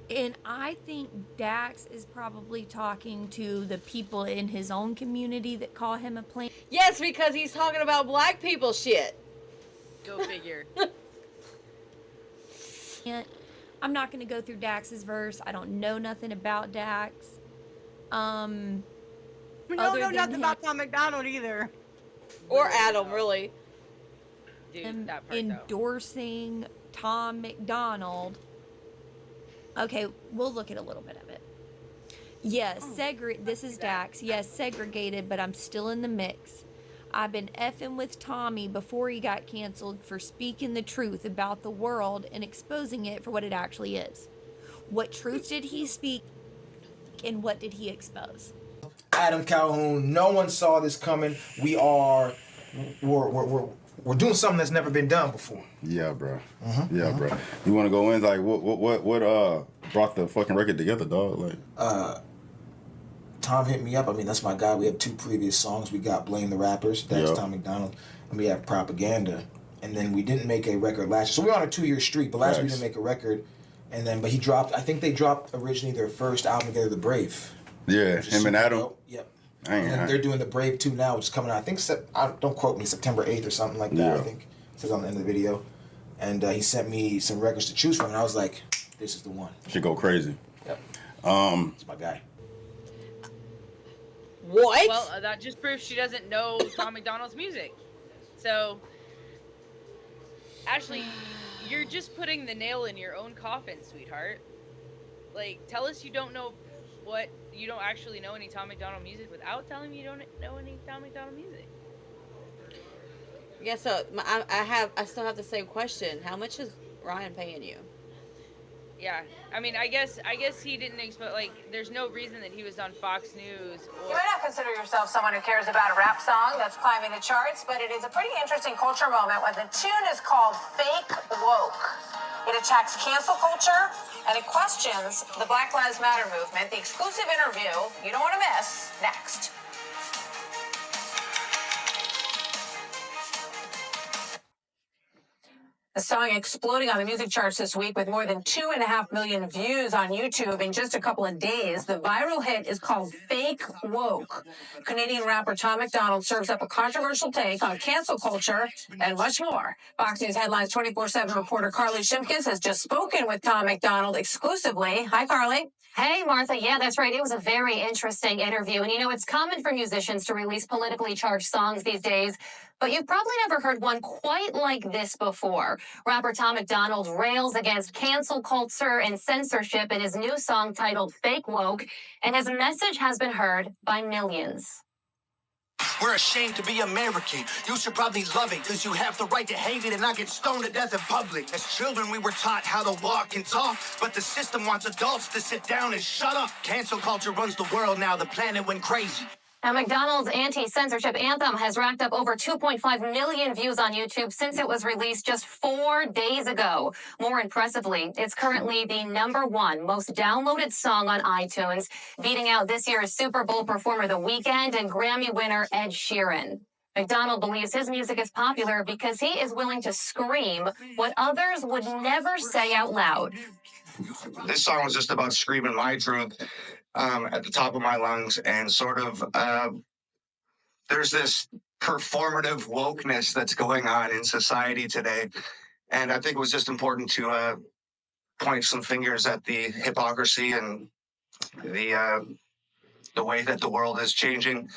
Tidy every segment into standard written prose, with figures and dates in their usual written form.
And I think Dax is probably talking to the people in his own community that call him a plant. Yes, because he's talking about black people shit. Go figure. I'm not going to go through Dax's verse. I don't know nothing about Dax. We don't know nothing about Tom MacDonald either. Or Adam, really. Dude, that part, endorsing Tom MacDonald. Okay, we'll look at a little bit of it. Yes, this is Dax. Yes, segregated, but I'm still in the mix. I've been effing with Tommy before he got canceled for speaking the truth about the world and exposing it for what it actually is. What truth did he speak, and what did he expose? Adam Calhoun, no one saw this coming. We're doing something that's never been done before. Yeah, bro. Bro. You want to go in? Like, what brought the fucking record together, dog? Like, Tom hit me up. I mean, that's my guy. We have 2 previous songs. We got Blame the Rappers, that's Tom MacDonald, and we have Propaganda. And then we didn't make a record last year. So we're on a 2-year streak, but last year we didn't make a record. And then, but I think they dropped originally their first album together, The Brave. Yeah, him and Adam. Yep. And then they're doing The Brave 2 now, which is coming out, I think, don't quote me, September 8th or something like that, I think. It says on the end of the video. And he sent me some records to choose from, and I was like, this is the one. Should go crazy. Yep. It's my guy. What? Well, that just proves she doesn't know Tom MacDonald's music. So, Ashley, you're just putting the nail in your own coffin, sweetheart. Like, tell us you don't actually know any Tom MacDonald music without telling me you don't know any Tom MacDonald music. Yeah, so I still have the same question. How much is Ryan paying you? Yeah, I mean, I guess he didn't expect, like, there's no reason that he was on Fox News. You might not consider yourself someone who cares about a rap song that's climbing the charts, but it is a pretty interesting culture moment when the tune is called Fake Woke. It attacks cancel culture, and it questions the Black Lives Matter movement. The exclusive interview you don't want to miss next. The song exploding on the music charts this week with more than 2.5 million views on YouTube in just a couple of days. The viral hit is called Fake Woke. Canadian rapper Tom MacDonald serves up a controversial take on cancel culture and much more. Fox News Headlines 24/7 reporter Carly Shimkus has just spoken with Tom MacDonald exclusively. Hi, Carly. Hey, Martha. Yeah, that's right. It was a very interesting interview. And, it's common for musicians to release politically charged songs these days, but you've probably never heard one quite like this before. Rapper Tom MacDonald rails against cancel culture and censorship in his new song titled Fake Woke, and his message has been heard by millions. We're ashamed to be American. You should probably love it, because you have the right to hate it and not get stoned to death in public. As children, we were taught how to walk and talk, but the system wants adults to sit down and shut up. Cancel culture runs the world now. The planet went crazy. Now, MacDonald's anti-censorship anthem has racked up over 2.5 million views on YouTube since it was released just 4 days ago. More impressively, it's currently the #1 most downloaded song on iTunes, beating out this year's Super Bowl performer The Weeknd and Grammy winner Ed Sheeran. MacDonald believes his music is popular because he is willing to scream what others would never say out loud. This song was just about screaming my truth at the top of my lungs, and sort of there's this performative wokeness that's going on in society today, and I think it was just important to point some fingers at the hypocrisy and the way that the world is changing,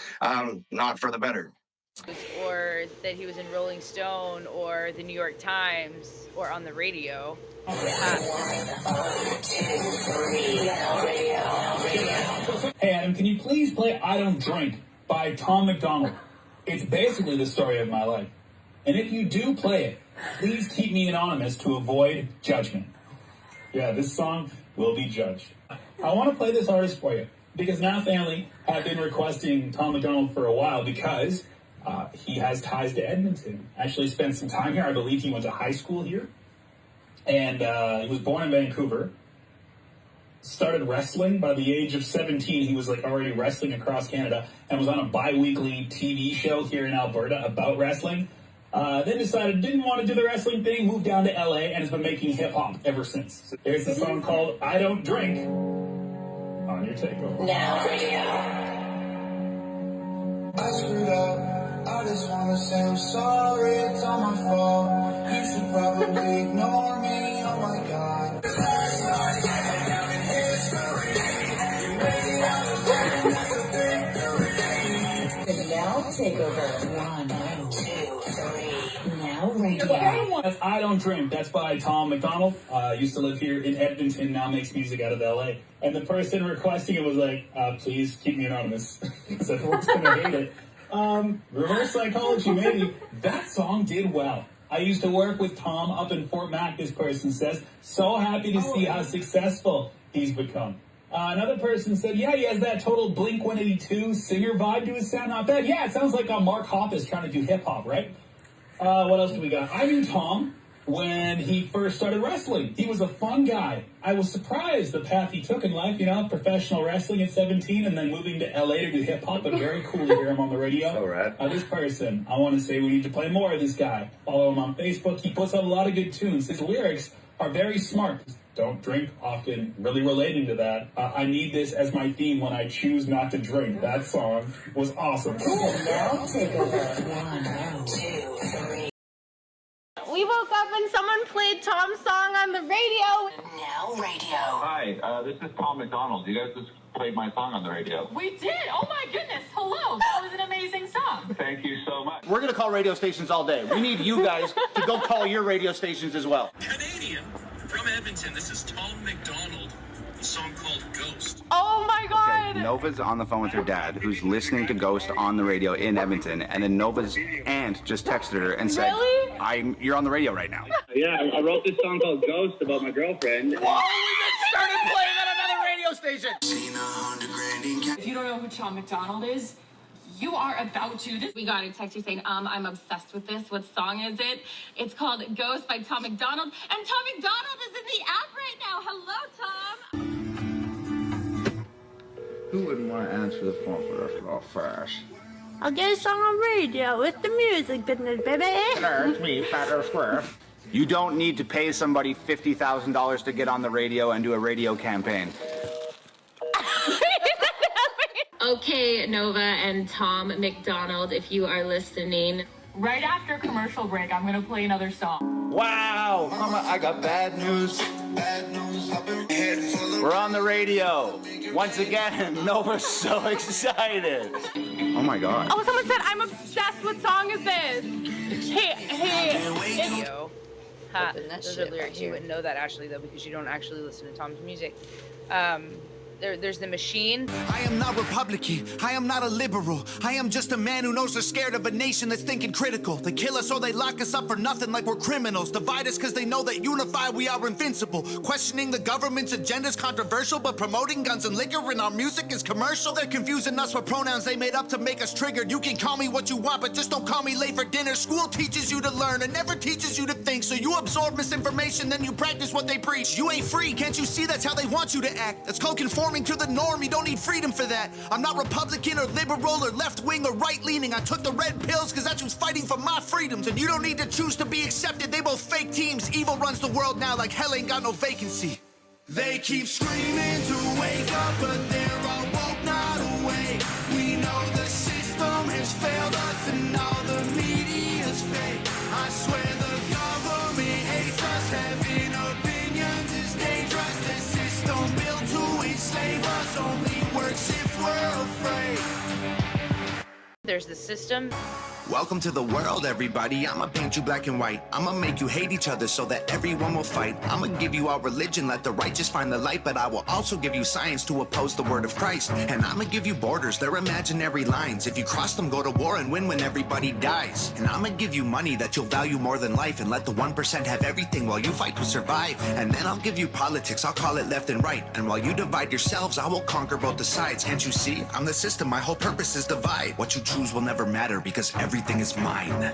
not for the better. Or that he was in Rolling Stone or the New York Times or on the radio. Hey Adam, can you please play I Don't Drink by Tom MacDonald? It's basically the story of my life. And if you do play it, please keep me anonymous to avoid judgment. Yeah, this song will be judged. I want to play this artist for you because Now Family have been requesting Tom MacDonald for a while because he has ties to Edmonton. Actually spent some time here. I believe he went to high school here. And he was born in Vancouver. Started wrestling by the age of 17. He was already wrestling across Canada and was on a bi-weekly TV show here in Alberta about wrestling. Then decided didn't want to do the wrestling thing, moved down to LA, and has been making hip hop ever since. Here's a song called I Don't Drink on your takeover. Now radio. I screwed up. I just wanna say I'm sorry. It's all my fault. You should probably ignore me. Oh my God. Now takeover. 1, 2, 3. Now radio. That's I Don't Drink. That's by Tom MacDonald. Used to live here in Edmonton, now makes music out of LA. And the person requesting it was like, please keep me anonymous. Because everyone's gonna hate it. Reverse psychology, maybe. That song did well. I used to work with Tom up in Fort Mac, this person says. So happy to see how successful he's become. Another person said, yeah, he has that total Blink-182 singer vibe to his sound. Not bad. Yeah, it sounds like Mark Hoppus trying to do hip-hop, right? What else do we got? I knew Tom when he first started wrestling. He was a fun guy. I was surprised the path he took in life, professional wrestling at 17 and then moving to LA to do hip-hop, but very cool to hear him on the radio. So rad. This person, I want to say we need to play more of this guy. Follow him on Facebook. He puts out a lot of good tunes. His lyrics are very smart. Don't drink, often really relating to that. I need this as my theme when I choose not to drink. That song was awesome. Now takeover. 1, 2, 3. We woke up and someone played Tom's song on the radio. Now radio. Hi, this is Tom MacDonald. You guys just played my song on the radio. We did. Oh my goodness. Hello. That was an amazing song. Thank you so much. We're going to call radio stations all day. We need you guys to go call your radio stations as well. Canadian. From Edmonton, this is Tom MacDonald. A song called Ghost. Oh my God. Okay, Nova's on the phone with her dad, who's listening to Ghost on the radio in Edmonton, and then Nova's aunt just texted her and said, Really? You're on the radio right now. Yeah, I wrote this song called Ghost about my girlfriend. Whoa, we just started playing on another radio station. If you don't know who Tom MacDonald is, you are about to. We got a text you saying, I'm obsessed with this. What song is it? It's called Ghost by Tom MacDonald. And Tom MacDonald is in the app right now. Hello, Tom. Who wouldn't want to answer the phone for us all fast? I'll get a song on radio with the music business, baby. It's me, Fat Earth Square. You don't need to pay somebody $50,000 to get on the radio and do a radio campaign. Okay, Nova and Tom MacDonald, if you are listening. Right after commercial break, I'm going to play another song. Wow, Mama, I got bad news. We're on the radio. Once again, Nova's so excited. Oh my God. Oh, someone said, I'm obsessed. What song is this? Hey. Ha, those are lyrics. You wouldn't know that, Ashley, though, because you don't actually listen to Tom's music. There's the machine. I am not Republican. I am not a liberal. I am just a man who knows they're scared of a nation that's thinking critical. They kill us or they lock us up for nothing like we're criminals. Divide us because they know that unified we are invincible. Questioning the government's agenda is controversial, but promoting guns and liquor in our music is commercial. They're confusing us with pronouns they made up to make us triggered. You can call me what you want, but just don't call me late for dinner. School teaches you to learn and never teaches you to think. So you absorb misinformation, then you practice what they preach. You ain't free, can't you see that's how they want you to act? That's called conforming to the norm. You don't need freedom for that. I'm not Republican or liberal or left-wing or right-leaning. I took the red pills because that's who's fighting for my freedoms. And you don't need to choose to be accepted. They both fake teams. Evil runs the world now like hell ain't got no vacancy. They keep screaming to wake up, but they're all woke, not awake. We know the system has failed us and all the media's fake. I swear the government hates us. Having opinions is dangerous. The system built to enslave us only works if we're afraid. There's the system. Welcome to the world, everybody. I'ma paint you black and white. I'ma make you hate each other so that everyone will fight. I'ma give you our religion, let the righteous find the light. But I will also give you science to oppose the word of Christ. And I'ma give you borders, they're imaginary lines. If you cross them, go to war and win when everybody dies. And I'ma give you money that you'll value more than life. And let the 1% have everything while you fight to survive. And then I'll give you politics, I'll call it left and right. And while you divide yourselves, I will conquer both the sides. Can't you see? I'm the system, my whole purpose is divide. What you choose will never matter because everything is mine.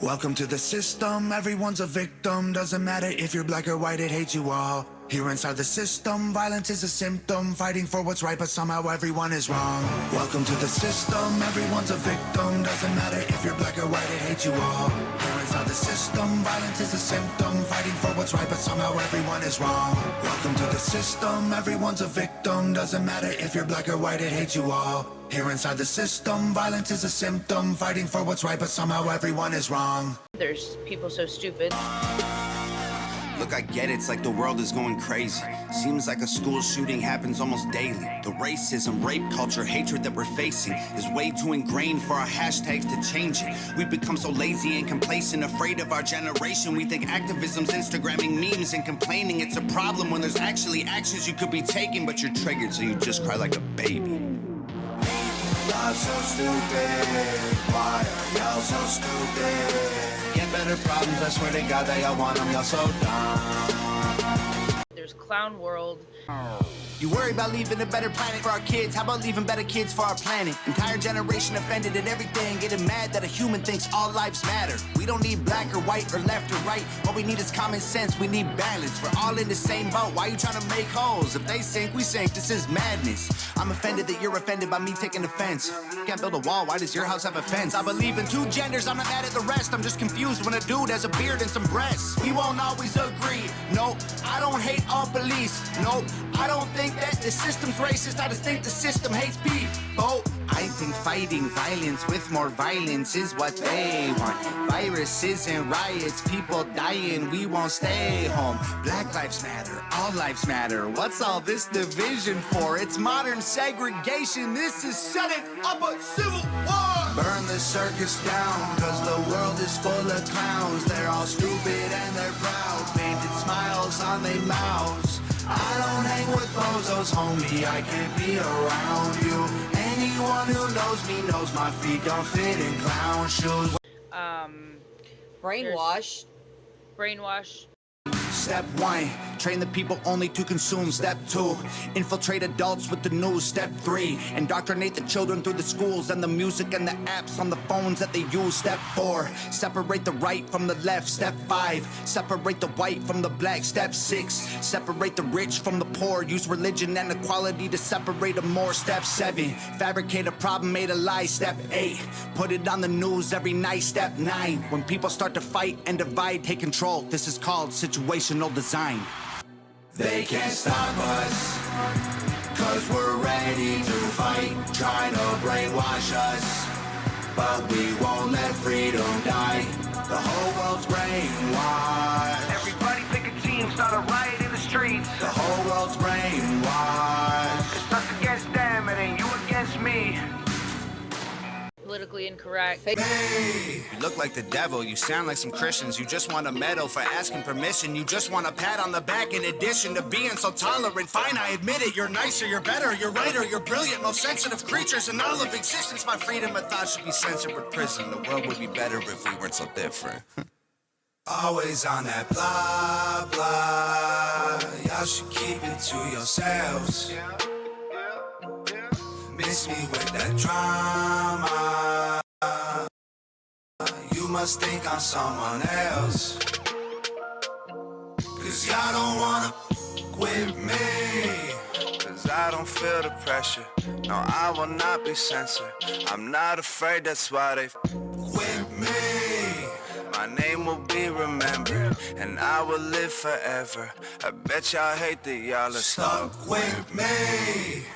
Welcome to the system, everyone's a victim. Doesn't matter if you're black or white, it hates you all. Here inside the system, violence is a symptom, fighting for what's right, but somehow everyone is wrong. Welcome to the system, everyone's a victim. Doesn't matter if you're black or white, it hates you all. Here inside the system, violence is a symptom, fighting for what's right, but somehow everyone is wrong. Welcome to the system, everyone's a victim. Doesn't matter if you're black or white, it hates you all. Here inside the system, violence is a symptom, fighting for what's right, but somehow everyone is wrong. There's people so stupid. Look, I get it, it's like the world is going crazy. Seems like a school shooting happens almost daily. The racism, rape culture, hatred that we're facing is way too ingrained for our hashtags to change it. We've become so lazy and complacent, afraid of our generation. We think activism's Instagramming memes and complaining. It's a problem when there's actually actions you could be taking, but you're triggered so you just cry like a baby. Y'all so stupid, why are y'all so stupid? Get better problems, I swear to God that y'all want them, y'all so dumb. There's Clown World. You worry about leaving a better planet for our kids. How about leaving better kids for our planet? Entire generation offended at everything, getting mad that a human thinks all lives matter. We don't need black or white or left or right. All we need is common sense, we need balance. We're all in the same boat, why you trying to make holes? If they sink, we sink, this is madness. I'm offended that you're offended by me taking offense. Can't build a wall, why does your house have a fence? I believe in two genders, I'm not mad at the rest. I'm just confused when a dude has a beard and some breasts. We won't always agree, nope. I don't hate all police, nope. I don't think that the system's racist, I just think the system hates people. I think fighting violence with more violence is what they want. Viruses and riots, people dying, we won't stay home. Black lives matter, all lives matter. What's all this division for? It's modern segregation, this is setting up a civil war. Burn the circus down, cause the world is full of clowns. They're all stupid and they're proud, painted smiles on their mouths. I don't hang with bozos, homie, I can't be around you. Anyone who knows me knows my feet don't fit in clown shoes. Brainwash. Brainwash. Step 1, train the people only to consume. Step 2, infiltrate adults with the news. Step 3, indoctrinate the children through the schools and the music and the apps on the phones that they use. Step 4, separate the right from the left. Step 5, separate the white from the black. Step 6, separate the rich from the poor. Use religion and equality to separate them more. Step 7, fabricate a problem, made a lie. Step 8, put it on the news every night. Step 9, when people start to fight and divide, take control. This is called situational design. They can't stop us, cause we're ready to fight, trying to brainwash us, but we won't let freedom die. The whole world's brainwashed. Everybody pick a team, start a riot in the streets. The whole world's brainwashed. It's us against them, it ain't you against me. Politically incorrect. Hey, you look like the devil, you sound like some Christians. You just want a medal for asking permission. You just want a pat on the back in addition to being so tolerant. Fine, I admit it, you're nicer, you're better, you're righter, you're brilliant. Most sensitive creatures in all of existence. My freedom of thought should be censored with prison. The world would be better if we weren't so different. Always on that blah, blah. Y'all should keep it to yourselves. Miss me with that drama. You must think I'm someone else, cause y'all don't wanna with me. Cause I don't feel the pressure. No, I will not be censored. I'm not afraid, that's why they with me. My name will be remembered, and I will live forever. I bet y'all hate that y'all are stuck with me.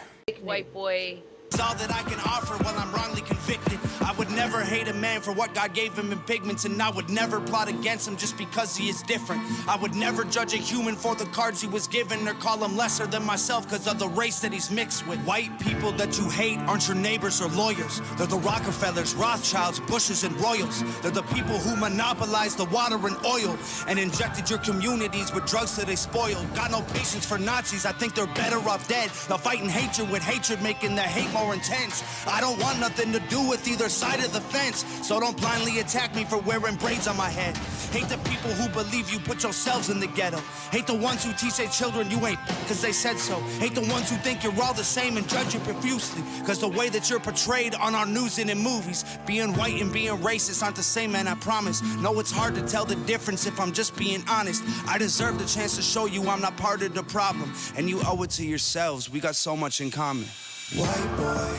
White boy. It's all that I can offer while I'm wrongly convicted. I would never hate a man for what God gave him in pigments, and I would never plot against him just because he is different. I would never judge a human for the cards he was given or call him lesser than myself because of the race that he's mixed with. White people that you hate aren't your neighbors or lawyers. They're the Rockefellers, Rothschilds, Bushes, and Royals. They're the people who monopolized the water and oil and injected your communities with drugs that they spoiled. Got no patience for Nazis, I think they're better off dead. They'll fight in hatred with hatred, making the hate more intense. I don't want nothing to do with either side of the fence, so don't blindly attack me for wearing braids on my head. Hate the people who believe you put yourselves in the ghetto. Hate the ones who teach their children you ain't cause they said so. Hate the ones who think you're all the same and judge you profusely cause the way that you're portrayed on our news and in movies. Being white and being racist aren't the same, man, I promise. No, it's hard to tell the difference if I'm just being honest. I deserve the chance to show you I'm not part of the problem, and you owe it to yourselves. We got so much in common. White boy,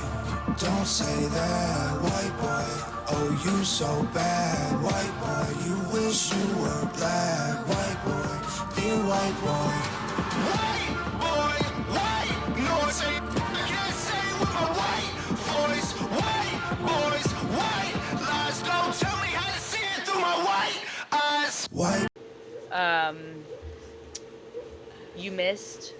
don't say that. White boy, oh you so bad. White boy, you wish you were black. White boy, dear white boy. White boy, white, no I say I can't say with my white voice. White boys, white lies, don't tell me how to see it through my white eyes. White. You missed.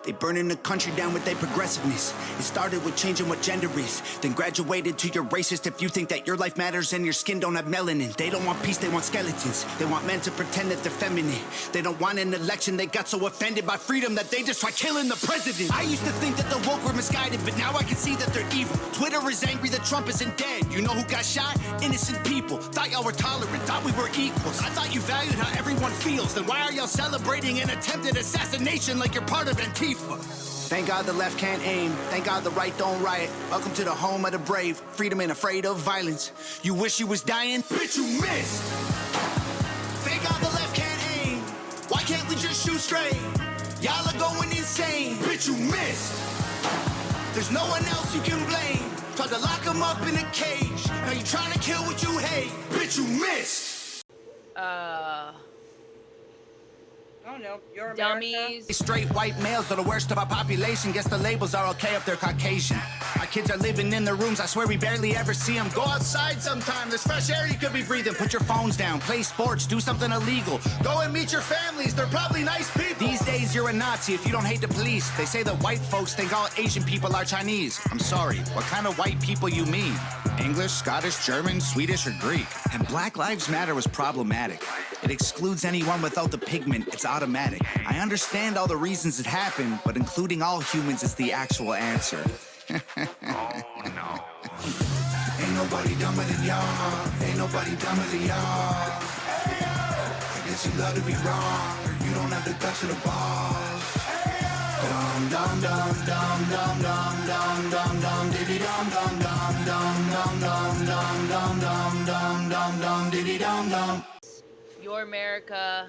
They burning the country down with their progressiveness. It started with changing what gender is, then graduated to you're racist if you think that your life matters and your skin don't have melanin. They don't want peace, they want skeletons. They want men to pretend that they're feminine. They don't want an election, they got so offended by freedom that they just try killing the president. I used to think that the woke were misguided, but now I can see that they're evil. Twitter is angry that Trump isn't dead. You know who got shot? Innocent people. Thought y'all were tolerant, thought we were equals. I thought you valued how everyone feels. Then why are y'all celebrating an attempted assassination like you're part of Antifa? Thank God the left can't aim. Thank God the right don't riot. Welcome to the home of the brave. Freedom and afraid of violence. You wish you was dying? Bitch, you missed. Thank God the left can't aim. Why can't we just shoot straight? Y'all are going insane. Bitch, you missed. There's no one else you can blame. Tried to lock him up in a cage. Now you trying to kill what you hate. Bitch, you missed. Oh no, you're dummies. Straight white males are the worst of our population. Guess the labels are okay if they're Caucasian. Our kids are living in their rooms. I swear we barely ever see them. Go outside sometime. There's fresh air you could be breathing. Put your phones down. Play sports. Do something illegal. Go and meet your families. They're probably nice people. These days you're a Nazi if you don't hate the police. They say that white folks think all Asian people are Chinese. I'm sorry. What kind of white people you mean? English, Scottish, German, Swedish, or Greek? And Black Lives Matter was problematic. It excludes anyone without the pigment. It's automatic. I understand all the reasons it happened, but including all humans is the actual answer. Oh no. Ain't nobody dumber than y'all. Ain't nobody dumber than y'all. I guess you love to be wrong, or you don't have the guts of the balls. Dum dum dum dum dum dum dum dum dum diddy dum dum dum dum dum dum dum dum dum dum dum dum diddy dum dum. Your America.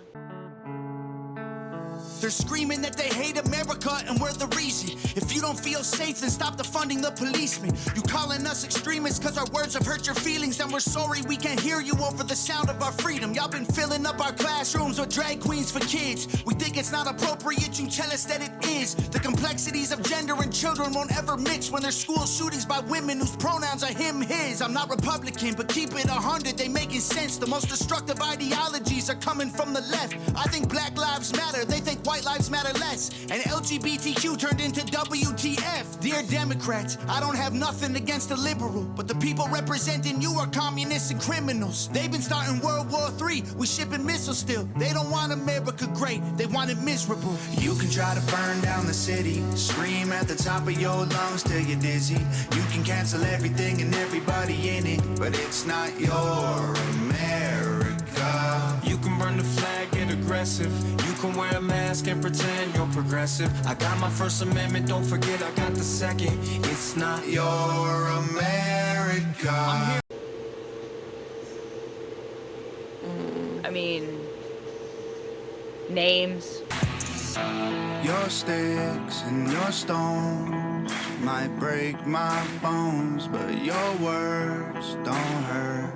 They're screaming that they hate America and we're the reason. If you don't feel safe, then stop defunding the policemen. You calling us extremists cause our words have hurt your feelings, and we're sorry we can't hear you over the sound of our freedom. Y'all been filling up our classrooms with drag queens for kids. We think it's not appropriate, you tell us that it is. The complexities of gender and children won't ever mix when there's school shootings by women whose pronouns are him, his. I'm not Republican, but keep it 100, they making sense. The most destructive ideologies are coming from the left. I think Black Lives Matter, they think white lives matter less, and LGBTQ turned into WTF. Dear Democrats, I don't have nothing against the liberal, but the people representing you are communists and criminals. They've been starting World War III, we shipping missiles still. They don't want America great, they want it miserable. You can try to burn down the city, scream at the top of your lungs till you're dizzy. You can cancel everything and everybody in it, but it's not your America. You can burn the flag, get aggressive. You can wear a mask and pretend you're progressive. I got my First Amendment, don't forget I got the second. It's not your America. I mean, names. Your sticks and your stones might break my bones, but your words don't hurt.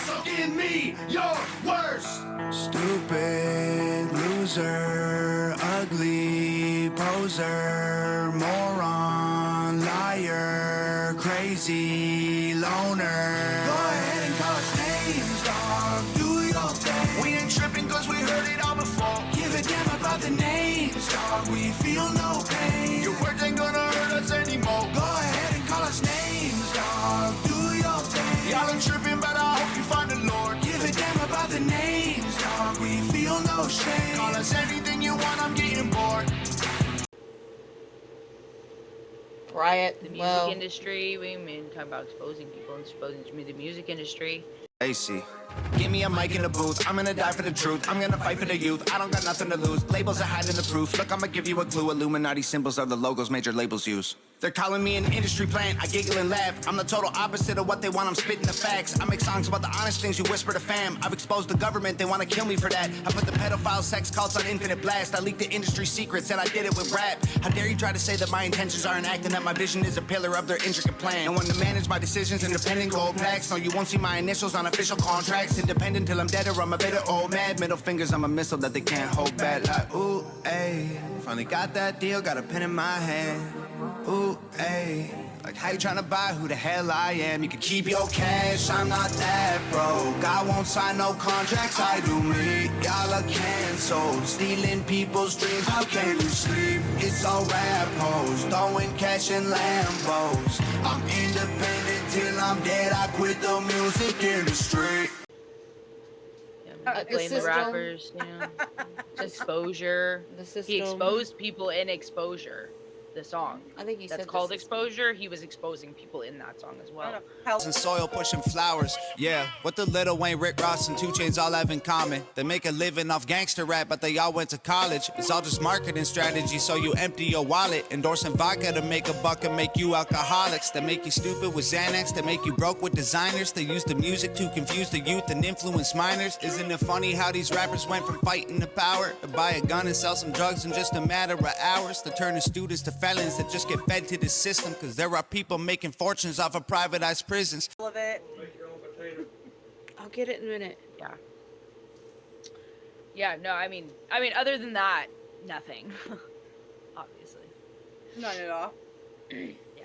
So give me your worst. Stupid loser, ugly poser, moron, liar, crazy loner. Go ahead and call us names, dog. Do your thing. We ain't tripping cause we heard it all before. Give a damn about the names, dog. We feel no pain. Your words ain't gonna hurt us anymore. Go ahead and call us names, dog. Promise anything you want, I'm getting bored. Riot. The music industry. We mean talking about exposing people and exposing the music industry. AC. Give me a mic in the booth. I'm gonna die for the truth. I'm gonna fight for the youth. I don't got nothing to lose. Labels are hiding the proof. Look, I'ma give you a clue. Illuminati symbols are the logos major labels use. They're calling me an industry plant. I giggle and laugh. I'm the total opposite of what they want. I'm spitting the facts. I make songs about the honest things you whisper to fam. I've exposed the government. They want to kill me for that. I put the pedophile sex cults on infinite blast. I leaked the industry secrets and I did it with rap. How dare you try to say that my intentions aren't acting, that my vision is a pillar of their intricate plan. And when to manage my decisions, independent gold plaques. No, you won't see my initials on official contracts. Independent till I'm dead or I'm a bitter old mad. Middle fingers, I'm a missile that they can't hold back. Like, ooh, ayy. Finally got that deal, got a pen in my hand. Ooh, ayy. Like, how you tryna buy who the hell I am? You can keep your cash, I'm not that broke. I won't sign no contracts, I do me. Y'all are canceled, stealing people's dreams. How can you sleep? It's all rap hoes, throwing cash in Lambos. I'm independent till I'm dead. I quit the music industry. Blame the rappers, you know. Exposure. He exposed people in Exposure, the song. I think he said that's called Exposure. He was exposing people in that song as well. And soil pushing flowers. Yeah, what the Lil Wayne, Rick Ross, and 2 Chainz all have in common? They make a living off gangster rap, but they all went to college. It's all just marketing strategy, so you empty your wallet. Endorsing vodka to make a buck and make you alcoholics. They make you stupid with Xanax, they make you broke with designers. They use the music to confuse the youth and influence minors. Isn't it funny how these rappers went from fighting to power to buy a gun and sell some drugs in just a matter of hours? To turn the students to felons that just get fed to the system, because there are people making fortunes off of privatized prisons. Love it. I'll get it in a minute. Yeah. Yeah, no, I mean, other than that, nothing. Obviously. Not at all. Yeah.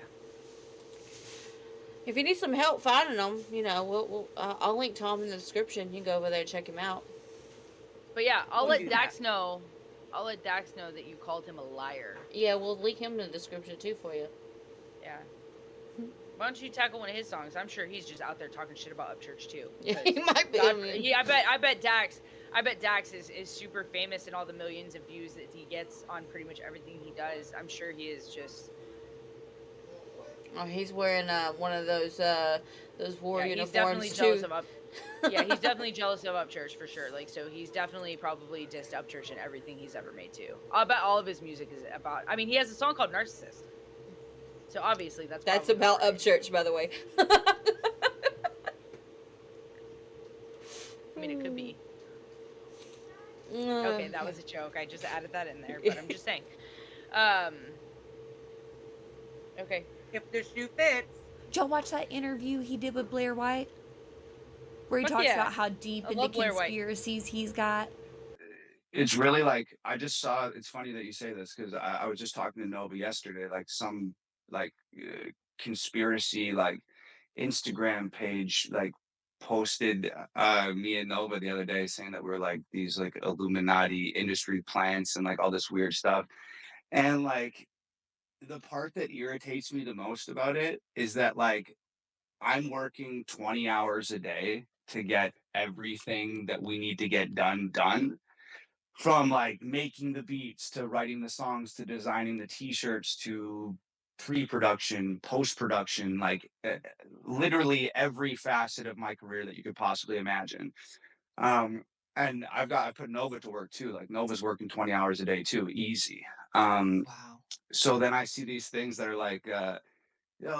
If you need some help finding them, you know, I'll link Tom in the description. You can go over there and check him out. But yeah, I'll let Dax know. I'll let Dax know that you called him a liar. Yeah, we'll link him in the description too for you. Yeah. Why don't you tackle one of his songs? I'm sure he's just out there talking shit about Upchurch too. Yeah, he might be. I bet Dax is super famous in all the millions of views that he gets on pretty much everything he does. I'm sure he is just. Oh, he's wearing one of those war uniforms he's definitely too. jealous of yeah, he's definitely jealous of Upchurch for sure. Like, so he's definitely probably dissed Upchurch in everything he's ever made too. I bet all of his music is about. I mean, he has a song called Narcissist. So obviously that's about Upchurch, by the way. I mean, it could be. Okay, that was a joke. I just added that in there, but I'm just saying. Okay. If the shoe fits. Did y'all watch that interview he did with Blair White? Where he talks about how deep into conspiracies he's got. It's really like, I just saw, it's funny that you say this, because I was just talking to Nova yesterday, like some like conspiracy like Instagram page like posted me and Nova the other day saying that we're like these like Illuminati industry plants and like all this weird stuff. And like the part that irritates me the most about it is that like I'm working 20 hours a day to get everything that we need to get done. From like making the beats to writing the songs to designing the t-shirts to pre-production, post-production, like literally every facet of my career that you could possibly imagine. And I put Nova to work too. Like Nova's working 20 hours a day too, easy. Wow. So then I see these things that are like,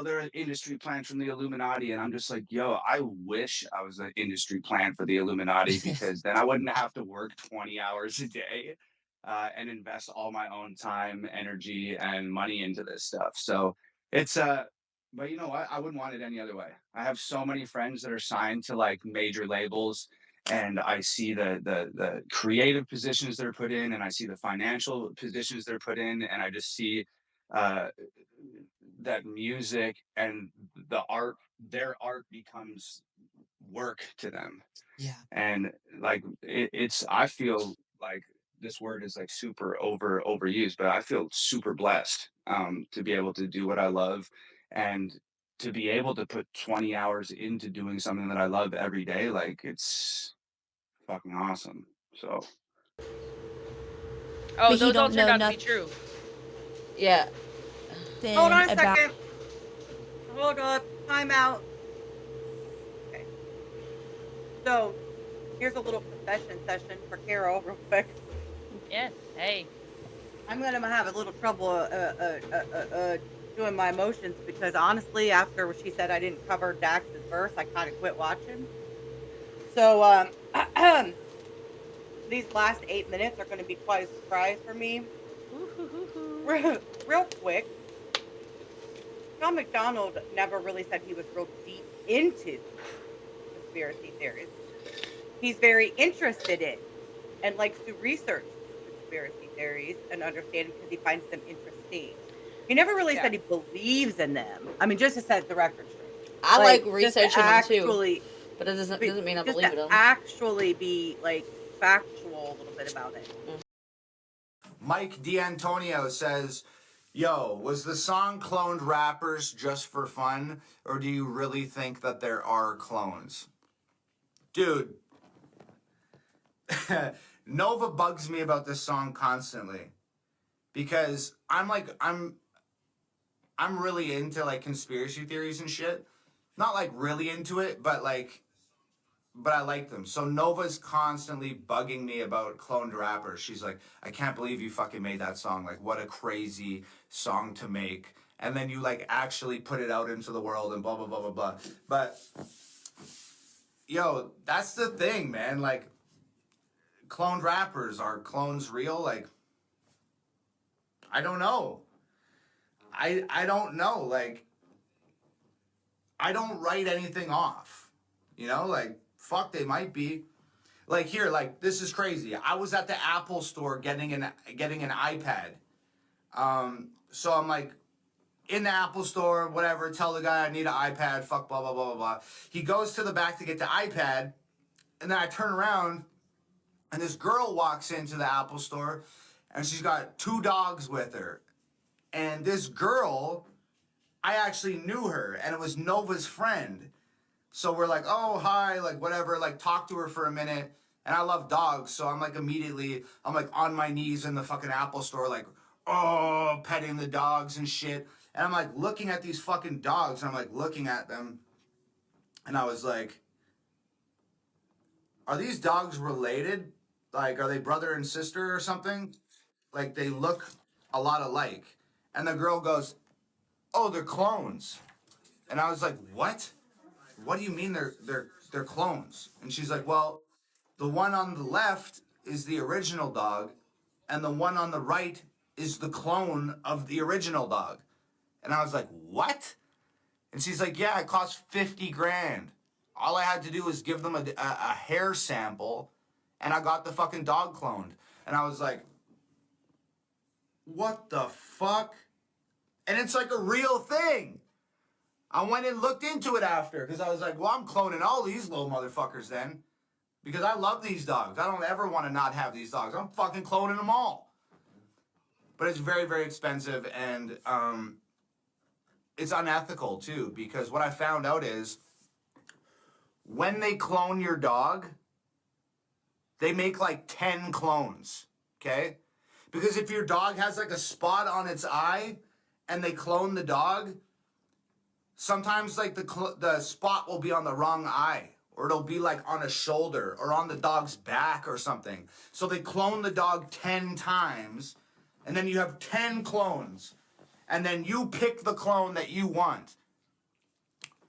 they're an industry plant from the Illuminati. And I'm just like, yo, I wish I was an industry plant for the Illuminati, because then I wouldn't have to work 20 hours a day and invest all my own time, energy, and money into this stuff. So it's, but you know what? I wouldn't want it any other way. I have so many friends that are signed to like major labels, and I see the creative positions they're put in, and I see the financial positions they're put in, and I just see, that music and the art, their art becomes work to them. Yeah. And like it's I feel like this word is like super overused, but I feel super blessed to be able to do what I love, and to be able to put 20 hours into doing something that I love every day. Like it's fucking awesome. So Oh, but he those all don't turned know out to be nothing true. Yeah. Hold on a about. second. Hold up. Time out. Okay. So, here's a little confession session for Carol, real quick. Yeah. Hey. I'm gonna have a little trouble doing my emotions because honestly, after she said I didn't cover Dax's verse, I kind of quit watching. So, these last 8 minutes are going to be quite a surprise for me. Real quick, Tom MacDonald never really said he was real deep into conspiracy theories. He's very interested in and likes to research conspiracy theories and understand them because he finds them interesting. He never really said he believes in them. I mean, just to set the record straight. I like just to researching them too. actually, But it doesn't mean I just believe to in them. actually be like factual a little bit about it. Mike D'Antonio says, yo, was the song cloned rappers just for fun, or do you really think that there are clones? Dude, Nova bugs me about this song constantly because I'm really into like conspiracy theories and shit. Not like really into it, but I like them. So Nova's constantly bugging me about cloned rappers. She's like, I can't believe you fucking made that song. Like, what a crazy song to make. And then you like actually put it out into the world and blah, blah, blah, blah, blah. But, yo, that's the thing, man. Like, cloned rappers, are clones real? Like, I don't know. I don't know. Like, I don't write anything off. You know, like, fuck, they might be. Like here, like this is crazy. I was at the Apple store getting an iPad. So I'm like in the Apple store, whatever, tell the guy I need an iPad, fuck blah blah blah blah blah. He goes to the back to get the iPad, and then I turn around and this girl walks into the Apple store and she's got 2 dogs with her. And this girl, I actually knew her, and it was Nova's friend. So we're like, oh, hi, like, whatever, like, talk to her for a minute. And I love dogs, so I'm, like, immediately, I'm, like, on my knees in the fucking Apple store, like, oh, petting the dogs and shit. And I'm, like, looking at these fucking dogs, and I'm, like, looking at them. And I was like, are these dogs related? Like, are they brother and sister or something? Like, they look a lot alike. And the girl goes, oh, they're clones. And I was like, what? What do you mean they're clones? And she's like, well, the one on the left is the original dog, and the one on the right is the clone of the original dog. And I was like, what? And she's like, yeah, it cost 50 grand. All I had to do was give them a hair sample, and I got the fucking dog cloned. And I was like, what the fuck? And it's like a real thing. I went and looked into it after, because I was like, well, I'm cloning all these little motherfuckers then. Because I love these dogs. I don't ever want to not have these dogs. I'm fucking cloning them all. But it's very, very expensive, and it's unethical, too. Because what I found out is, when they clone your dog, they make like 10 clones, okay? Because if your dog has like a spot on its eye, and they clone the dog, sometimes like the spot will be on the wrong eye, or it'll be like on a shoulder or on the dog's back or something. So they clone the dog 10 times, and then you have 10 clones, and then you pick the clone that you want.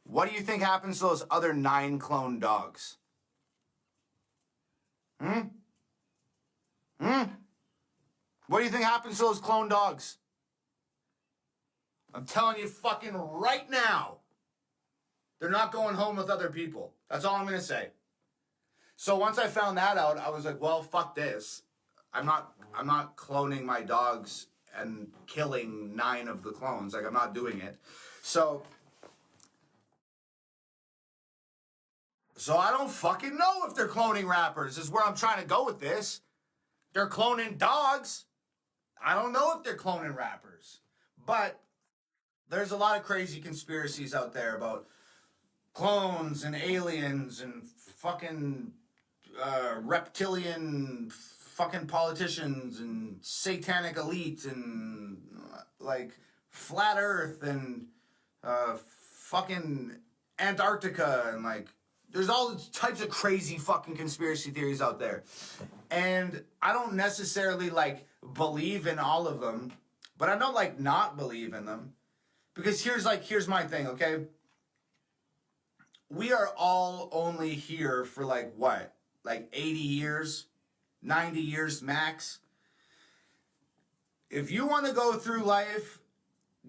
What do you think happens to those other 9 clone dogs? What do you think happens to those clone dogs? I'm telling you fucking right now, they're not going home with other people. That's all I'm going to say. So once I found that out, I was like, well, fuck this. I'm not cloning my dogs and killing 9 of the clones. Like, I'm not doing it. So I don't fucking know if they're cloning rappers, is where I'm trying to go with this. They're cloning dogs. I don't know if they're cloning rappers. But there's a lot of crazy conspiracies out there about clones and aliens and fucking reptilian fucking politicians and satanic elite and like flat Earth and fucking Antarctica and like there's all types of crazy fucking conspiracy theories out there. And I don't necessarily like believe in all of them, but I don't like not believe in them. Because here's my thing, okay? We are all only here for like what? Like 80 years? 90 years max? If you want to go through life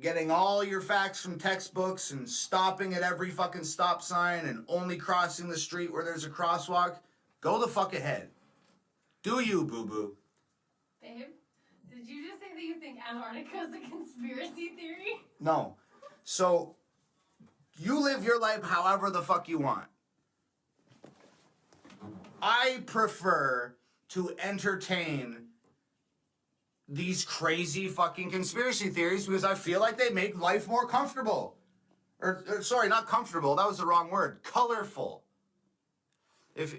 getting all your facts from textbooks and stopping at every fucking stop sign and only crossing the street where there's a crosswalk, go the fuck ahead. Do you, boo-boo? Babe, did you just say that you think Antarctica is a conspiracy theory? No. So, you live your life however the fuck you want. I prefer to entertain these crazy fucking conspiracy theories because I feel like they make life more comfortable. Or sorry, not comfortable. That was the wrong word. Colorful. If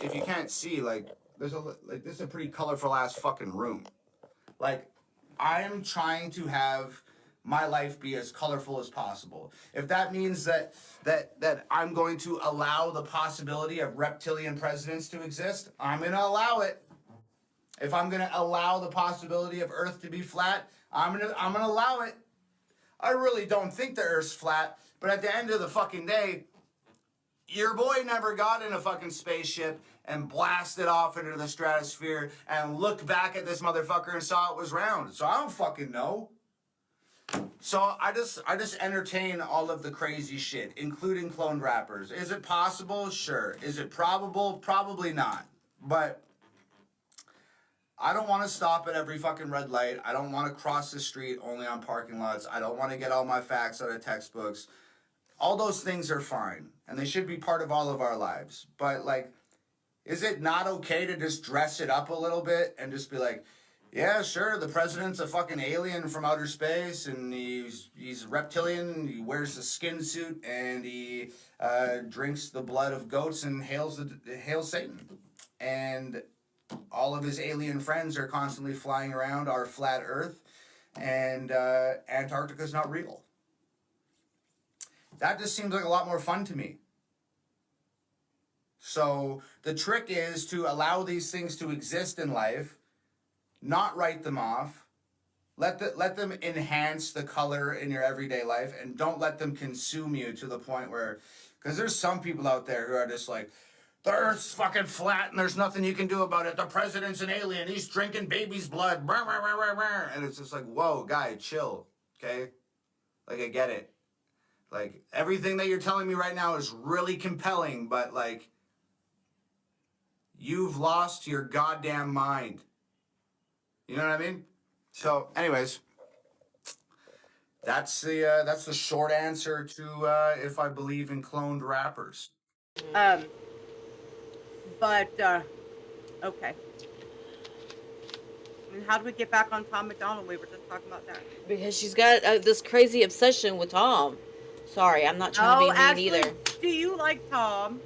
you can't see, like this is a pretty colorful ass fucking room. Like I am trying to have my life be as colorful as possible. If that means that I'm going to allow the possibility of reptilian presidents to exist, I'm going to allow it. If I'm going to allow the possibility of Earth to be flat, I'm going to allow it. I really don't think the Earth's flat, but at the end of the fucking day, your boy never got in a fucking spaceship and blasted off into the stratosphere and looked back at this motherfucker and saw it was round. So I don't fucking know. So I just entertain all of the crazy shit, including cloned rappers. Is it possible? Sure. Is it probable? Probably not. But I don't want to stop at every fucking red light. I don't want to cross the street only on parking lots. I don't want to get all my facts out of textbooks. All those things are fine, and they should be part of all of our lives. But, like, is it not okay to just dress it up a little bit and just be like, yeah, sure, the president's a fucking alien from outer space, and he's reptilian, he wears a skin suit, and he drinks the blood of goats and hails Satan. And all of his alien friends are constantly flying around our flat Earth, and Antarctica's not real. That just seems like a lot more fun to me. So the trick is to allow these things to exist in life, not write them off, let them enhance the color in your everyday life, and don't let them consume you to the point where, because there's some people out there who are just like, the Earth's fucking flat and there's nothing you can do about it. The president's an alien. He's drinking baby's blood. And it's just like, whoa, guy, chill, okay? Like, I get it. Like, everything that you're telling me right now is really compelling, but, like, you've lost your goddamn mind. You know what I mean? So, anyways, that's the short answer to if I believe in cloned rappers. But, okay. I mean, how do we get back on Tom MacDonald? We were just talking about that. Because she's got this crazy obsession with Tom. Sorry, I'm not trying to be mean Ashley, either. Do you like Tom?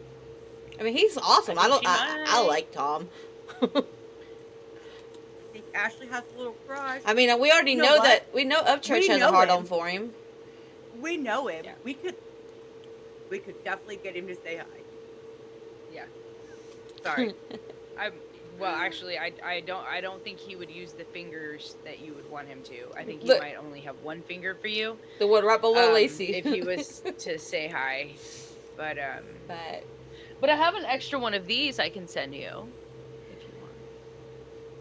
I mean, he's awesome. I like Tom. I think Ashley has a little crush. I mean, we already know that. We know Upchurch has a hard on for him. We know him. Yeah. We could definitely get him to say hi. Yeah. Sorry. I don't think he would use the fingers that you would want him to. I think he might only have one finger for you. The one right below Lacey. If he was to say hi. But I have an extra one of these I can send you if you want.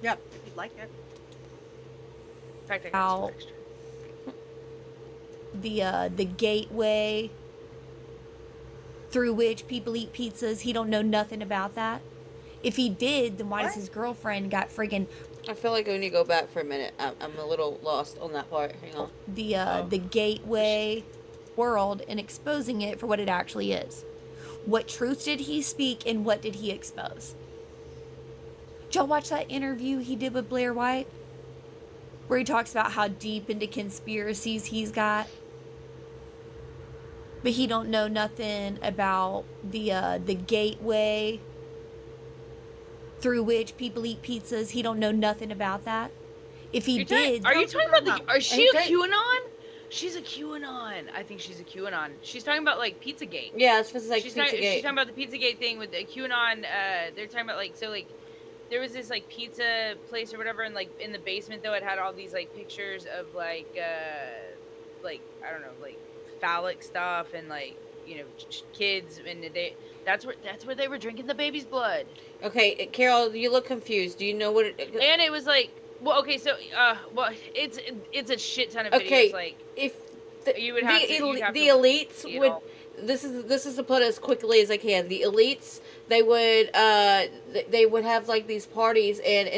Yep, if you'd like it. In fact, I got some extra. The gateway through which people eat pizzas. He don't know nothing about that. If he did, then why does his girlfriend got friggin'... I feel like we need to go back for a minute. I'm a little lost on that part. Hang on. The gateway world and exposing it for what it actually is. What truth did he speak and what did he expose? Did y'all watch that interview he did with Blair White? Where he talks about how deep into conspiracies he's got. But he don't know nothing about the gateway through which people eat pizzas. He don't know nothing about that. If he did, Are you talking about the? Is she a Okay. QAnon? She's a QAnon. I think she's a QAnon. She's talking about like Pizzagate. Yeah, it's supposed to like She's Pizzagate. talking about the Pizzagate thing with the QAnon. They're talking about like there was this like pizza place or whatever, and like in the basement though, it had all these like pictures of like I don't know, like phallic stuff and like kids, and that's where they were drinking the baby's blood. Okay, Carol, you look confused. Do you know what? And it was like, well, okay, so it's a shit ton of Okay, videos. Like if you would have the to, you'd have the to elites see it would. all. This is to put it as quickly as I can. The elites, they would have like these parties, and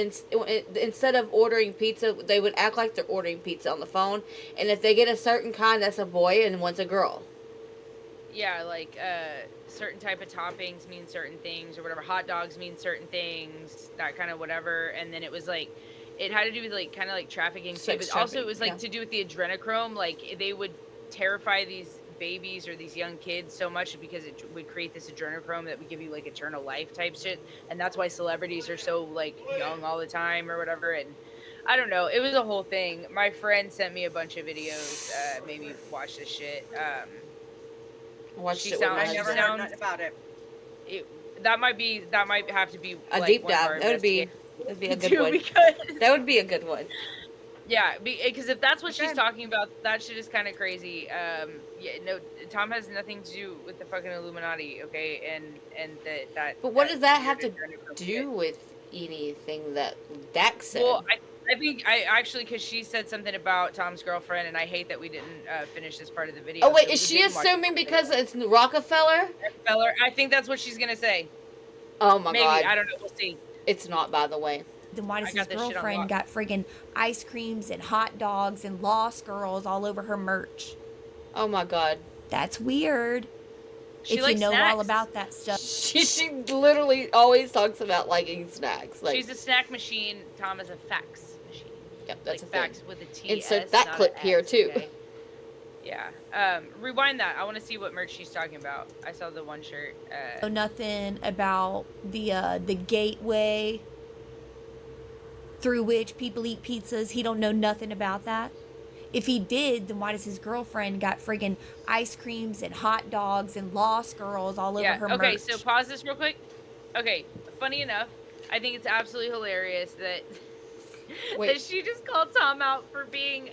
instead of ordering pizza, they would act like they're ordering pizza on the phone. And if they get a certain kind, that's a boy, and one's a girl. Yeah, like certain type of toppings mean certain things or whatever. Hot dogs mean certain things, that kind of whatever. And then it was like, it had to do with like kind of like trafficking too, Sex but also it trafficking, was like yeah. to do with the adrenochrome. Like they would terrify these babies or these young kids so much because it would create this adrenochrome that would give you like eternal life type shit. And that's why celebrities are so like young all the time or whatever. And I don't know, it was a whole thing. My friend sent me a bunch of videos, made me watch this shit. Watched it. I never heard nothing about it. That might have to be A like, deep one of dive. our That'd be a good one. Because that would be a good one. Yeah, because if that's what she's talking about, that shit is kind of crazy. Yeah, no, Tom has nothing to do with the fucking Illuminati, okay? And that. But what does that have to do with anything that Dax said? Well, I think actually, because she said something about Tom's girlfriend, and I hate that we didn't finish this part of the video. Oh wait, so is we she didn't watch assuming the because it's Rockefeller? Rockefeller? I think that's what she's gonna say. Oh my Maybe, god. I don't know. We'll see. It's not, by the way. Then why does I his got this shit on girlfriend lock. got friggin' ice creams and hot dogs and Lost Girls all over her merch? Oh my god. That's weird. She if you likes know all snacks. about that stuff. She literally always talks about liking snacks. Like, She's a snack machine. Tom is a fax machine. Yep, that's like a thing. fax with a T. Insert that clip here too. Okay? Yeah. Rewind that. I want to see what merch she's talking about. I saw the one shirt. Know nothing about the gateway through which people eat pizzas. He don't know nothing about that. If he did, then why does his girlfriend got friggin' ice creams and hot dogs and Lost Girls all over her Okay, merch? so pause this real quick. Okay, funny enough, I think it's absolutely hilarious that that she just called Tom out for being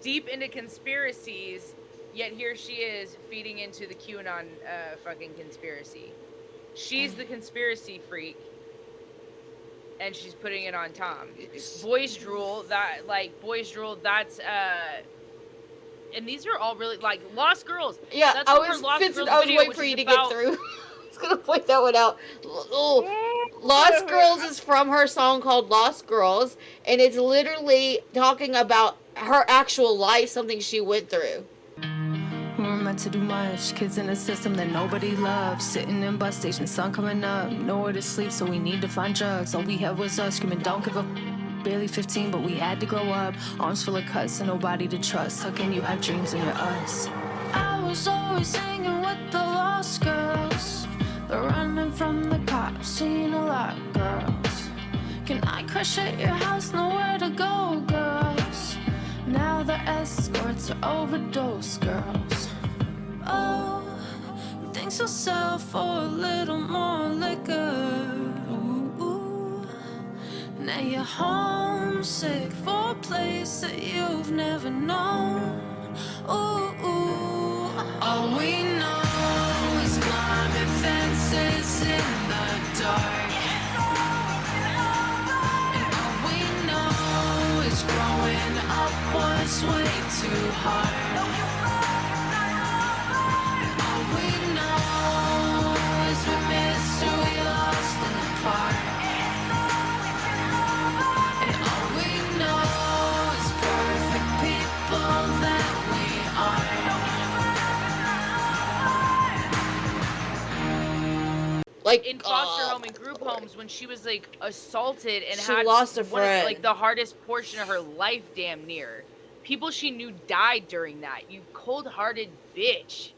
deep into conspiracies, yet here she is feeding into the QAnon fucking conspiracy. She's the conspiracy freak, and she's putting it on Tom. Boys drool, that's and these are all really like Lost Girls. Yeah, that's I from her was Lost Vincent, Girls I was video, waiting which for is you to about- get through. I was gonna point that one out. Oh, Lost Girls is from her song called Lost Girls, and it's literally talking about her actual life, something she went through. We were meant to do much. Kids in a system that nobody loves. Sitting in bus stations, sun coming up. Nowhere to sleep, so we need to find drugs. All we had was us screaming, don't give up. Barely 15, but we had to grow up. Arms full of cuts and nobody to trust. How can you have dreams when you're us? I was always singing with the lost girls. They're running from the cops, seeing a lot of girls. Can I crash at your house? Nowhere to go, girls. Now the escorts are overdose girls. Oh, things will sell for a little more liquor. Ooh. Now you're homesick for a place that you've never known. Ooh. All we know is climbing fences in the dark. And all we know is growing up was way too hard. And all we know is we missed who we lost in the park. And all we know is perfect people that we are. Like in foster home and group homes when she was like assaulted and She had lost a one of, friend. like the hardest portion of her life damn near. People she knew died during that. You cold-hearted bitch.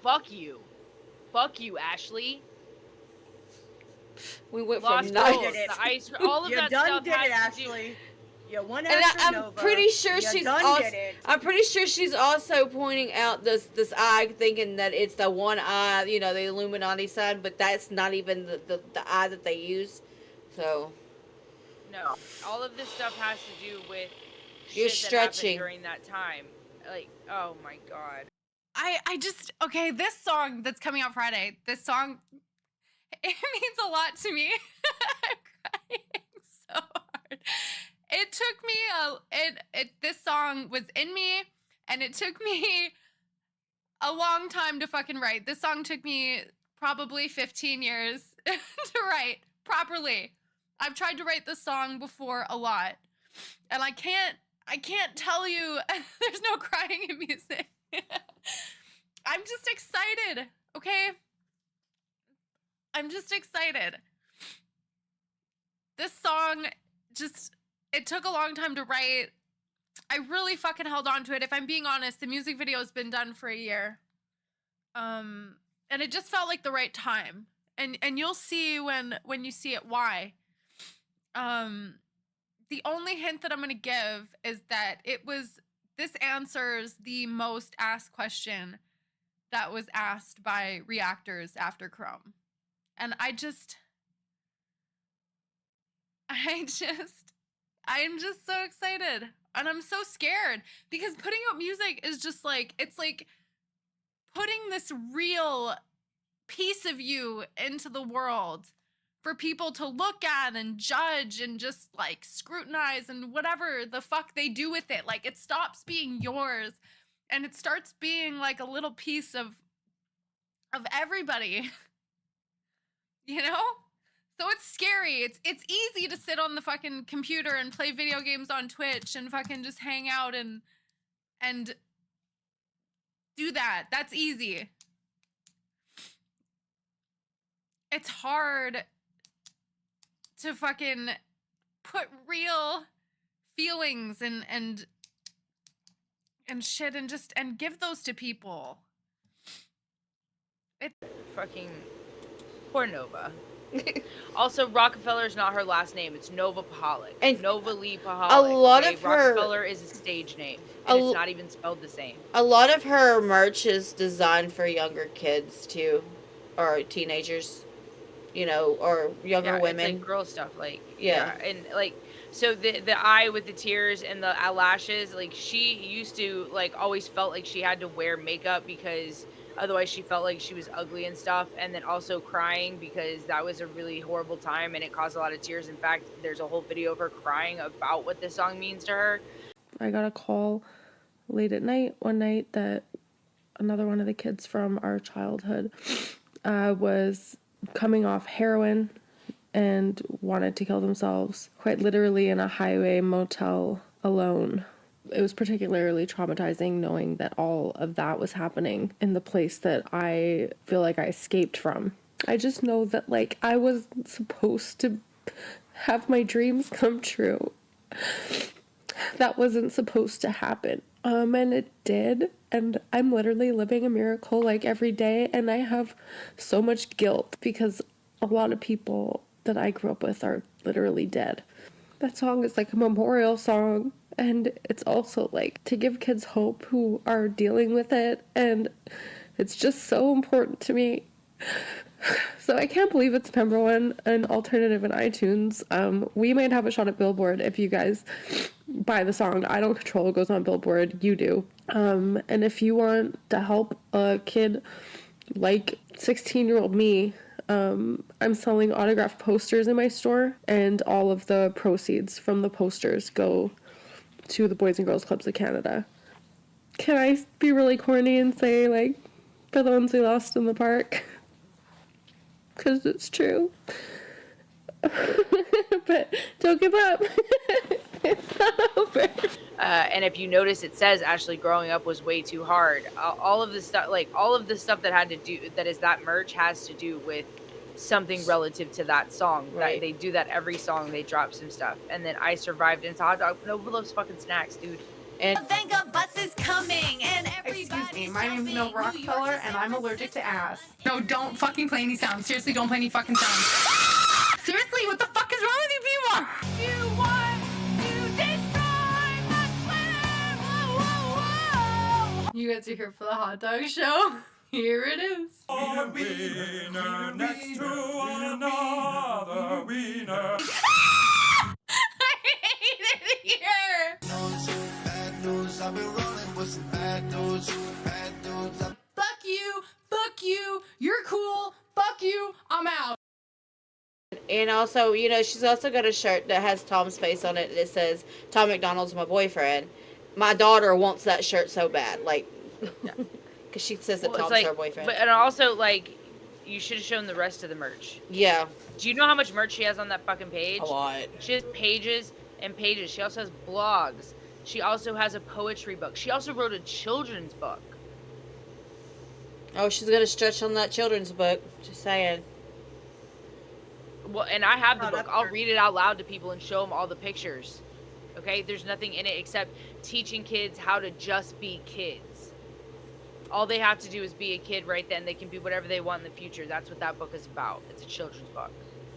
Fuck you. Fuck you, Ashley. We went Lost from Girls, nice. the ice, all of You that done stuff did it, has to do. Ashley. You won And after I'm Nova. pretty sure You she's done also. did it. I'm pretty sure she's also pointing out this eye, thinking that it's the one eye, you know, the Illuminati sign, but that's not even the eye that they use. So. No, all of this stuff has to do with You're shit that happened stretching. during that time. Like, oh my god. I just, okay, this song that's coming out Friday, this song, it means a lot to me. I'm crying so hard. It took me this song was in me, and it took me a long time to fucking write. This song took me probably 15 years to write properly. I've tried to write this song before a lot, and I can't tell you, there's no crying in music. I'm just excited, okay? I'm just excited. This song it took a long time to write. I really fucking held on to it. If I'm being honest, the music video has been done for a year. And it just felt like the right time. And you'll see when you see it why. The only hint that I'm going to give is that this answers the most asked question that was asked by reactors after Chrome. And I'm just so excited. And I'm so scared because putting out music is just like, it's like putting this real piece of you into the world for people to look at and judge and just like scrutinize and whatever the fuck they do with it. Like it stops being yours and it starts being like a little piece of everybody. You know? So it's scary. It's easy to sit on the fucking computer and play video games on Twitch and fucking just hang out and do that. That's easy. It's hard to fucking put real feelings and shit and give those to people. It's fucking poor Nova. Also, Rockefeller's not her last name. It's Nova Pahalik. And Nova Lee Pahalik. a lot of her Rockefeller is a stage name, and it's not even spelled the same. A lot of her merch is designed for younger kids too, or teenagers, you know, or younger women. It's like girl stuff, like yeah, and like so the eye with the tears and the eyelashes. Like she used to like always felt like she had to wear makeup because otherwise she felt like she was ugly and stuff, and then also crying because that was a really horrible time and it caused a lot of tears. In fact, there's a whole video of her crying about what this song means to her. I got a call late at night one night that another one of the kids from our childhood was coming off heroin and wanted to kill themselves, quite literally in a highway motel alone. It was particularly traumatizing knowing that all of that was happening in the place that I feel like I escaped from. I just know that, like, I was supposed to have my dreams come true. That wasn't supposed to happen. And it did. And I'm literally living a miracle, like, every day. And I have so much guilt because a lot of people that I grew up with are literally dead. That song is like a memorial song. And it's also like to give kids hope who are dealing with it. And it's just so important to me. So I can't believe it's #1 in alternative in iTunes. We might have a shot at Billboard if you guys buy the song. I don't control it goes on Billboard. You do. And if you want to help a kid like 16-year-old me, I'm selling autographed posters in my store. And all of the proceeds from the posters go to the Boys and Girls Clubs of Canada. Can I be really corny and say, like, for the ones we lost in the park? Because it's true. But don't give up. It's not over. And if you notice, it says Ashley growing up was way too hard. All of the stuff, like all of the stuff that had to do, that is that merch has to do with something relative to that song. Right. They do that every song. They drop some stuff, and then I survived into hot dog. Nova loves fucking snacks, dude. And Thank a bus is coming, and Excuse me, my name's Nova Rockefeller, and I'm allergic to ass. No, don't fucking play any sounds. Seriously, don't play any fucking sounds. Seriously, what the fuck is wrong with you people? You want to destroy my Twitter. Whoa, whoa, whoa. You guys are here for the hot dog show. Here it is. A wiener next to one another wiener. I hate it here. Bad news, I've been rolling with some bad news. Bad news. Fuck you, you're cool, fuck you, I'm out. And also, you know, she's also got a shirt that has Tom's face on it. And it says, Tom MacDonald's my boyfriend. My daughter wants that shirt so bad. Like, because she says that Well, it's Tom's like, her boyfriend. But and also, like, you should have shown the rest of the merch. Yeah. Do you know how much merch she has on that fucking page? A lot. She has pages and pages. She also has blogs. She also has a poetry book. She also wrote a children's book. Oh, she's going to stretch on that children's book. Just saying. Well, and I have the book. I'll read it out loud to people and show them all the pictures. Okay? There's nothing in it except teaching kids how to just be kids. All they have to do is be a kid right then. They can be whatever they want in the future. That's what that book is about. It's a children's book.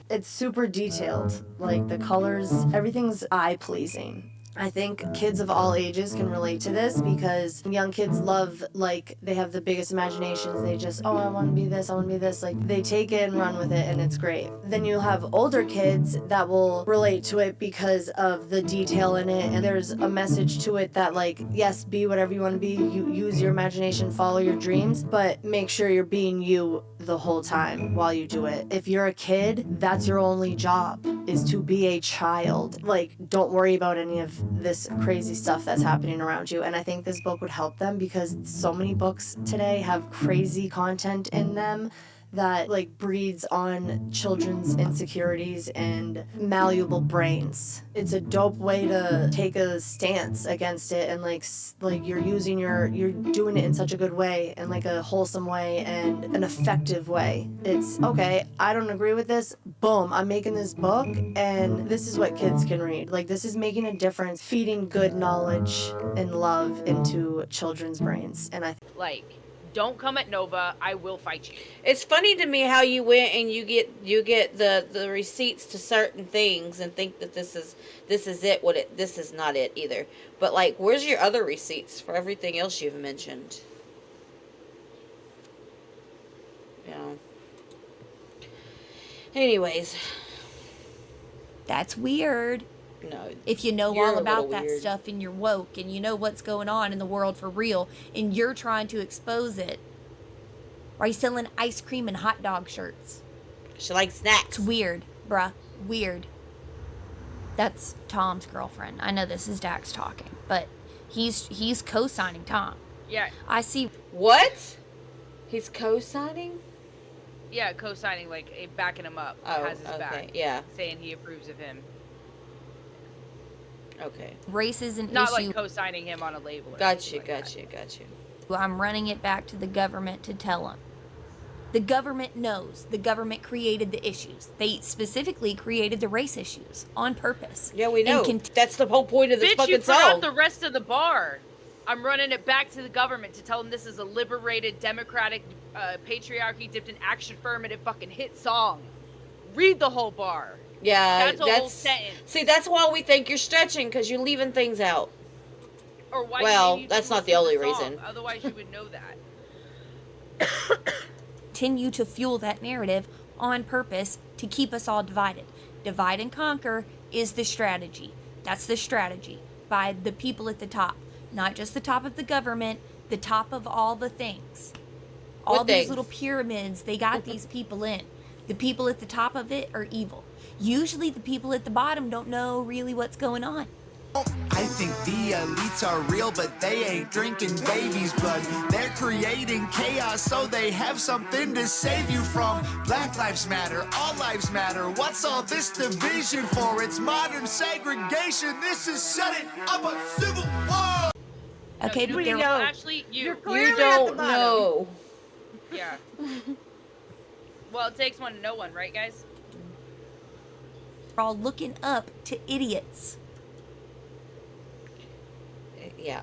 It's super detailed. Like the colors, everything's eye-pleasing. I think kids of all ages can relate to this because young kids love, like, they have the biggest imaginations. They just, oh, I want to be this, I want to be this. Like, they take it and run with it, and it's great. Then you'll have older kids that will relate to it because of the detail in it, and there's a message to it that, like, yes, be whatever you want to be. You use your imagination, follow your dreams, but make sure you're being you the whole time while you do it. If you're a kid, that's your only job, is to be a child. Like, don't worry about any of this crazy stuff that's happening around you. And I think this book would help them because so many books today have crazy content in them that, like, breeds on children's insecurities and malleable brains. It's a dope way to take a stance against it, and like you're doing it in such a good way, and like a wholesome way and an effective way. It's okay, I don't agree with this, boom, I'm making this book and this is what kids can read. Like, this is making a difference, feeding good knowledge and love into children's brains. And Like, don't come at Nova. I will fight you. It's funny to me how you went and you get the receipts to certain things and think that this is it. This is not it either. But, like, where's your other receipts for everything else you've mentioned? You know. Anyways, that's weird. No. If you know you're all a about little that weird. stuff and you're woke and you know what's going on in the world for real and you're trying to expose it, why are you selling ice cream and hot dog shirts? She likes snacks. It's weird, bruh. Weird. That's Tom's girlfriend. I know this is Dax talking, but he's co-signing Tom. Yeah. I see. What? He's co-signing? Yeah, co-signing, like, backing him up. Oh, has his okay, back. yeah. Saying he approves of him. Okay. Race is an Not issue. like co-signing him on a label. Got you. I'm running it back to the government to tell them. The government knows. The government created the issues. They specifically created the race issues on purpose. Yeah, we know. And That's the whole point of this Bitch, fucking you forgot song. the rest of the bar. I'm running it back to the government to tell them this is a liberated, democratic, patriarchy dipped in action affirmative fucking hit song. Read the whole bar. Yeah, That's a whole sentence. See, that's why we think you're stretching, because you're leaving things out. Or why Well, you that's not listen the to only song. reason. Otherwise, you would know that. continue to fuel that narrative on purpose to keep us all divided. Divide and conquer is the strategy. That's the strategy by the people at the top. Not just the top of the government, the top of all the things. All What these things? little pyramids, they got these people in. The people at the top of it are evil. Usually the people at the bottom don't know really what's going on. I think the elites are real, but they ain't drinking baby's blood. They're creating chaos so they have something to save you from. Black lives matter, all lives matter. What's all this division for? It's modern segregation. This is setting up a civil war. Okay, No, but you they're know, actually, you don't know. Yeah. Well, it takes one to know one, right, guys? all looking up to idiots. Yeah.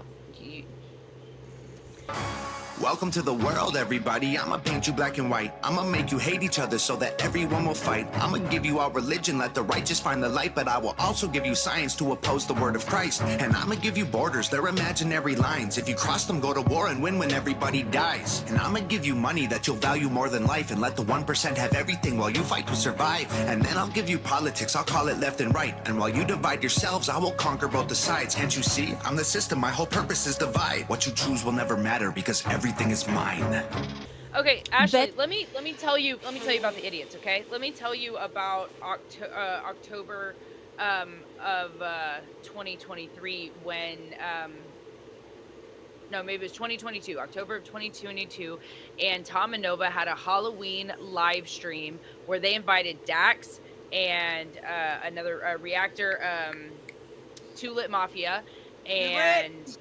Welcome to the world, everybody. I'ma paint you black and white. I'ma make you hate each other so that everyone will fight. I'ma give you our religion, let the righteous find the light. But I will also give you science to oppose the word of Christ. And I'ma give you borders, they're imaginary lines. If you cross them, go to war and win when everybody dies. And I'ma give you money that you'll value more than life. And let the 1% have everything while you fight to survive. And then I'll give you politics, I'll call it left and right. And while you divide yourselves, I will conquer both the sides. Can't you see? I'm the system, my whole purpose is divide. What you choose will never matter because everything is mine. Okay, Ashley, let me tell you about the idiots, okay? Let me tell you about October of 2023 when no, maybe it was 2022, October of 2022, and Tom and Nova had a Halloween live stream where they invited Dax and another Reactor, Tulip Mafia, and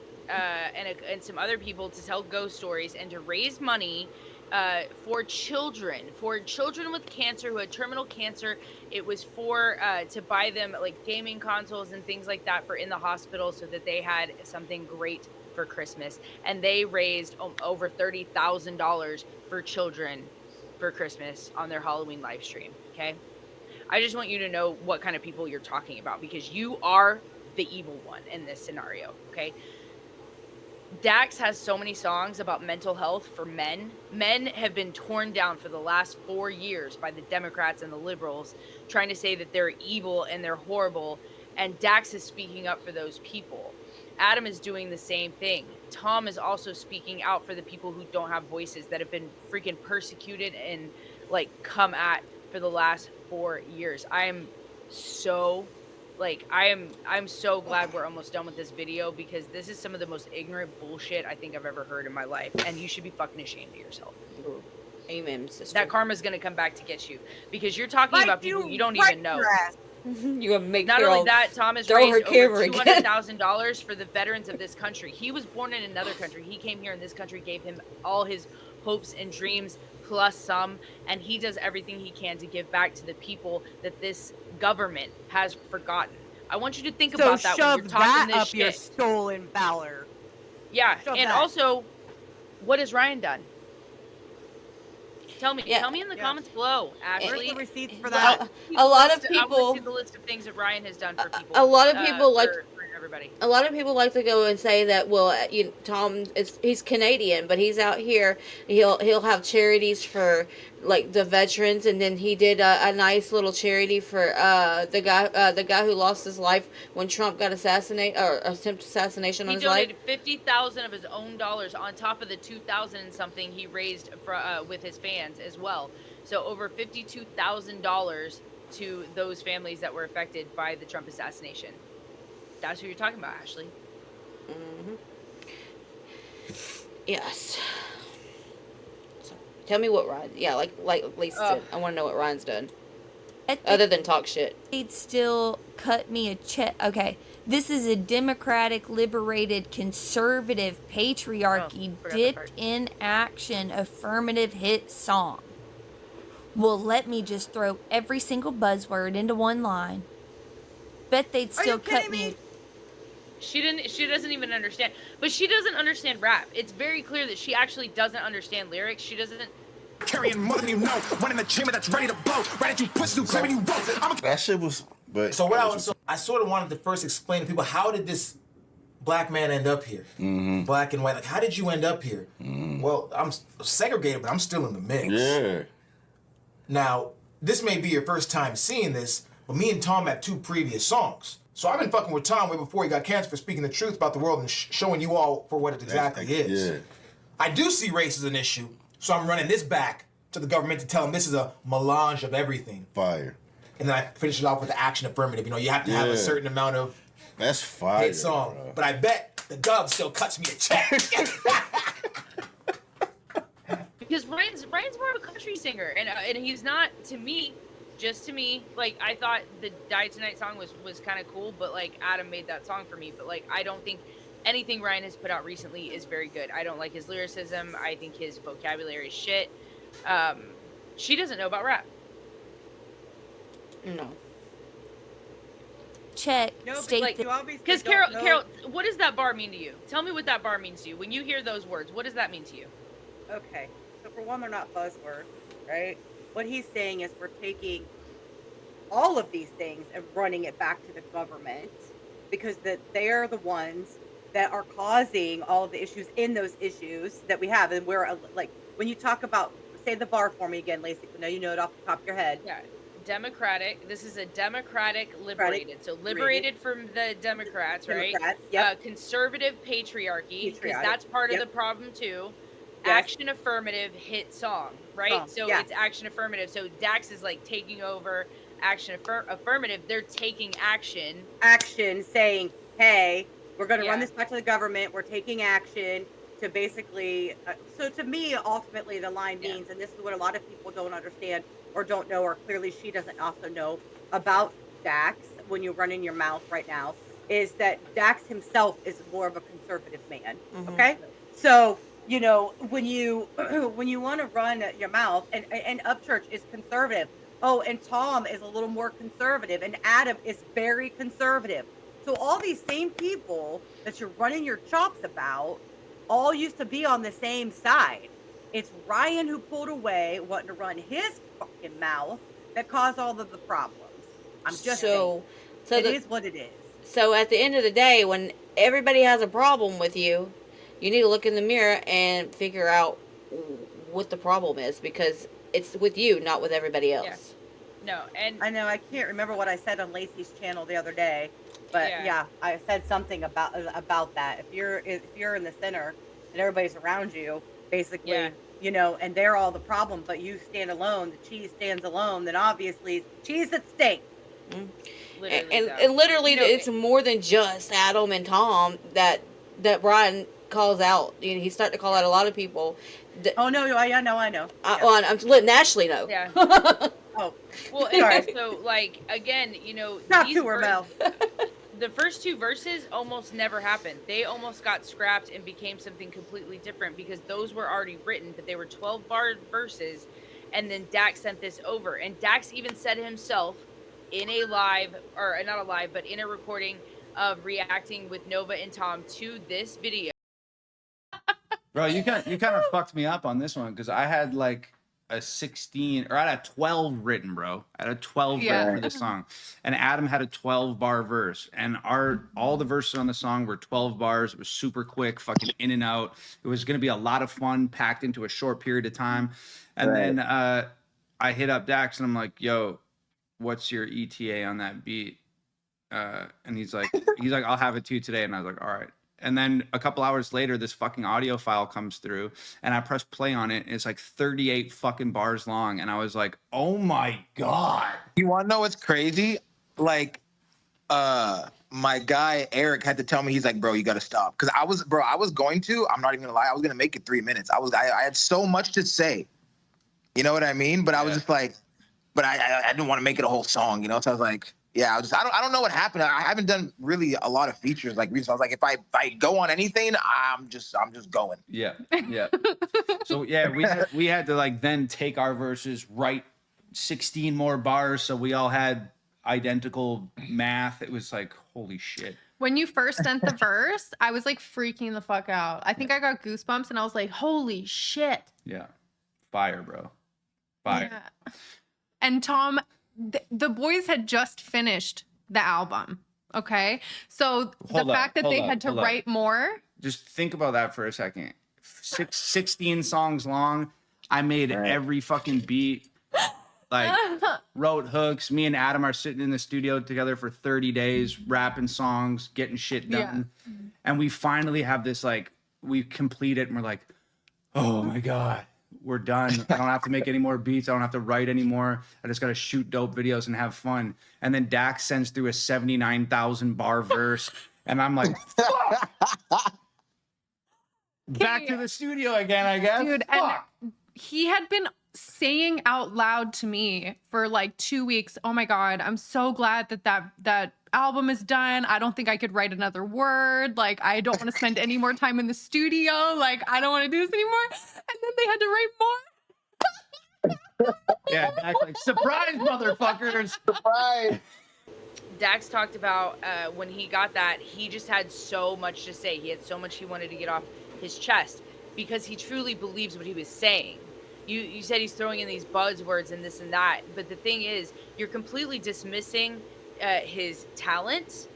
some other people to tell ghost stories and to raise money for children with cancer who had terminal cancer. It was for to buy them like gaming consoles and things like that for in the hospital so that they had something great for Christmas. And they raised over $30,000 for children for Christmas on their Halloween live stream. Okay, I just want you to know what kind of people you're talking about because you are the evil one in this scenario. Okay, Dax has so many songs about mental health for men. Men have been torn down for the last 4 years by the Democrats and the liberals, trying to say that they're evil and they're horrible. And Dax is speaking up for those people. Adam is doing the same thing. Tom is also speaking out for the people who don't have voices, that have been freaking persecuted and like come at for the last 4 years. I'm so glad we're almost done with this video because this is some of the most ignorant bullshit I think I've ever heard in my life, and you should be fucking ashamed of yourself. Amen, sister. That karma's gonna come back to get you because you're talking about people you don't even know. You're gonna make Not her only all that, Tom has throw her raised camera over again. $200,000 for the veterans of this country. He was born in another country. He came here, and this country gave him all his hopes and dreams plus some, and he does everything he can to give back to the people that this government has forgotten. I want you to think about that when you're talking this up shit. your stolen valor. Yeah, Shove and that. also, what has Ryan done? Tell me in the comments below, Ashley. Where's the receipts for that? A lot of I want people. to see the list of things that Ryan has done for people. A lot of people like. for everybody. A lot of people like to go and say that, well, Tom he's Canadian, but he's out here. He'll have charities for like the veterans, and then he did a nice little charity for the guy who lost his life when Trump got assassinated or attempted assassination on his life. He donated $50,000 of his own dollars on top of the $2,000 and something he raised for, with his fans as well. So over $52,000 to those families that were affected by the Trump assassination. That's who you're talking about, Ashley. Mm-hmm. Yes. So, tell me what Ryan. Yeah, like Lisa said, I want to know what Ryan's done. Other than talk shit. He'd still cut me a check. Okay, this is a democratic, liberated, conservative patriarchy dipped in action affirmative hit song. Well, let me just throw every single buzzword into one line. Bet they'd still cut me. She doesn't even understand. But she doesn't understand rap. It's very clear that she actually doesn't understand lyrics. She doesn't. Carrying more than you know, running the chamber that's ready to blow. Right at you, pussy, who claiming you woke. That shit was. But so what I sort of wanted to first explain to people, how did this black man end up here? Mm-hmm. Black and white. Like, how did you end up here? Mm-hmm. Well, I'm segregated, but I'm still in the mix. Yeah. Now, this may be your first time seeing this, but me and Tom have 2 previous songs. So I've been fucking with Tom way before he got canceled for speaking the truth about the world and showing you all for what it exactly is. Yeah. I do see race as an issue, so I'm running this back to the government to tell them this is a melange of everything. Fire. And then I finish it off with the action affirmative. You know, you have to have a certain amount of that's fire hit song. Bro. But I bet the Gov still cuts me a check. Because Ryan's more of a country singer, and he's not, to me, just to me, like, I thought the Die Tonight song was kind of cool, but like Adam made that song for me, but like I don't think anything Ryan has put out recently is very good. I don't like his lyricism. I think his vocabulary is shit. She doesn't know about rap. No. check state like, that. because Carol, what does that bar mean to you? Tell me what that bar means to you. When you hear those words, what does that mean to you? Okay, so for one, they're not buzzwords, right? What he's saying is we're taking all of these things and running it back to the government because they're the ones that are causing all of the issues in those issues that we have. And we're like, when you talk about, say the bar for me again, Lacey, I know you know it off the top of your head. Yeah. Democratic. This is a democratic liberated. So liberated from the Democrats, right? Yep. Conservative patriarchy, because that's part of the problem too. Yes. Action affirmative hit song, right? So it's action affirmative. So Dax is like taking over action affirmative. They're taking action. Action saying, hey, we're going to run this back to the government. We're taking action to basically, so to me, ultimately the line means, and this is what a lot of people don't understand or don't know, or clearly she doesn't also know about Dax when you're running your mouth right now, is that Dax himself is more of a conservative man. Mm-hmm. Okay. So, you know, when you want to run your mouth, and Upchurch is conservative. Oh, and Tom is a little more conservative, and Adam is very conservative. So all these same people that you're running your chops about all used to be on the same side. It's Ryan who pulled away, wanting to run his fucking mouth, that caused all of the problems. I'm just saying. It is what it is. So at the end of the day, when everybody has a problem with you, you need to look in the mirror and figure out what the problem is, because it's with you, not with everybody else. Yeah. No, and I know I can't remember what I said on Lacey's channel the other day, but yeah I said something about that. If you're in the center and everybody's around you, basically, you know, and they're all the problem, but you stand alone, the cheese stands alone, then obviously it's cheese that stinks. Literally, and literally, you know, it's more than just Adam and Tom that Ryan calls out. You know, he's starting to call out a lot of people. Oh no, I know. Well, I'm letting Ashley know. Yeah. Oh, well, and also, like, again, you know, not to her mouth. The first two verses almost never happened. They almost got scrapped and became something completely different because those were already written, but they were 12-bar verses, and then Dax sent this over. And Dax even said himself in a live, or not a live, but in a recording of reacting with Nova and Tom to this video. Bro, you kind of fucked me up on this one because I had like a 16, or I had a 12 written, bro. I had a 12 written for this song, and Adam had a 12-bar verse, and all the verses on the song were 12 bars. It was super quick, fucking in and out. It was gonna be a lot of fun packed into a short period of time, and then I hit up Dax and I'm like, "Yo, what's your ETA on that beat?" And he's like, "I'll have it to you today," and I was like, "All right." And then a couple hours later, this fucking audio file comes through, and I press play on it, and it's like 38 fucking bars long, and I was like, "Oh my god!" You want to know what's crazy? Like, my guy Eric had to tell me, he's like, "Bro, you got to stop," because I was going to. I'm not even gonna lie, I was gonna make it 3 minutes. I had so much to say. You know what I mean? But I was just like, but I didn't want to make it a whole song, you know. So I was like, yeah, I don't know what happened. I haven't done really a lot of features like recently. I was like, if I go on anything, I'm just going. Yeah. So yeah, we had to like then take our verses, write 16 more bars, so we all had identical math. It was like, holy shit. When you first sent the verse, I was like freaking the fuck out. I think I got goosebumps, and I was like, holy shit. Yeah, fire, bro, fire. Yeah. And Tom, the boys had just finished the album. Okay. So the fact that they had to write more. Just think about that for a second. 16 songs long. I made every fucking beat. Like, wrote hooks. Me and Adam are sitting in the studio together for 30 days, rapping songs, getting shit done. Yeah. And we finally have this, like, we complete it and we're like, oh my God. We're done. I don't have to make any more beats. I don't have to write anymore. I just got to shoot dope videos and have fun. And then Dax sends through a 79,000 bar verse. And I'm like, back to the studio again, I guess. Dude, and he had been saying out loud to me for like 2 weeks, oh my God, I'm so glad that album is done. I don't think I could write another word. Like, I don't want to spend any more time in the studio. Like, I don't want to do this anymore. And then they had to write more. Yeah, exactly. Surprise, motherfuckers. Surprise. Dax talked about when he got that, he just had so much to say. He had so much he wanted to get off his chest because he truly believes what he was saying. You said he's throwing in these buzzwords and this and that, but the thing is, you're completely dismissing his talent,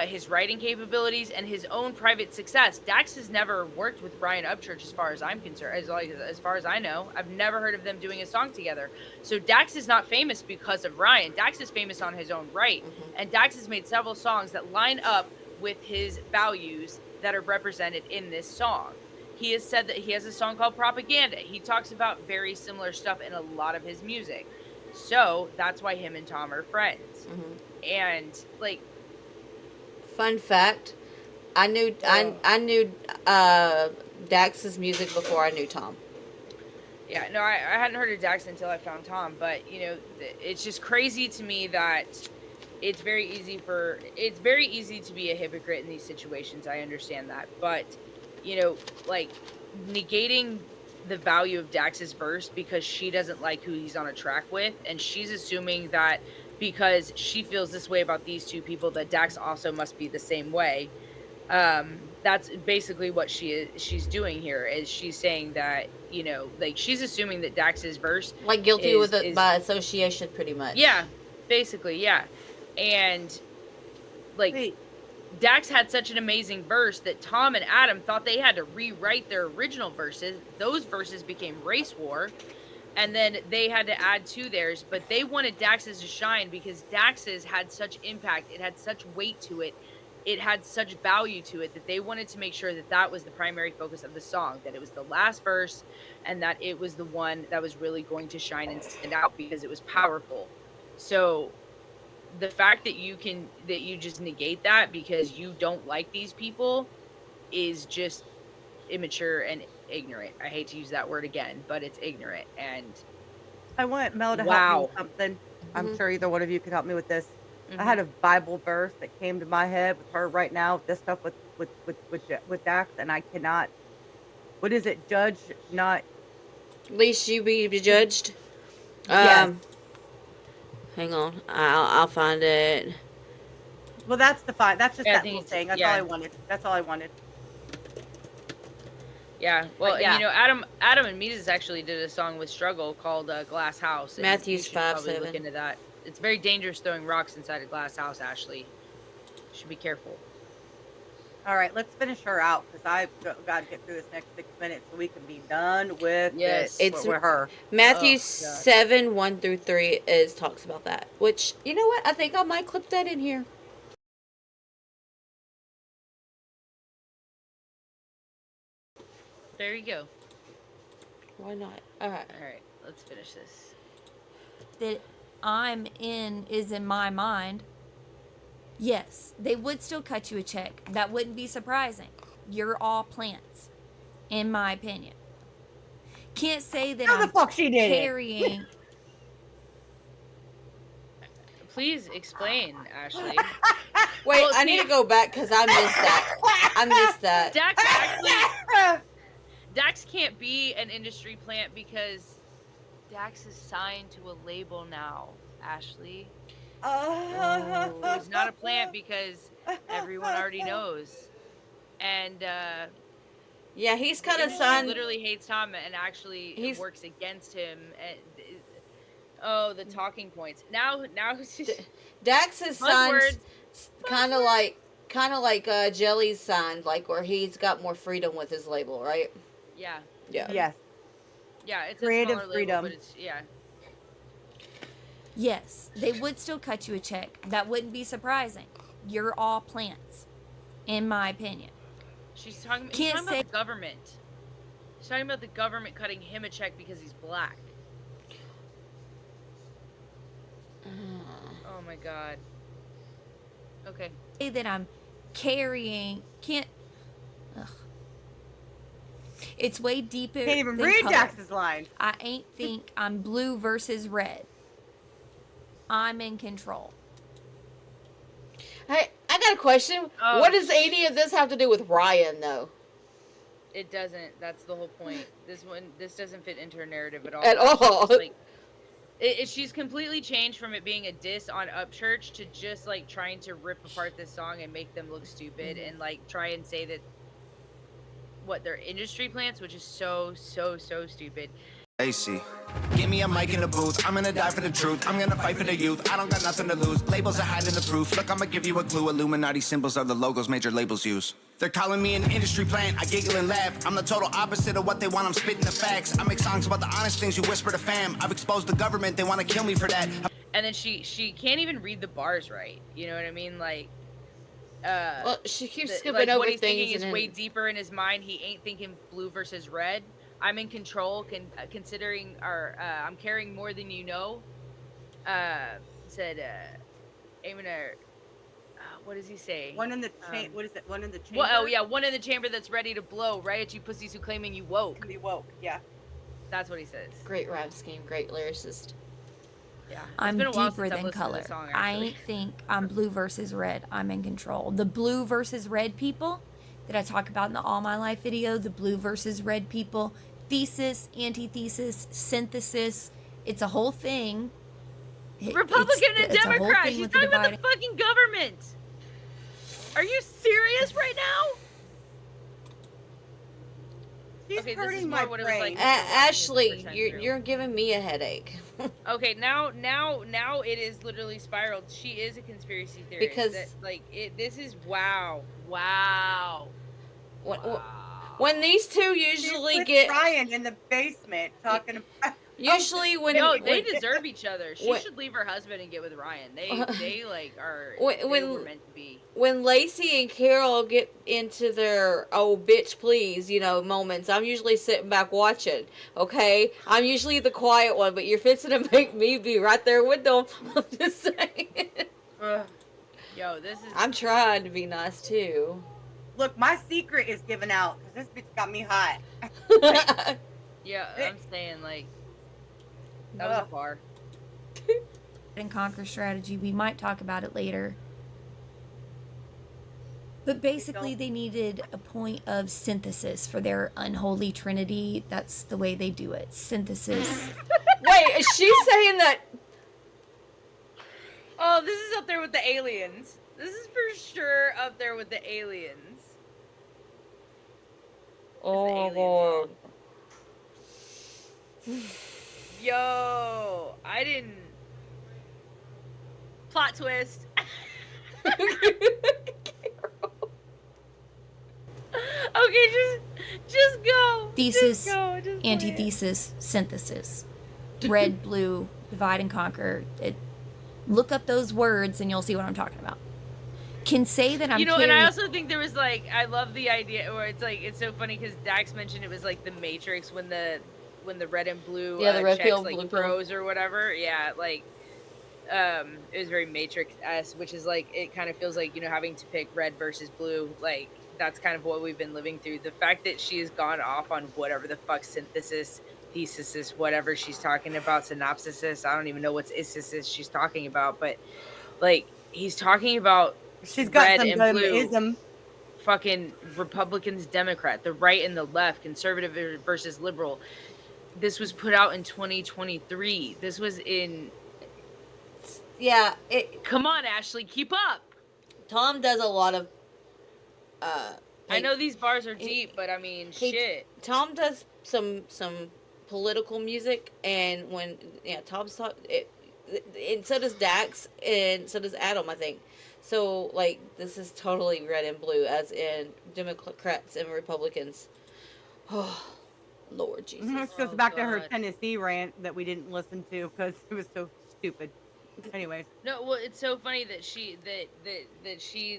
his writing capabilities, and his own private success. Dax has never worked with Ryan Upchurch, as far as I'm concerned. As far as I know, I've never heard of them doing a song together. So Dax is not famous because of Ryan. Dax is famous on his own right, and Dax has made several songs that line up with his values that are represented in this song. He has said that he has a song called Propaganda. He talks about very similar stuff in a lot of his music. So that's why him and Tom are friends. And like, fun fact, I knew Dax's music before I knew Tom. Yeah, no, I hadn't heard of Dax until I found Tom, but you know, it's just crazy to me that it's very easy to be a hypocrite in these situations. I understand that, but you know, like negating the value of Dax's verse because she doesn't like who he's on a track with, and she's assuming that because she feels this way about these two people that Dax also must be the same way. That's basically what she's doing here, is she's saying that, you know, like she's assuming that Dax's verse Like guilty is, with it by association, pretty much. yeah, basically, yeah. And like Dax had such an amazing verse that Tom and Adam thought they had to rewrite their original verses. Those verses became Race War, and then they had to add to theirs, but they wanted Dax's to shine because Dax's had such impact, it had such weight to it, it had such value to it, that they wanted to make sure that that was the primary focus of the song, that it was the last verse, and that it was the one that was really going to shine and stand out because it was powerful. So the fact that you just negate that because you don't like these people is just immature and ignorant. I hate to use that word again, but it's ignorant. And I want Mel to help me with something. I'm sure either one of you could help me with this. I had a Bible verse that came to my head with her right now. This stuff with Dax, and I cannot. What is it? Judge not. Least you be judged. Yes. Hang on, I'll find it. Well, that's the fine. That's just Yeah, I that think little it's- thing. That's yeah. all I wanted. That's all I wanted. Yeah, well, But yeah. you know, Adam and Mises actually did a song with Struggle called Glass House. And Matthew's you should probably 5:7. look into that. It's very dangerous throwing rocks inside a glass house, Ashley. You should be careful. All right, let's finish her out because I've got to get through this next 6 minutes so we can be done with this. It's With her. Matthew Oh, God. 7:1-3 talks about that. Which, you know what? I think I might clip that in here. There you go. Why not? All right. All right, let's finish this. That I'm in is in my mind. Yes, they would still cut you a check. That wouldn't be surprising. You're all plants, in my opinion. Can't say that How the I'm fuck she did it? carrying. Please explain, Ashley. Wait, Well, I need to go back because I missed that. I missed that. Dax actually, Dax can't be an industry plant because Dax is signed to a label now, Ashley. He's not a plant because everyone already knows. And Yeah, he's the kind of industry signed. literally hates Tom and actually He's- works against him. And oh, the talking points. Now it's just Dax is signed buzzwords. kind of like Jelly's signed, like where he's got more freedom with his label, right? Yeah. Yeah. Yes. Yeah, it's Creative a smaller freedom. label, but it's yeah. Yes, they would still cut you a check. That wouldn't be surprising. You're all plants, in my opinion. She's talking, he's Can't talking say- about the government. She's talking about the government cutting him a check because he's black. Oh my god. Okay. Say that I'm carrying. Can't. Ugh. It's way deeper. Can't even than read color. Dax's line. I ain't think I'm blue versus red. I'm in control. Hey, I got a question. Oh. What does any of this have to do with Ryan, though? It doesn't. That's the whole point. This doesn't fit into her narrative at all. At all. Like, She's completely changed from it being a diss on Upchurch to just like trying to rip apart this song and make them look stupid and like try and say that what they're industry plants, which is so stupid. AC. Give me a mic in the booth. I'm gonna die for the truth. I'm gonna fight for the youth. I don't got nothing to lose. Labels are hiding the proof. Look, I'ma give you a clue. Illuminati symbols are the logos major labels use. They're calling me an industry plant. I giggle and laugh. I'm the total opposite of what they want. I'm spitting the facts. I make songs about the honest things you whisper to fam. I've exposed the government. They want to kill me for that. And then she can't even read the bars right. You know what I mean? Like, well, she keeps skipping like over what he's things thinking is and way deeper in his mind. He ain't thinking blue versus red. I'm in control, considering I'm carrying more than you know. Said, aiming a, what does he say? One in the what is it? One in the chamber? Well, oh yeah, one in the chamber that's ready to blow, right at you pussies who claiming you woke. You woke, yeah. That's what he says. Great rap scheme, great lyricist. Yeah. I'm been a while deeper since I've than listened to color. the song, I actually. ain't think I'm blue versus red. I'm in control. The blue versus red people that I talk about in the All My Life video, the blue versus red people, thesis, antithesis, synthesis, it's a whole thing. Republican and it's a whole Democrat. thing She's with the talking about the dividing- fucking government. Are you serious right now? She's Okay, this is hurting more my what it was like. brain. Ashley, you're giving me a headache. Okay, now it is literally spiraled. She is a conspiracy theorist. Because- This is wow. When these two usually She's with get Ryan in the basement talking about. usually when No, they deserve each other. She when- should leave her husband and get with Ryan. They like are When- they when- were meant to be. when Lacey and Carol get into their oh bitch please moments, I'm usually sitting back watching. Okay, I'm usually the quiet one, but you're fixing to make me be right there with them. I'm just saying. Yo, this is. I'm trying to be nice too. Look, my secret is given out because this bitch got me hot. Yeah, I'm saying like that was a bar. and conquer strategy. We might talk about it later. But basically, they needed a point of synthesis for their unholy trinity. That's the way they do it. Synthesis. Wait, is she saying that? Oh, this is up there with the aliens. This is for sure up there with the aliens. Oh Lord. Yo, I didn't. Plot twist. Okay, just go. Thesis, Just go. Just play it. antithesis, synthesis. Red, blue, divide and conquer. Look up those words and you'll see what I'm talking about. Can say that I'm and I carrying- also think there was like, I love the idea where it's so funny because Dax mentioned it was like the Matrix when the red and blue the red checks pill, like blue pill. froze or whatever. Yeah, like it was very Matrix-esque, which is like it kind of feels like having to pick red versus blue. Like that's kind of what we've been living through. The fact that she has gone off on whatever the fuck synthesis, thesis, whatever she's talking about, synopsis. I don't even know what's issis she's talking about, but like he's talking about. She's got red some and good blue, ism. fucking Republicans, Democrat, the right and the left, conservative versus liberal. This was put out in 2023. This was in. Yeah. Come on, Ashley, keep up. Tom does a lot of. I know these bars are deep, but I mean, shit. Tom does some political music, and when Tom's and so does Dax, and so does Adam, I think. So like this is totally red and blue, as in Democrats and Republicans. Oh, Lord Jesus. This goes back to her Tennessee rant that we didn't listen to because it was so stupid. Anyways. No, well, it's so funny that she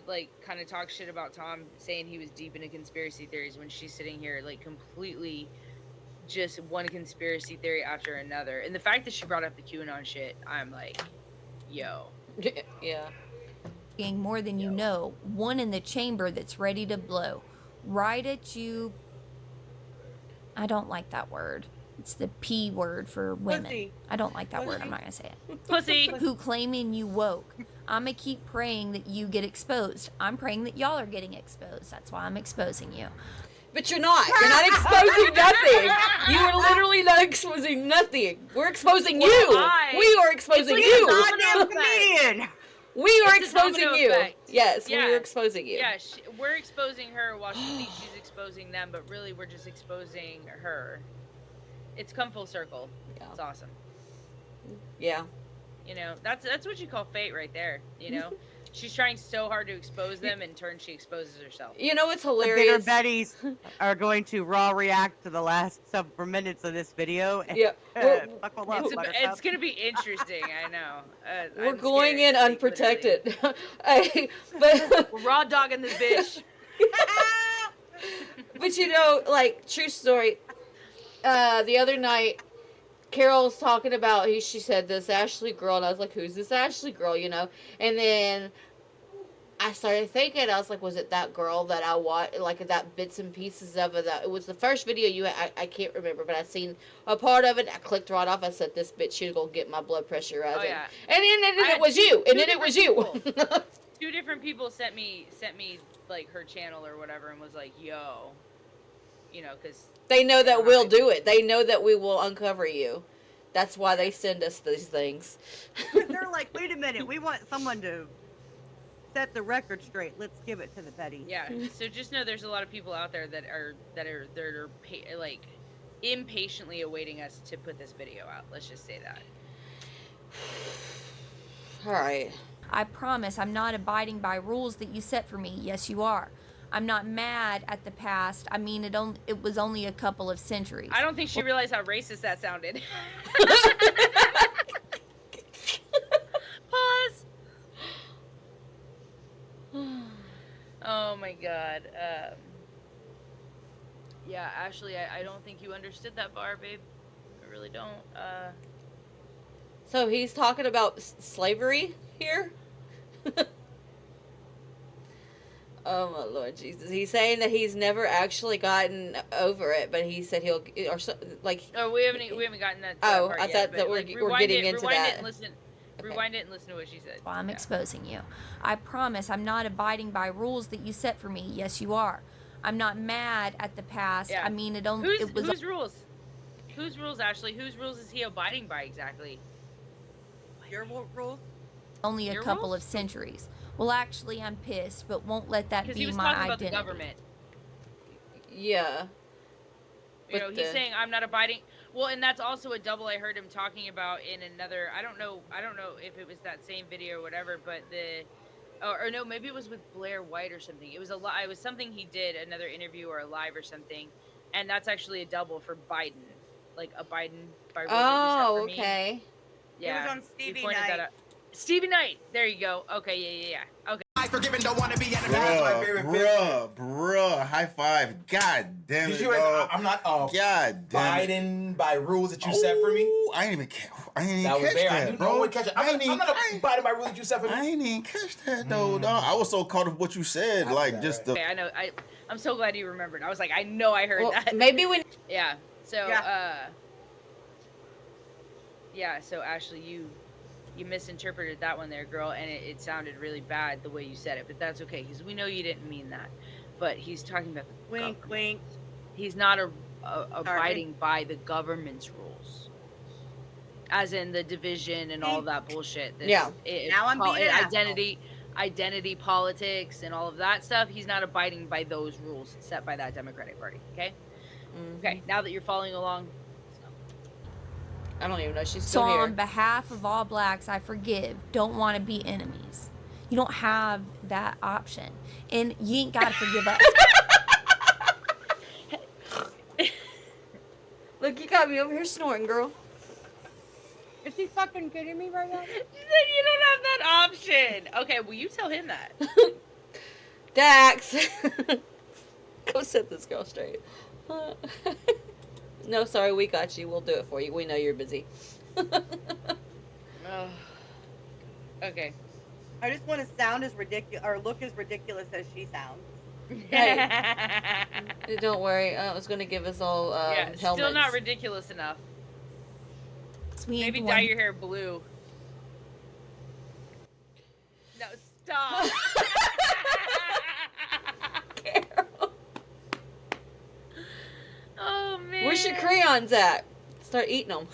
like kind of talks shit about Tom, saying he was deep into conspiracy theories when she's sitting here like completely just one conspiracy theory after another. And the fact that she brought up the QAnon shit, I'm like, yo. Yeah. Being more than you know, one in the chamber that's ready to blow right at you. I don't like that word. It's the P word for women. Pussy. I don't like that word. I'm not gonna say it. Pussy. Who claiming you woke. I'm gonna keep praying that you get exposed. I'm praying that y'all are getting exposed. That's why I'm exposing you. But you're not. You're not exposing nothing. You are literally not exposing nothing. We're exposing Well, you. I- We are exposing it's like you. a domino effect. We are It's a domino exposing you. effect. Yes, Yeah. we are exposing you. Yeah, we're exposing her while she thinks she's exposing them, but really we're just exposing her. It's come full circle. Yeah. It's awesome. Yeah. You know, that's what you call fate right there, you know? She's trying so hard to expose them, and in turn she exposes herself. You know what's The bitter hilarious? Betties are going to raw react to the last several minutes of this video. Yeah. Buckle up, Buttercup. It's gonna be interesting, I know. We're I'm going scared, in like, unprotected. We're raw dogging this bitch. But you know, like, true story. The other night, Carol was talking about, she said, this Ashley girl, and I was like, who's this Ashley girl, you know? And then I started thinking, I was like, was it that girl that I watched, like, that bits and pieces of it? It was the first video you had, I can't remember, but I seen a part of it, I clicked right off, I said, this bitch should go get my blood pressure rising. Oh, yeah. And then it was you, and then it was you. Two different people sent me like her channel or whatever, and was like, yo, you know, because They know that we'll do it. They know that we will uncover you. That's why they send us these things. They're like, wait a minute, we want someone to set the record straight. Let's give it to the Betty. yeah. So just know there's a lot of people out there that are like impatiently awaiting us to put this video out. Let's just say that. All right. I promise I'm not abiding by rules that you set for me. Yes, you are. I'm not mad at the past. I mean, it was only a couple of centuries. I don't think she realized how racist that sounded. Pause. Oh my god. Yeah, Ashley, I don't think you understood that bar, babe. I really don't. So he's talking about slavery here? Oh my Lord Jesus! He's saying that he's never actually gotten over it, but he said he'll, or so, like. Oh, we haven't gotten that. Oh, part I yet, thought but, that like, we're getting into rewind that. It and listen. Okay. Rewind it and listen to what she said. Well, I'm exposing you. I promise I'm not abiding by rules that you set for me. Yes, you are. I'm not mad at the past. Yeah. I mean, it was whose rules? Whose rules, Ashley? Whose rules is he abiding by exactly? Your rules? only a Your couple rules? of centuries. Well, actually, I'm pissed, but won't let that Because be he was my talking about the identity. government. Yeah. You know, he's saying I'm not abiding. Well, and that's also a double I heard him talking about in another. I don't know if it was that same video or whatever, but or no, maybe it was with Blair White or something. It was it was something he did, another interview or a live or something, and that's actually a double for Biden, like a Biden by rules that you set for me. Okay. Yeah, It was on you Stevie pointed Night. that out. Stevie Knight. There you go. Okay, yeah. Okay. Forgiven, don't want to be enemies. Bruh, high five. God damn Did it, you realize dog. I'm not God damn it. Biden by rules that you set for me? I didn't even catch That was there. I that, knew bro. no one would catch it. I'm not abiding by rules that you set for me. I ain't even catch that though, dog. I was so caught up what you said, like just the. Okay, I know. I'm so glad you remembered. I was like, I know I heard Well, that. maybe when. Yeah. So so Ashley, you misinterpreted that one there, girl, and it sounded really bad the way you said it, but that's okay because we know you didn't mean that. But he's talking about the Wink, government. wink. He's not abiding by the government's rules, as in the division and all that bullshit. Yeah. Now I'm being an identity politics and all of that stuff. He's not abiding by those rules set by that Democratic Party. Okay. Okay. Now that you're following along. I don't even know she's So still here. on behalf of all blacks, I forgive. Don't want to be enemies. You don't have that option. And you ain't got to forgive us. Look, you got me over here snoring, girl. Is he fucking kidding me right now? You said you don't have that option. Okay, well, you tell him that. Dax. Go set this girl straight. No, sorry, we got you. We'll do it for you. We know you're busy. Oh. Okay. I just want to sound as ridiculous or look as ridiculous as she sounds. Hey, don't worry. I was going to give us all helmets. Still not ridiculous enough. Maybe dye your hair blue. No, stop. Oh man. Where's your crayons at? Start eating them.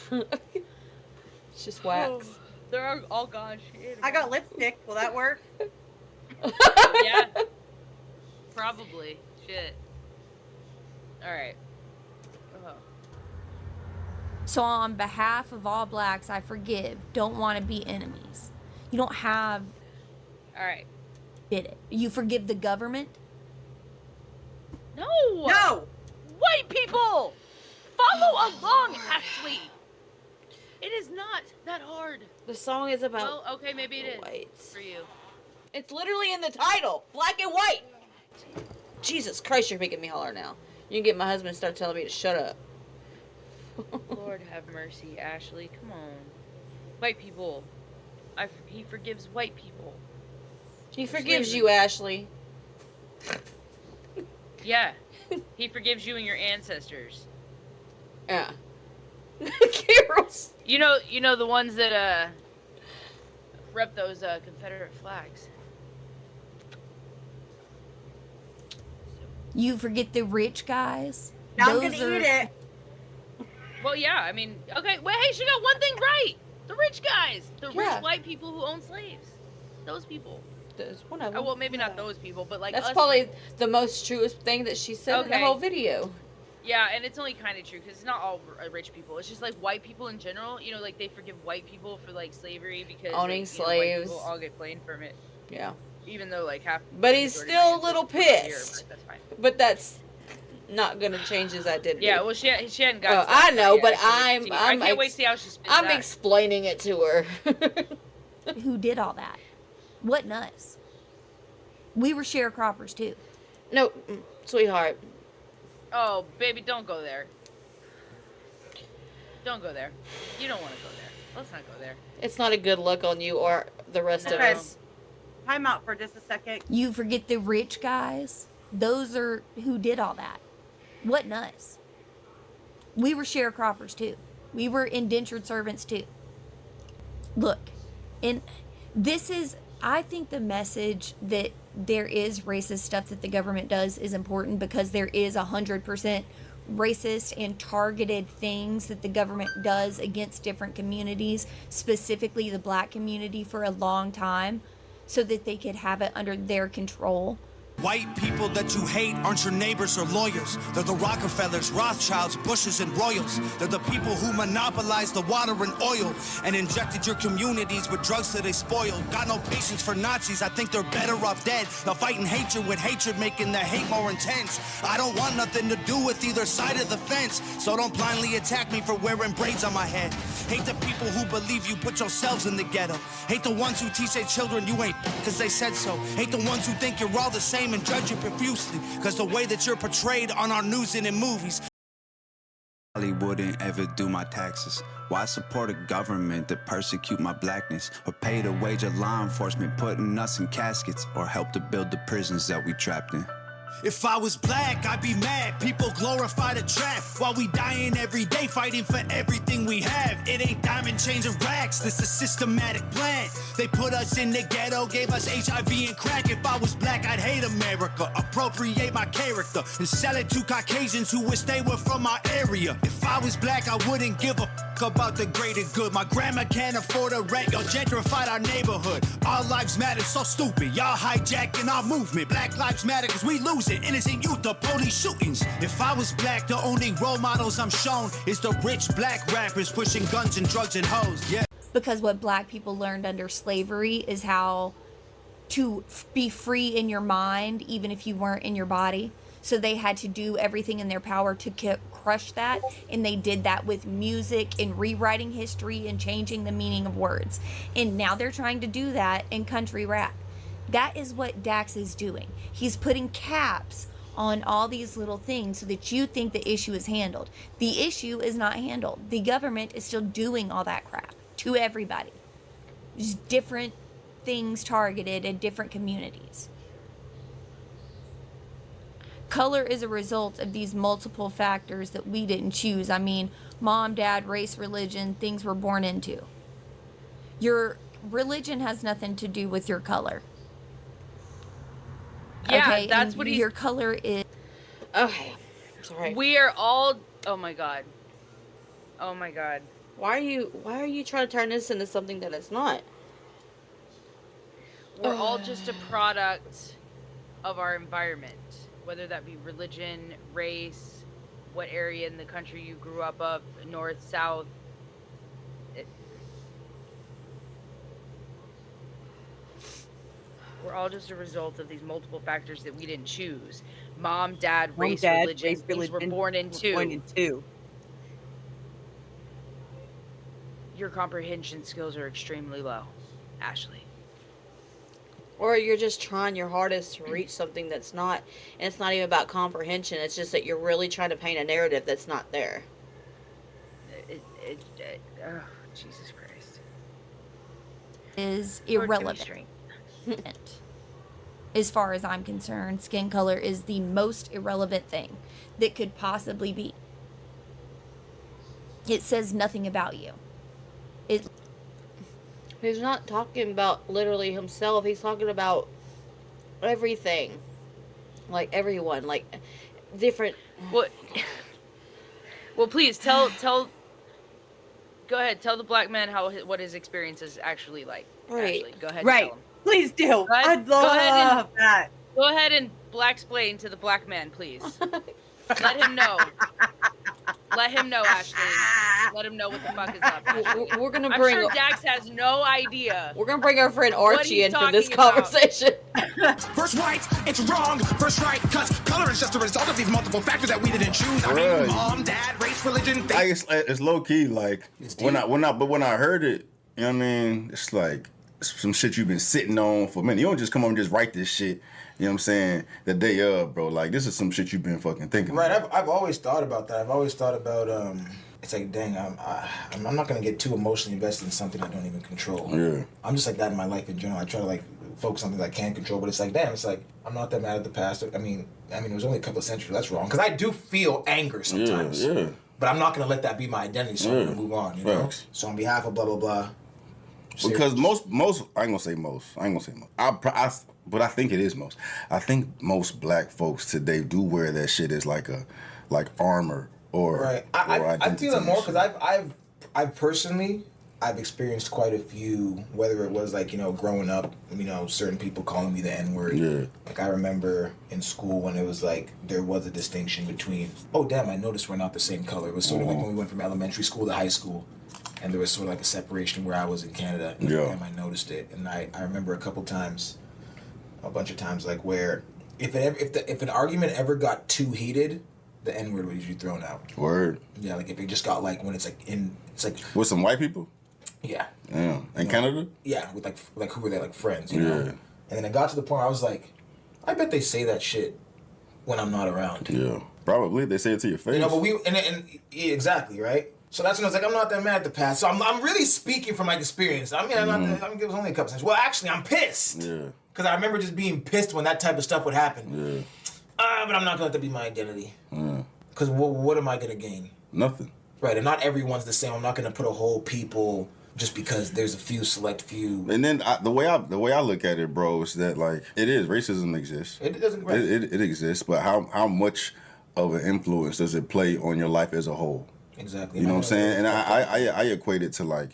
It's just wax. They're all gone. I got lipstick. Will that work? Yeah. Probably. Shit. All right. Oh. So on behalf of all blacks, I forgive. Don't want to be enemies. You don't have. All right. Did it? You forgive the government? No. No. White people, follow along, Ashley. It is not that hard. The song is about. Well, okay, maybe it is whites. for you. It's literally in the title, black and white. Jesus Christ, you're making me holler now. You can get my husband to start telling me to shut up. Lord have mercy, Ashley. Come on. White people. He forgives white people. He forgives you, Ashley. Yeah. He forgives you and your ancestors. Yeah. Carols. You know the ones that rep those Confederate flags. You forget the rich guys? Now I'm gonna eat it. Well, yeah, I mean, okay, well, hey, she got one thing right. The rich guys. The rich white people who own slaves. Those people. There's one of them. Oh, well, maybe not those people, but like That's us. probably the most truest thing that she said in the whole video. Yeah, and it's only kind of true because it's not all rich people. It's just like white people in general. You know, like they forgive white people for like slavery because Owning white slaves. people all get blamed from it. Yeah. Even though like half. But he's still a little pissed. But that's fine. But that's not gonna change his identity. Yeah, well, she hadn't got. Oh, I know, but I can't wait to see how she spins I'm that. explaining it to her. Who did all that? Wasn't us. We were sharecroppers too. No, sweetheart. Oh, baby, don't go there. Don't go there. You don't want to go there. Let's not go there. It's not a good look on you or the rest of us. Time out for just a second. You forget the rich guys? Those are who did all that. Wasn't us. We were sharecroppers too. We were indentured servants too. Look, and this is, I think the message that there is racist stuff that the government does is important because there is 100% racist and targeted things that the government does against different communities, specifically the black community, for a long time so that they could have it under their control. White people that you hate aren't your neighbors or lawyers. They're the Rockefellers, Rothschilds, Bushes, and Royals. They're the people who monopolized the water and oil and injected your communities with drugs that they spoiled. Got no patience for Nazis, I think they're better off dead. They're fighting hatred with hatred, making the hate more intense. I don't want nothing to do with either side of the fence, so don't blindly attack me for wearing braids on my head. Hate the people who believe you put yourselves in the ghetto. Hate the ones who teach their children you ain't cause they said so. Hate the ones who think you're all the same and judge you profusely cause the way that you're portrayed on our news and in movies. I wouldn't ever do my taxes. Why support a government that persecute my blackness, or pay the wage of law enforcement putting us in caskets, or help to build the prisons that we trapped in? If I was black, I'd be mad. People glorify the trap while we dying every day, fighting for everything we have. It ain't diamond chains or racks, this is systematic plan. They put us in the ghetto, gave us HIV and crack. If I was black, I'd hate America, appropriate my character, and sell it to Caucasians who wish they were from our area. If I was black, I wouldn't give a about the greater good. My grandma can't afford a rent, y'all gentrified our neighborhood. Our lives matter, so stupid, y'all hijacking our movement. Black lives matter cause we losing innocent youth to police shootings. If I was black, the only role models I'm shown is the rich black rappers pushing guns and drugs and hoes. Yeah. Because what black people learned under slavery is how to be free in your mind even if you weren't in your body. So they had to do everything in their power to crush that, and they did that with music and rewriting history and changing the meaning of words. And now they're trying to do that in country rap. That is what Dax is doing. He's putting caps on all these little things so that you think the issue is handled. The issue is not handled. The government is still doing all that crap to everybody. Just different things targeted at different communities. Color is a result of these multiple factors that we didn't choose. I mean, mom, dad, race, religion, things we're born into. Your religion has nothing to do with your color. Yeah, okay? that's and what your color is. Okay, sorry. We are all Oh my god. Oh my god. Why are you trying to turn this into something that it's not? We're all just a product of our environment, whether that be religion, race, what area in the country you grew up of, north, south. We're all just a result of these multiple factors that we didn't choose. Mom, dad, race, religion, things we're born into. Your comprehension skills are extremely low, Ashley. Or you're just trying your hardest to reach something that's not, and it's not even about comprehension. It's just that you're really trying to paint a narrative that's not there. Oh, Jesus Christ. Is irrelevant. As far as I'm concerned, skin color is the most irrelevant thing that could possibly be. It says nothing about you. He's not talking about literally himself. He's talking about everything. Like everyone, like different. What? Well, please tell. Go ahead. Tell the black man what his experience is actually like. Right. Ashley, go ahead. Right. And tell him. Please do. I'd Go ahead that. Go ahead and black-splain to the black man, please. Let him know. Let him know, Ashley. Let him know what the fuck is up. Ashley. We're gonna I'm bring. sure Dax has no idea. We're gonna bring our friend what Archie he's in for this talking about. conversation. First right, it's wrong. First right, cause color is just a result of these multiple factors that we didn't choose. I mean, mom, dad, race, religion. It's low key. Like when I heard it, you know what I mean. It's like some shit you've been sitting on for a minute. You don't just come on and just write this shit. You know what I'm saying? The day of, bro. Like, this is some shit you've been fucking thinking about. Right, I've always thought about that. I've always thought about, it's like, dang, I'm not going to get too emotionally invested in something I don't even control. Yeah. I'm just like that in my life in general. I try to, like, focus on things I can control, but it's like, damn, it's like, I'm not that mad at the past. I mean, it was only a couple of centuries. That's wrong. Because I do feel anger sometimes. Yeah. But I'm not going to let that be my identity, so I'm going to move on, you know? So on behalf of blah, blah, blah. Because most, I ain't gonna say most. But I think it is most. I think most black folks today do wear that shit as like armor or right. I feel it more because I've personally experienced quite a few. Whether it was like growing up, certain people calling me the N-word. Yeah. Like I remember in school when it was like there was a distinction between. Oh damn! I noticed we're not the same color. It was sort of like when we went from elementary school to high school. And there was sort of like a separation where I was in Canada. And I noticed it. And I remember a bunch of times, like where if an argument ever got too heated, the N-word was usually thrown out. Word. Yeah, like if it just got like when it's like with some white people. Yeah. Yeah. In Canada. Yeah, with like who were they, like friends, you know? And then it got to the point where I was like, I bet they say that shit when I'm not around. Yeah, probably they say it to your face. But yeah, exactly right. So that's when I was like, I'm not that mad at the past. So I'm really speaking from my experience. I mean, it was only a couple cents. Well, actually, I'm pissed. Yeah. Because I remember just being pissed when that type of stuff would happen. Yeah. But I'm not going to let that be my identity. Yeah. Because what am I going to gain? Nothing. Right, and not everyone's the same. I'm not going to put a whole people just because there's a select few. And then the way I look at it, bro, is that like racism exists. It doesn't. Right. It exists, but how much of an influence does it play on your life as a whole? Exactly. You know what I'm saying? And I equate it to like,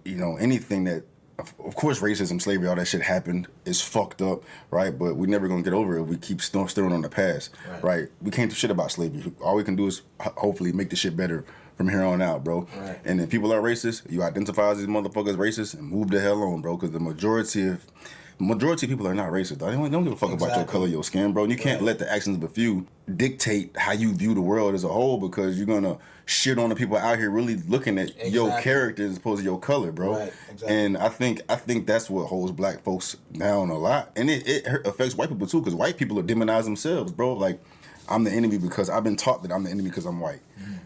anything that, of course, racism, slavery, all that shit happened. It's fucked up, right? But we're never gonna get over it if we keep stirring on the past, right? We can't do shit about slavery. All we can do is hopefully make the shit better from here on out, bro. Right. And if people are racist, you identify as these motherfuckers racist and move the hell on, bro. Because the majority of people are not racist. They don't give a fuck about your color, your skin, bro. And you can't let the actions of a few dictate how you view the world as a whole, because you're gonna shit on the people out here really looking at your character as opposed to your color, bro. Right, exactly. And I think that's what holds black folks down a lot, and it affects white people too, because white people are demonize themselves, bro. Like, I'm the enemy because I've been taught that I'm the enemy because I'm white,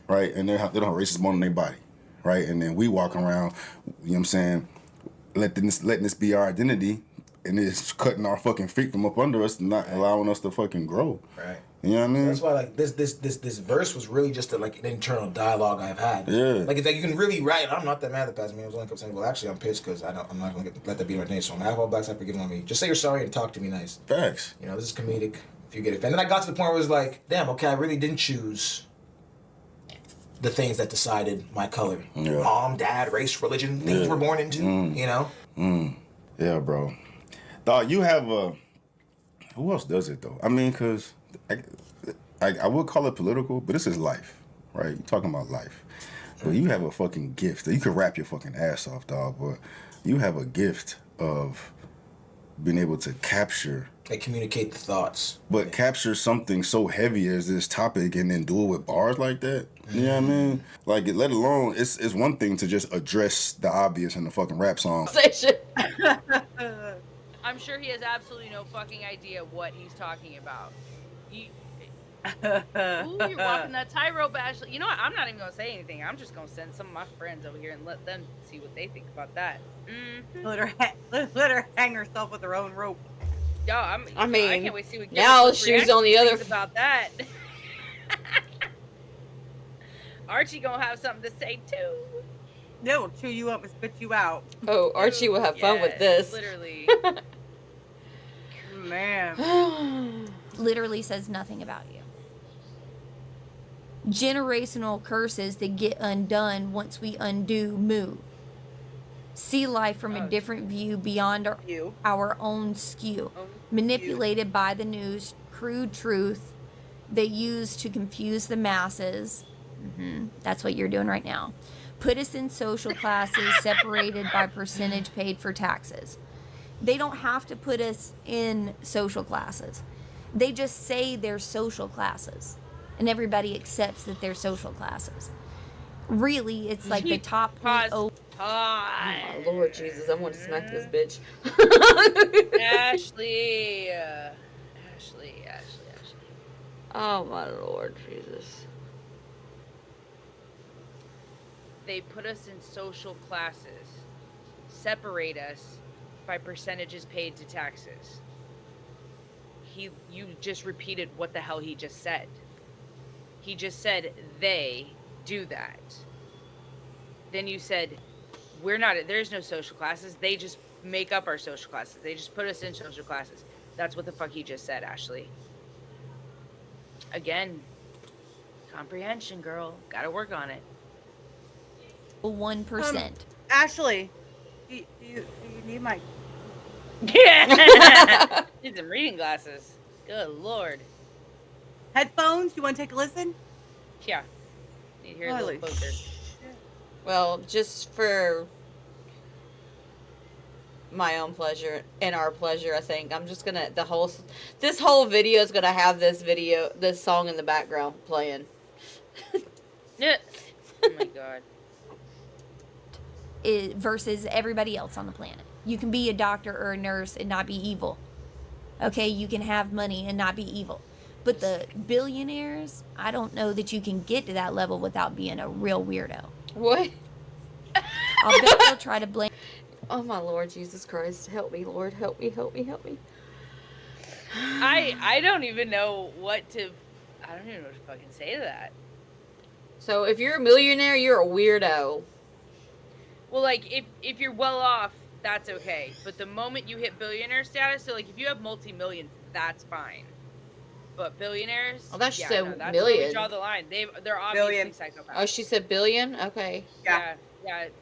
right? And they don't have racist bone in their body, right? And then we walk around, you know what I'm saying, letting this be our identity. And it's cutting our fucking feet from up under us and not allowing us to fucking grow. Right. You know what I mean? So that's why like this verse was really just an internal dialogue I've had. Yeah. Like it's like you can really write. I'm not that mad at the past. I was only a couple saying, well, actually, I'm pissed because I'm not gonna let that be my name. So I'm half all blacks have forgiven on me. Just say you're sorry and talk to me nice. Facts. This is comedic. If you get it. And then I got to the point where it was like, damn, okay, I really didn't choose the things that decided my color. Yeah. Mom, dad, race, religion, things we're born into, you know? Yeah, bro. Dog, you have a... Who else does it, though? I mean, because I would call it political, but this is life, right? You're talking about life. But you have a fucking gift. You could rap your fucking ass off, dog, but you have a gift of being able to capture... They communicate the thoughts. But capture something so heavy as this topic and then do it with bars like that? You know what I mean? Like, let alone, it's one thing to just address the obvious in the fucking rap song. I'm sure he has absolutely no fucking idea what he's talking about. Ooh, you're walking that tightrope, Ashley. You know what? I'm not even gonna say anything. I'm just gonna send some of my friends over here and let them see what they think about that. Let her hang herself with her own rope. Yo, I mean, I can't wait to see what now Garrett's shoes on the reaction other. thinks about that. Archie gonna have something to say too. They'll chew you up and spit you out. Oh, Archie will have fun with this. Literally. Man. Literally says nothing about you. Generational curses that get undone once we undo move. See life from a different view beyond our own skew. Manipulated by the news, crude truth they use to confuse the masses. That's what you're doing right now. Put us in social classes separated by percentage paid for taxes. They don't have to put us in social classes. They just say they're social classes. And everybody accepts that they're social classes. Really, it's like the top Pause. Oh, Lord Jesus, I want to smack this bitch. Ashley. Oh, my Lord Jesus. They put us in social classes, separate us by percentages paid to taxes. You just repeated what the hell he just said. He just said they do that. Then you said there's no social classes. They just make up our social classes. They just put us in social classes. That's what the fuck he just said, Ashley. Again, comprehension, girl. Gotta work on it. 1%. Ashley, do you need my... Yeah. Need some reading glasses. Good Lord. Headphones? You want to take a listen? Yeah. Need to hear a little closer. Well, just for my own pleasure and our pleasure, I think I'm just gonna this whole video is gonna have this song in the background playing. Yeah. Oh my God. Versus everybody else on the planet. You can be a doctor or a nurse and not be evil. Okay, you can have money and not be evil. But the billionaires, I don't know that you can get to that level without being a real weirdo. What? I'll bet they'll try to blame. Oh my Lord Jesus Christ. Help me, Lord. Help me, help me, help me. I don't even know what to fucking say to that. So if you're a millionaire, you're a weirdo. Well, like, if you're well off, that's okay. But the moment you hit billionaire status, so like if you have multi-millions, that's fine. But billionaires, Oh, that's that's million. where we draw the line. They're obviously psychopaths. Oh, she said billion? Okay. Yeah.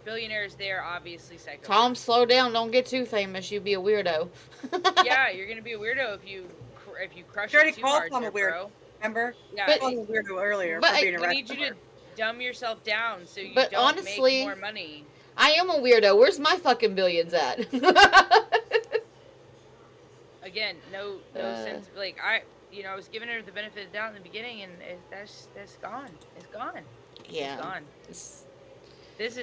Billionaires, they're obviously psychopaths. Tom, slow down. Don't get too famous. You'd be a weirdo. Yeah, you're gonna be a weirdo if you crush You already it too called hard, Tom a weirdo. bro. Remember? Yeah, I called him a weirdo earlier for being a we need you wrestler. to dumb yourself down so you But don't honestly, make more money. I am a weirdo. Where's my fucking billions at? Again, no sense. Like I was giving her the benefit of the doubt in the beginning, and that's gone. It's gone. Yeah. It's gone. This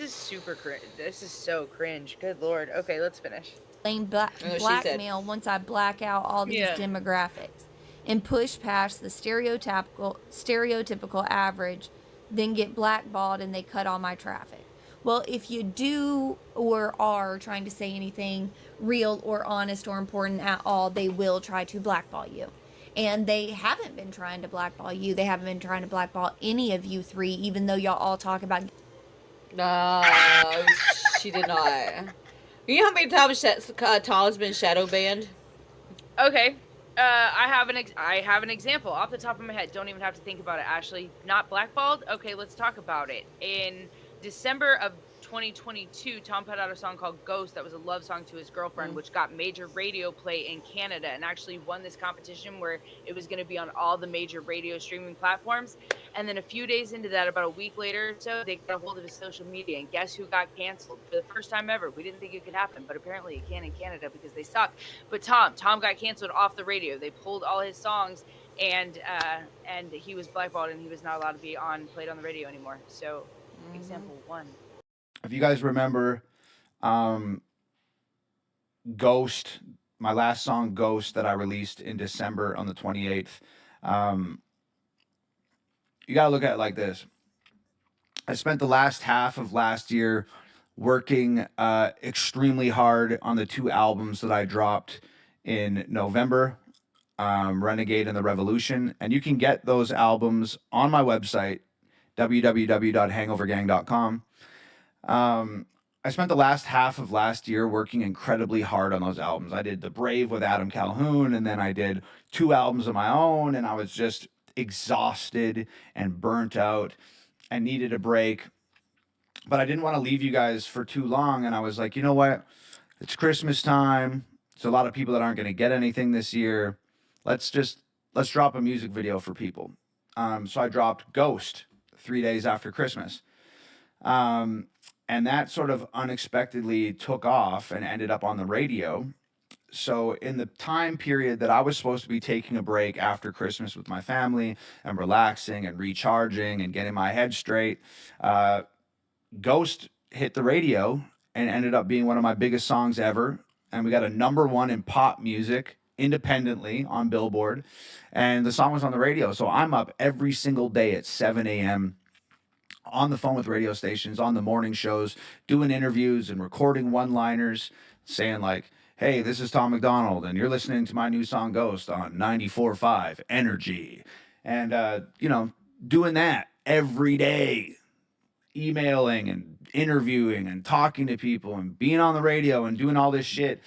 is super cringe. This is so cringe. Good Lord. Okay, let's finish. Blackmail once I black out all these demographics and push past the stereotypical average, then get blackballed and they cut all my traffic. Well, if you do or are trying to say anything real or honest or important at all, they will try to blackball you. And they haven't been trying to blackball you. They haven't been trying to blackball any of you three, even though y'all all talk about... No, she did not. You know how many times Tom's been shadow banned? Okay. I have an example off the top of my head. Don't even have to think about it, Ashley. Not blackballed? Okay, let's talk about it. In December of 2022, Tom put out a song called Ghost that was a love song to his girlfriend, which got major radio play in Canada and actually won this competition where it was going to be on all the major radio streaming platforms. And then a few days into that, about a week later or so, they got a hold of his social media, and guess who got canceled for the first time ever? We didn't think it could happen, but apparently it can in Canada because they suck. But Tom got canceled off the radio. They pulled all his songs, and he was blackballed, and he was not allowed to be played on the radio anymore. So, example one. If you guys remember, Ghost, my last song, Ghost, that I released in December on the 28th, you got to look at it like this. I spent the last half of last year working extremely hard on the 2 albums that I dropped in November, Renegade and The Revolution. And you can get those albums on my website, www.hangovergang.com. I spent the last half of last year working incredibly hard on those albums. I did The Brave with Adam Calhoun, and then I did 2 albums of my own, and I was just exhausted and burnt out and needed a break. But I didn't want to leave you guys for too long, and I was like, you know what? It's Christmas time. There's a lot of people that aren't going to get anything this year. Let's drop a music video for people. So I dropped Ghost 3 days after Christmas. And that sort of unexpectedly took off and ended up on the radio. So in the time period that I was supposed to be taking a break after Christmas with my family and relaxing and recharging and getting my head straight, Ghost hit the radio and ended up being one of my biggest songs ever. And we got a #1 in pop music independently on Billboard. And the song was on the radio. So I'm up every single day at 7 a.m. on the phone with radio stations, on the morning shows, doing interviews and recording one-liners, saying like, hey, this is Tom MacDonald, and you're listening to my new song Ghost on 94.5 Energy. And, doing that every day, emailing and interviewing and talking to people and being on the radio and doing all this shit.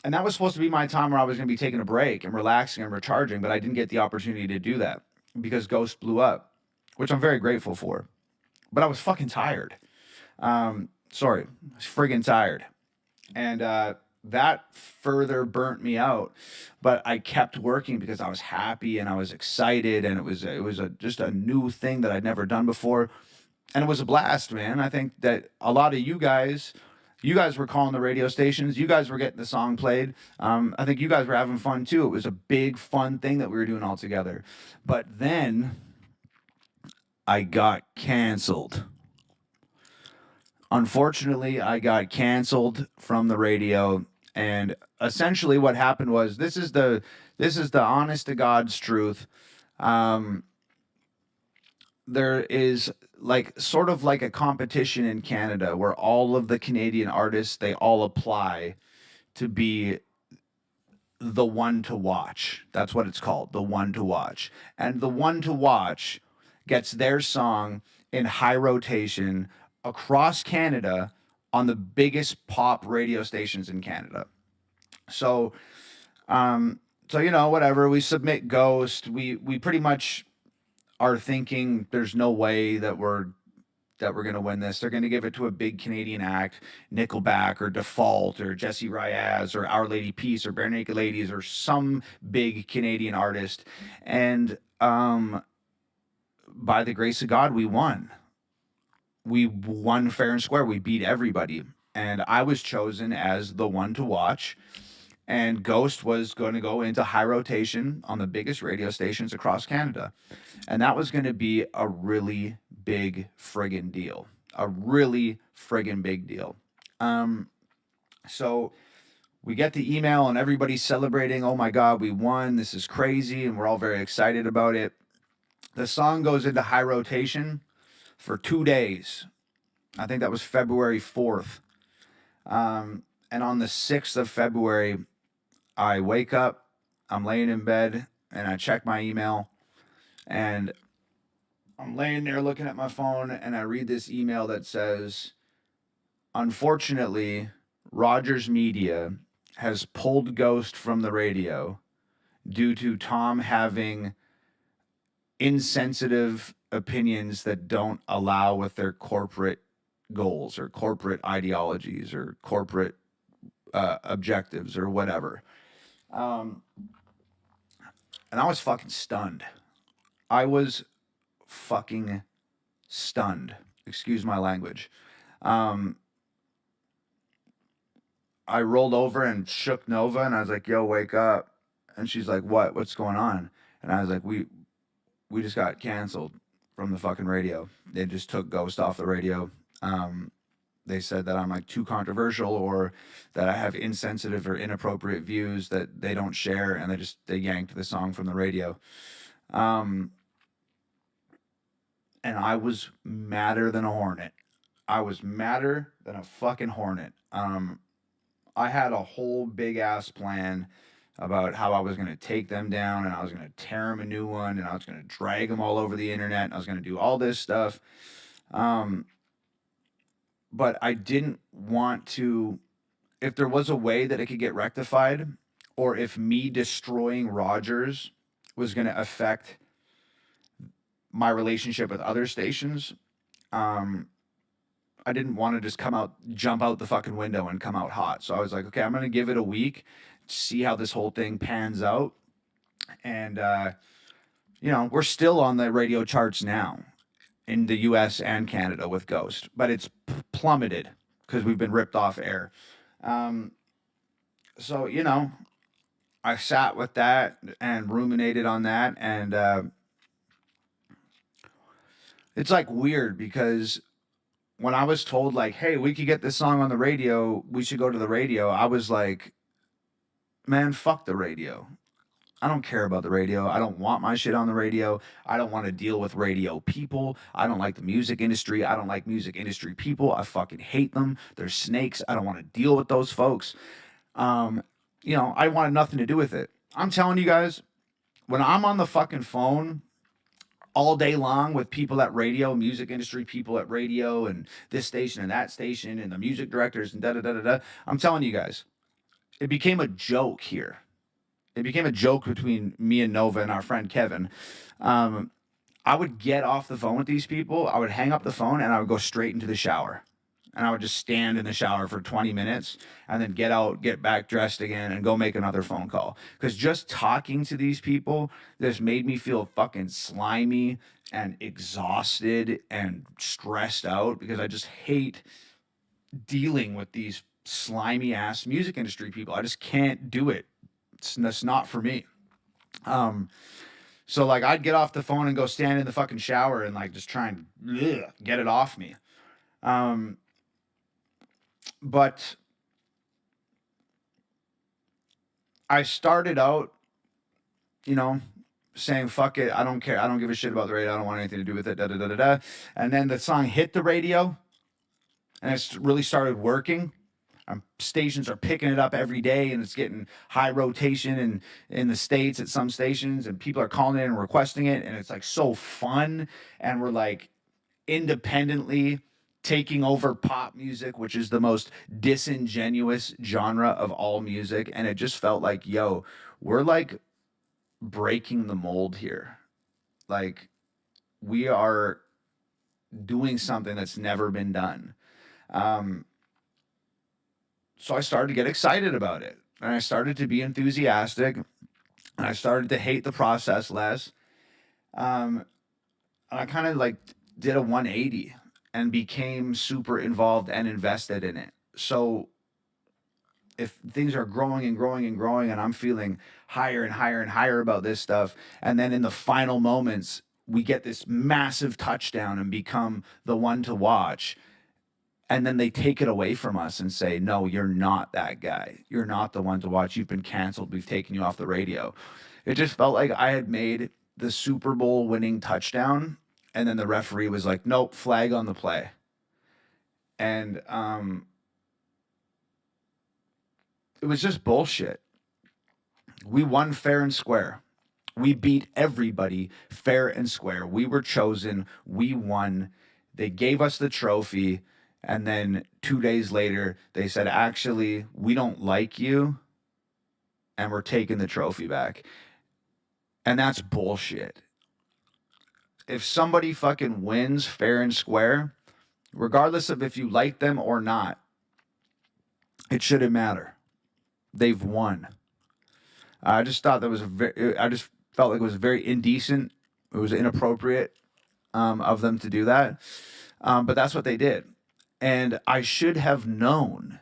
And that was supposed to be my time where I was going to be taking a break and relaxing and recharging, but I didn't get the opportunity to do that because Ghost blew up, which I'm very grateful for. But I was fucking tired. I was friggin' tired. And that further burnt me out. But I kept working because I was happy and I was excited, and it was just a new thing that I'd never done before. And it was a blast, man. I think that a lot of you guys were calling the radio stations. You guys were getting the song played. I think you guys were having fun too. It was a big, fun thing that we were doing all together. But then I got canceled. Unfortunately, I got canceled from the radio, and essentially what happened was this is the honest to God's truth. There is sort of like a competition in Canada where all of the Canadian artists, they all apply to be the one to watch. That's what it's called, the one to watch. And the one to watch gets their song in high rotation across Canada on the biggest pop radio stations in Canada. So, whatever, we submit Ghost. We pretty much are thinking there's no way that we're going to win this. They're going to give it to a big Canadian act, Nickelback or Default or Jesse Reyes or Our Lady Peace or Bare Naked Ladies or some big Canadian artist. And by the grace of God, we won. We won fair and square. We beat everybody. And I was chosen as the one to watch. And Ghost was going to go into high rotation on the biggest radio stations across Canada. And that was going to be a really big friggin' deal. A really friggin' big deal. So we get the email and everybody's celebrating. Oh my God, we won. This is crazy. And we're all very excited about it. The song goes into high rotation for 2 days. I think that was February 4th. And on the 6th of February, I wake up, I'm laying in bed, and I check my email. And I'm laying there looking at my phone, and I read this email that says, unfortunately, Rogers Media has pulled Ghost from the radio due to Tom having insensitive opinions that don't allow with their corporate goals or corporate ideologies or corporate objectives or whatever. And I was fucking stunned. I was fucking stunned. Excuse my language. I rolled over and shook Nova, and I was like, "Yo, wake up!" And she's like, "What? What's going on?" And I was like, "We just got canceled from the fucking radio. They just took Ghost off the radio. They said that I'm like too controversial, or that I have insensitive or inappropriate views that they don't share, and they yanked the song from the radio." And I was madder than a hornet. I was madder than a fucking hornet. I had a whole big ass plan about how I was going to take them down, and I was going to tear them a new one, and I was going to drag them all over the internet, and I was going to do all this stuff. But I didn't want to, if there was a way that it could get rectified, or if me destroying Rogers was going to affect my relationship with other stations, I didn't want to just jump out the fucking window and come out hot. So I was like, okay, I'm going to give it a week, see how this whole thing pans out. And, we're still on the radio charts now in the US and Canada with Ghost, but it's plummeted because we've been ripped off air. So, I sat with that and ruminated on that. And it's like weird because when I was told like, hey, we could get this song on the radio, we should go to the radio, I was like, man, fuck the radio. I don't care about the radio. I don't want my shit on the radio. I don't want to deal with radio people. I don't like the music industry. I don't like music industry people. I fucking hate them. They're snakes. I don't want to deal with those folks. I wanted nothing to do with it. I'm telling you guys, when I'm on the fucking phone all day long with people at radio, music industry people at radio, and this station and that station, and the music directors and da-da-da-da-da, I'm telling you guys, it became a joke here. It became a joke between me and Nova and our friend Kevin. I would get off the phone with these people, I would hang up the phone, and I would go straight into the shower. And I would just stand in the shower for 20 minutes and then get out, get back dressed again, and go make another phone call. Because just talking to these people, this made me feel fucking slimy and exhausted and stressed out, because I just hate dealing with these slimy ass music industry people. I just can't do it. That's not for me. So like I'd get off the phone and go stand in the fucking shower and like just try and get it off me. But I started out, saying, fuck it, I don't care. I don't give a shit about the radio. I don't want anything to do with it, da-da-da-da-da. And then the song hit the radio, and it really started working. Stations are picking it up every day, and it's getting high rotation in the States at some stations, and people are calling in and requesting it, and it's like so fun. And we're like independently taking over pop music, which is the most disingenuous genre of all music. And it just felt like, yo, we're like breaking the mold here. Like we are doing something that's never been done. So I started to get excited about it, and I started to be enthusiastic, and I started to hate the process less. And I kind of like did a 180 and became super involved and invested in it. So if things are growing and growing and growing, and I'm feeling higher and higher and higher about this stuff, and then in the final moments, we get this massive touchdown and become the one to watch, and then they take it away from us and say, no, you're not that guy. You're not the one to watch. You've been canceled. We've taken you off the radio. It just felt like I had made the Super Bowl winning touchdown, and then the referee was like, nope, flag on the play. And it was just bullshit. We won fair and square. We beat everybody fair and square. We were chosen. We won. They gave us the trophy. And then 2 days later, they said, actually, we don't like you, and we're taking the trophy back. And that's bullshit. If somebody fucking wins fair and square, regardless of if you like them or not, it shouldn't matter. They've won. I just thought that was I just felt like it was very indecent. It was inappropriate of them to do that. But that's what they did. And I should have known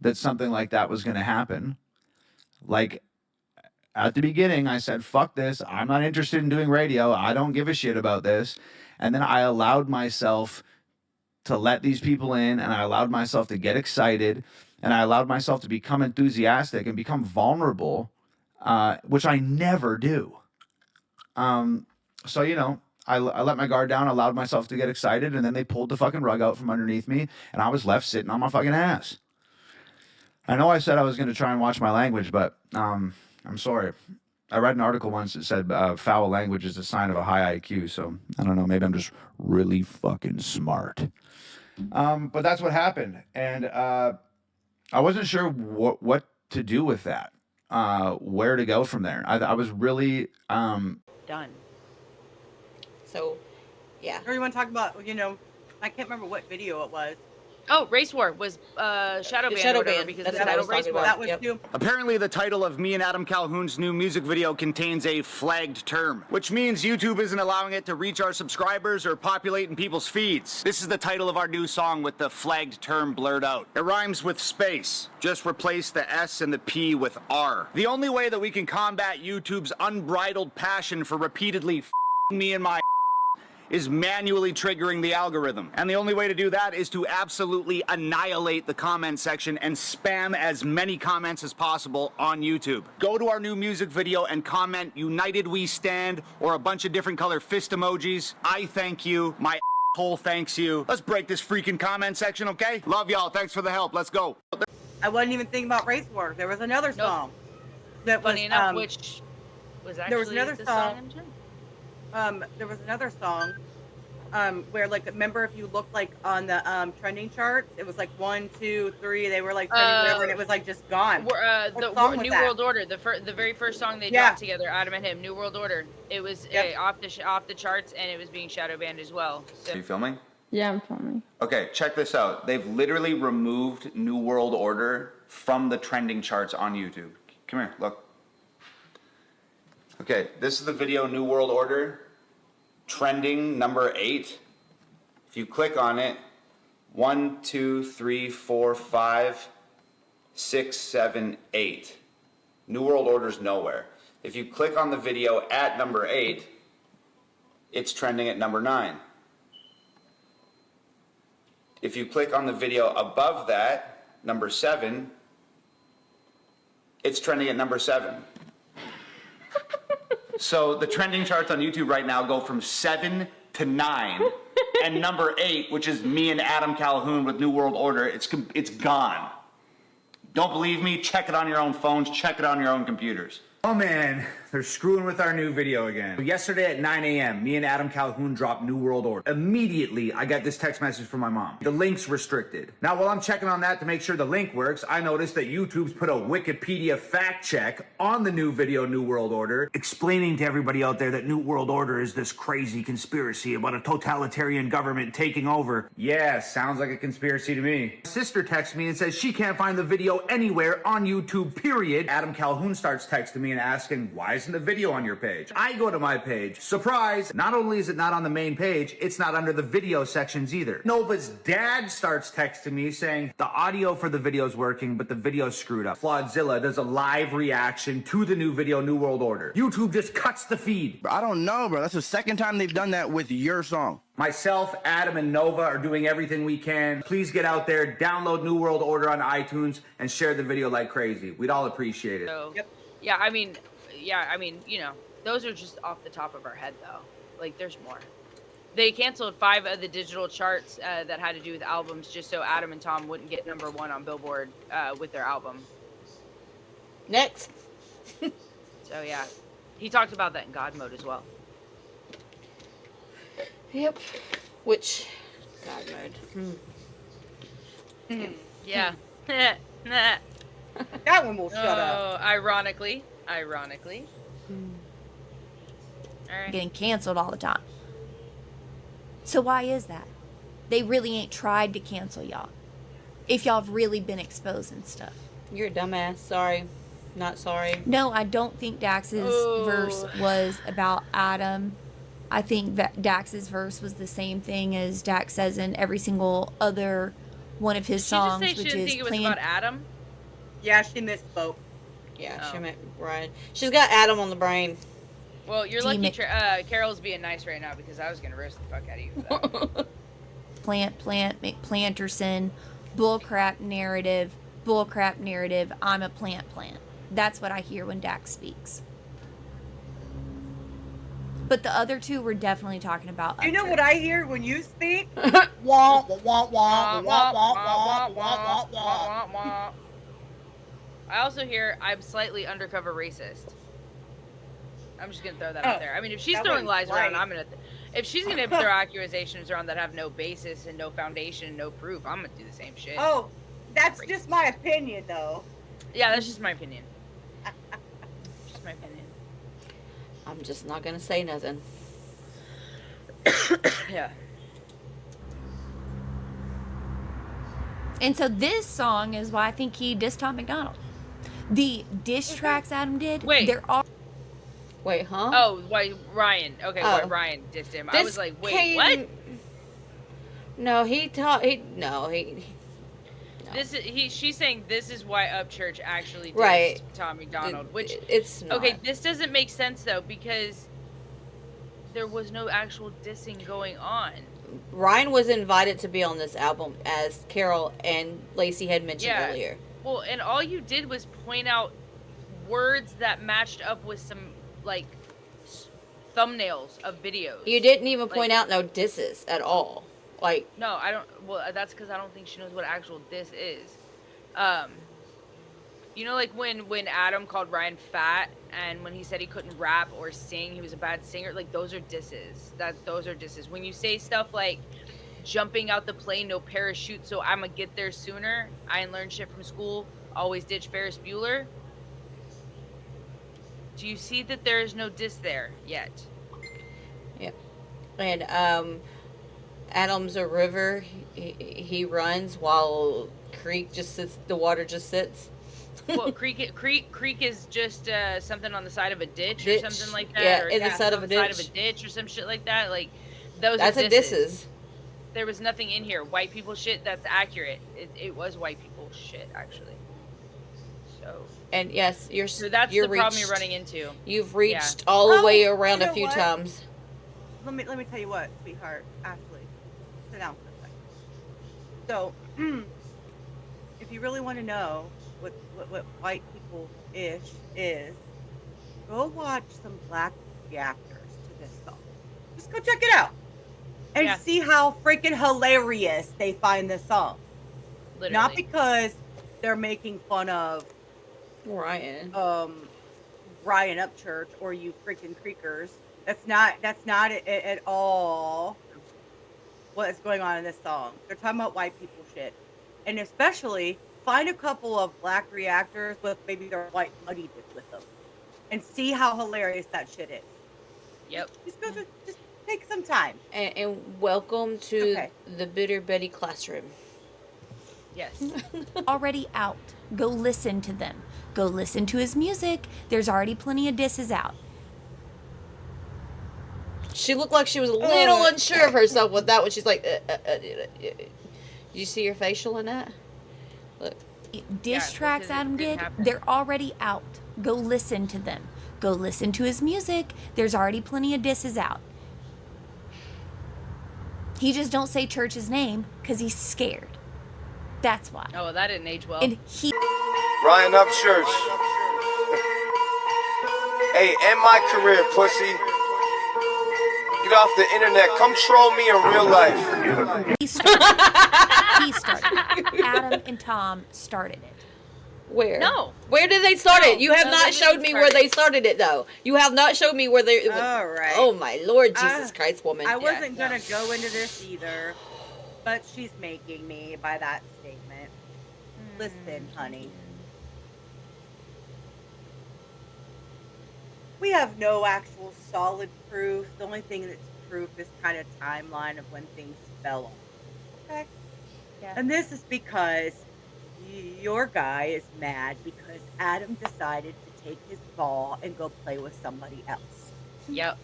that something like that was going to happen. Like at the beginning, I said, fuck this. I'm not interested in doing radio. I don't give a shit about this. And then I allowed myself to let these people in, and I allowed myself to get excited, and I allowed myself to become enthusiastic and become vulnerable, which I never do. So, you know, I let my guard down, allowed myself to get excited, and then they pulled the fucking rug out from underneath me, and I was left sitting on my fucking ass. I know I said I was going to try and watch my language, but I'm sorry. I read an article once that said foul language is a sign of a high IQ, so I don't know. Maybe I'm just really fucking smart. But that's what happened, and I wasn't sure what to do with that, where to go from there. I was really Done. So, yeah. Or you want to talk about, you know, I can't remember what video it was. Oh, Race War was Shadow Band. Shadow or whatever, Band. because That's the what I title was Race talking War. about. That was Yep. too. Apparently, the title of me and Adam Calhoun's new music video contains a flagged term, which means YouTube isn't allowing it to reach our subscribers or populate in people's feeds. This is the title of our new song with the flagged term blurred out. It rhymes with space. Just replace the S and the P with R. The only way that we can combat YouTube's unbridled passion for repeatedly f***ing me and my is manually triggering the algorithm. And the only way to do that is to absolutely annihilate the comment section and spam as many comments as possible on YouTube. Go to our new music video and comment "United We Stand" or a bunch of different color fist emojis. I thank you. My hole thanks you. Let's break this freaking comment section, okay? Love y'all. Thanks for the help. Let's go. I wasn't even thinking about Race War. There was another song that was Funny enough, which was actually there was another the song. I'm doing. There was another song where, like, remember if you look like on the trending charts, it was like 1, 2, 3. They were like trending whatever, and it was like just gone. What song was New that? World Order, the very first song they Yeah. dropped together, Adam and him, New World Order. It was off the charts, and it was being shadow banned as well. So. Are you filming? Yeah, I'm filming. Okay, check this out. They've literally removed New World Order from the trending charts on YouTube. Come here, look. Okay, this is the video New World Order, trending number 8. If you click on it, 1, 2, 3, 4, 5, 6, 7, 8. New World Order's nowhere. If you click on the video at number 8, it's trending at number 9. If you click on the video above that, number 7, it's trending at number 7. So the trending charts on YouTube right now go from 7 to 9, and number 8, which is me and Adam Calhoun with New World Order, it's gone. Don't believe me? Check it on your own phones, check it on your own computers. Oh man, they're screwing with our new video again. Yesterday at 9 a.m., me and Adam Calhoun dropped New World Order. Immediately, I got this text message from my mom. The link's restricted. Now, while I'm checking on that to make sure the link works, I noticed that YouTube's put a Wikipedia fact check on the new video New World Order, explaining to everybody out there that New World Order is this crazy conspiracy about a totalitarian government taking over. Yeah, sounds like a conspiracy to me. My sister texts me and says she can't find the video anywhere on YouTube, period. Adam Calhoun starts texting me and asking, why isn't the video on your page? I go to my page. Surprise! Not only is it not on the main page, it's not under the video sections either. Nova's dad starts texting me saying, the audio for the video's working, but the video's screwed up. Flawdzilla does a live reaction to the new video, New World Order. YouTube just cuts the feed. I don't know, bro. That's the second time they've done that with your song. Myself, Adam, and Nova are doing everything we can. Please get out there, download New World Order on iTunes, and share the video like crazy. We'd all appreciate it. So, yeah, I mean, you know, those are just off the top of our head, though. Like, there's more. They canceled 5 of the digital charts that had to do with albums just so Adam and Tom wouldn't get number 1 on Billboard with their album. Next. So, yeah. He talked about that in God Mode as well. Yep. Which God Mode. Yeah. That one will shut up. Ironically. getting canceled all the time. So why is that? They really ain't tried to cancel y'all. If y'all have really been exposing stuff. You're a dumbass. Sorry. Not sorry. No, I don't think Dax's verse was about Adam. I think that Dax's verse was the same thing as Dax says in every single other one of his songs, Did she just say she didn't think it was about Adam? Yeah, she misspoke. Yeah, she meant Ryan. She's got Adam on the brain. Well, you're lucky Carol's being nice right now because I was gonna roast the fuck out of you for that. Plant, McPlanterson, bullcrap narrative, I'm a plant. That's what I hear when Dax speaks. But the other two were definitely talking about You know Upchurch. what I hear when you speak? Wah, wah, wah, wah, wah, wah, wah. I also hear I'm slightly undercover racist. I'm just gonna throw that out there. I mean, if she's throwing lies around, I'm gonna. If she's gonna throw accusations around that have no basis and no foundation, and no proof, I'm gonna do the same shit. Oh, that's just my opinion, though. Yeah, that's just my opinion. Just my opinion. I'm just not gonna say nothing. Yeah. And so this song is why I think he dissed Tom MacDonald. The diss tracks Adam did, they're all... Wait, huh? Oh, why Ryan? Okay, Oh. why Ryan dissed him? I This was like, wait, came- what? No, he. This is she's saying this is why Upchurch actually dissed Right. Tom MacDonald, which it's not. okay. This doesn't make sense though because there was no actual dissing going on. Ryan was invited to be on this album, as Carol and Lacey had mentioned earlier. Well, and all you did was point out words that matched up with some like thumbnails of videos. You didn't even point out no disses at all. Like, no, I don't. Well, that's because I don't think she knows what actual diss is. You know, like when Adam called Ryan fat, and when he said he couldn't rap or sing, he was a bad singer. Like those are disses. Those are disses. When you say stuff like jumping out the plane, no parachute, so I'ma get there sooner. I ain't learned shit from school. Always ditch Ferris Bueller. Do you see that there is no diss there yet? Yep. And Adam's a river. He runs while Creek just sits. The water just sits. Well, creek is just something on the side of a ditch or something like that. Yeah, or in the side of a ditch. Or some shit like that. Like those. That's are a disses. There was nothing in here. White people shit. That's accurate. It was white people shit actually. So. And yes, So that's the problem you're running into. You've reached all the way around you a know few what? times. Let me tell you what, sweetheart, Ashley. Sit down for a second. So, if you really want to know what white people-ish is, go watch some black reactors to this song. Just go check it out. And see how freaking hilarious they find this song. Literally. Not because they're making fun of Ryan Upchurch or you freaking creakers. That's not at all what is going on in this song. They're talking about white people shit. And especially find a couple of black reactors with maybe their white buddies with them and see how hilarious that shit is. Yep. Just take some time. And welcome to the Bitter Betty classroom. Yes. Already out. Go listen to them. Go listen to his music. There's already plenty of disses out. She looked like she was a little unsure of herself with that one. She's like, you see your facial in that? Look. Diss tracks Adam did, they're already out. Go listen to them. Go listen to his music. There's already plenty of disses out. He just don't say Church's name because he's scared. That's why. Oh, well, that didn't age well. And he... Ryan Upchurch. Hey, end my career, pussy. Get off the internet. Come troll me in real life. He started. Adam and Tom started it. Where? No. Where did they start it? You have not showed me where they started it, though. You have not showed me where they... All right. Oh, my Lord Jesus Christ, woman. I wasn't going to go into this either, but she's making me by that statement. Listen, honey. We have no actual solid proof. The only thing that's proof is kind of timeline of when things fell off. Okay. Yeah. And this is because your guy is mad because Adam decided to take his ball and go play with somebody else. Yep.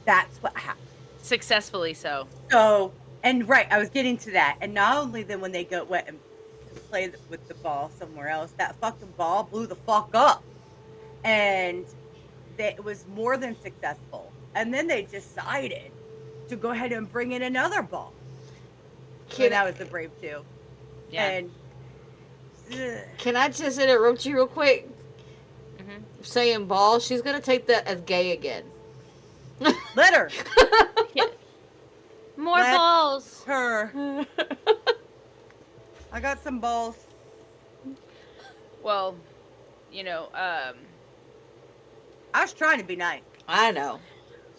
That's what happened. Successfully so. So, and right, I was getting to that. And not only then when they went and to play with the ball somewhere else, that fucking ball blew the fuck up. And it was more than successful. And then they decided to go ahead and bring in another ball. And that was the Brave 2. Yeah. And Can I just interrupt you real quick? Saying ball, she's gonna take that as gay again. Let her. More Let balls. her. I got some balls. Well, you know, I was trying to be nice. I know.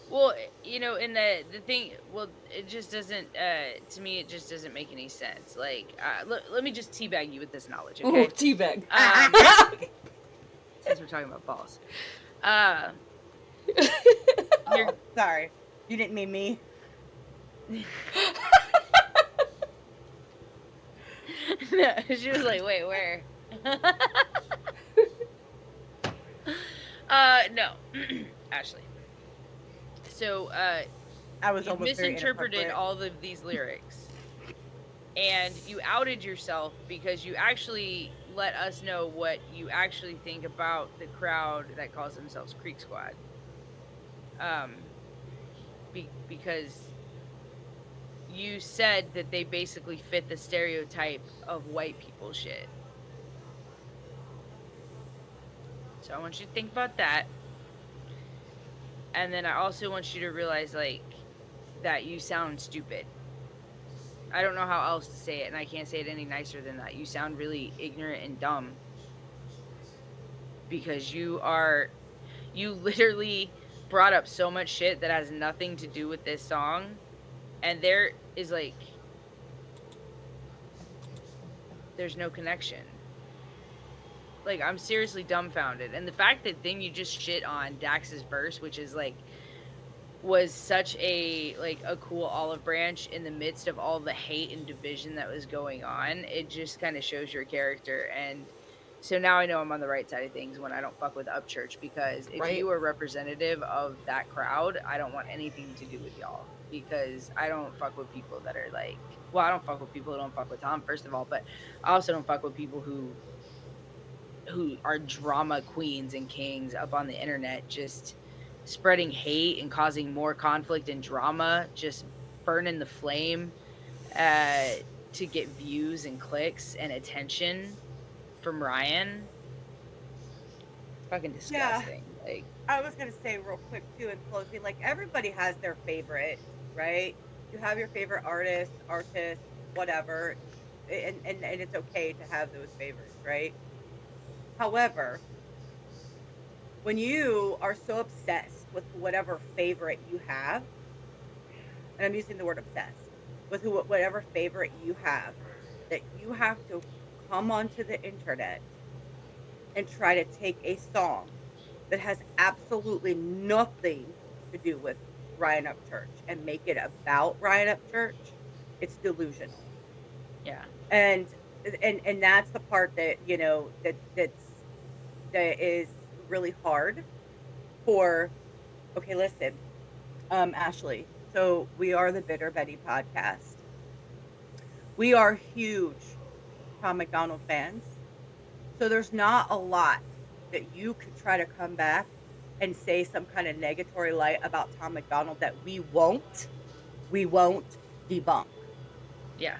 Well, you know, and the thing, well, it just doesn't, to me, it just doesn't make any sense. Like, let me just teabag you with this knowledge, okay? Ooh, teabag. Since we're talking about balls. Oh, sorry. You didn't mean me. No, she was like, wait, where? No. Ashley. So, I was you almost very misinterpreted inappropriate. all of these lyrics. And you outed yourself because you actually let us know what you actually think about the crowd that calls themselves Creek Squad. Because you said that they basically fit the stereotype of white people shit. So I want you to think about that. And then I also want you to realize, like, that you sound stupid. I don't know how else to say it, and I can't say it any nicer than that. You sound really ignorant and dumb. Because you literally brought up so much shit that has nothing to do with this song. And there is, like, there's no connection. Like, I'm seriously dumbfounded. And the fact that then you just shit on Dax's verse, which is, like, was such a cool olive branch in the midst of all the hate and division that was going on, it just kind of shows your character. And so now I know I'm on the right side of things when I don't fuck with Upchurch, because if you are representative of that crowd, I don't want anything to do with y'all, because I don't fuck with people that are like, well, I don't fuck with people who don't fuck with Tom, first of all, but I also don't fuck with people who are drama queens and kings up on the internet, just spreading hate and causing more conflict and drama, just burning the flame to get views and clicks and attention from Ryan. It's fucking disgusting. Yeah. Like, I was gonna say real quick too in closing, like, everybody has their favorite, right? You have your favorite artist, whatever, and it's okay to have those favorites, right? However, when you are so obsessed with whatever favorite you have, and I'm using the word obsessed, with whatever favorite you have, that you have to come onto the internet and try to take a song that has absolutely nothing to do with Ryan Upchurch and make it about Ryan Upchurch, it's delusional. yeah. And that's the part that, you know, that is really hard for. Okay, listen, Ashley, so we are the Bitter Betty podcast. We are huge Tom MacDonald fans, so there's not a lot that you could try to come back and say some kind of negatory light about Tom MacDonald that we won't debunk. Yeah.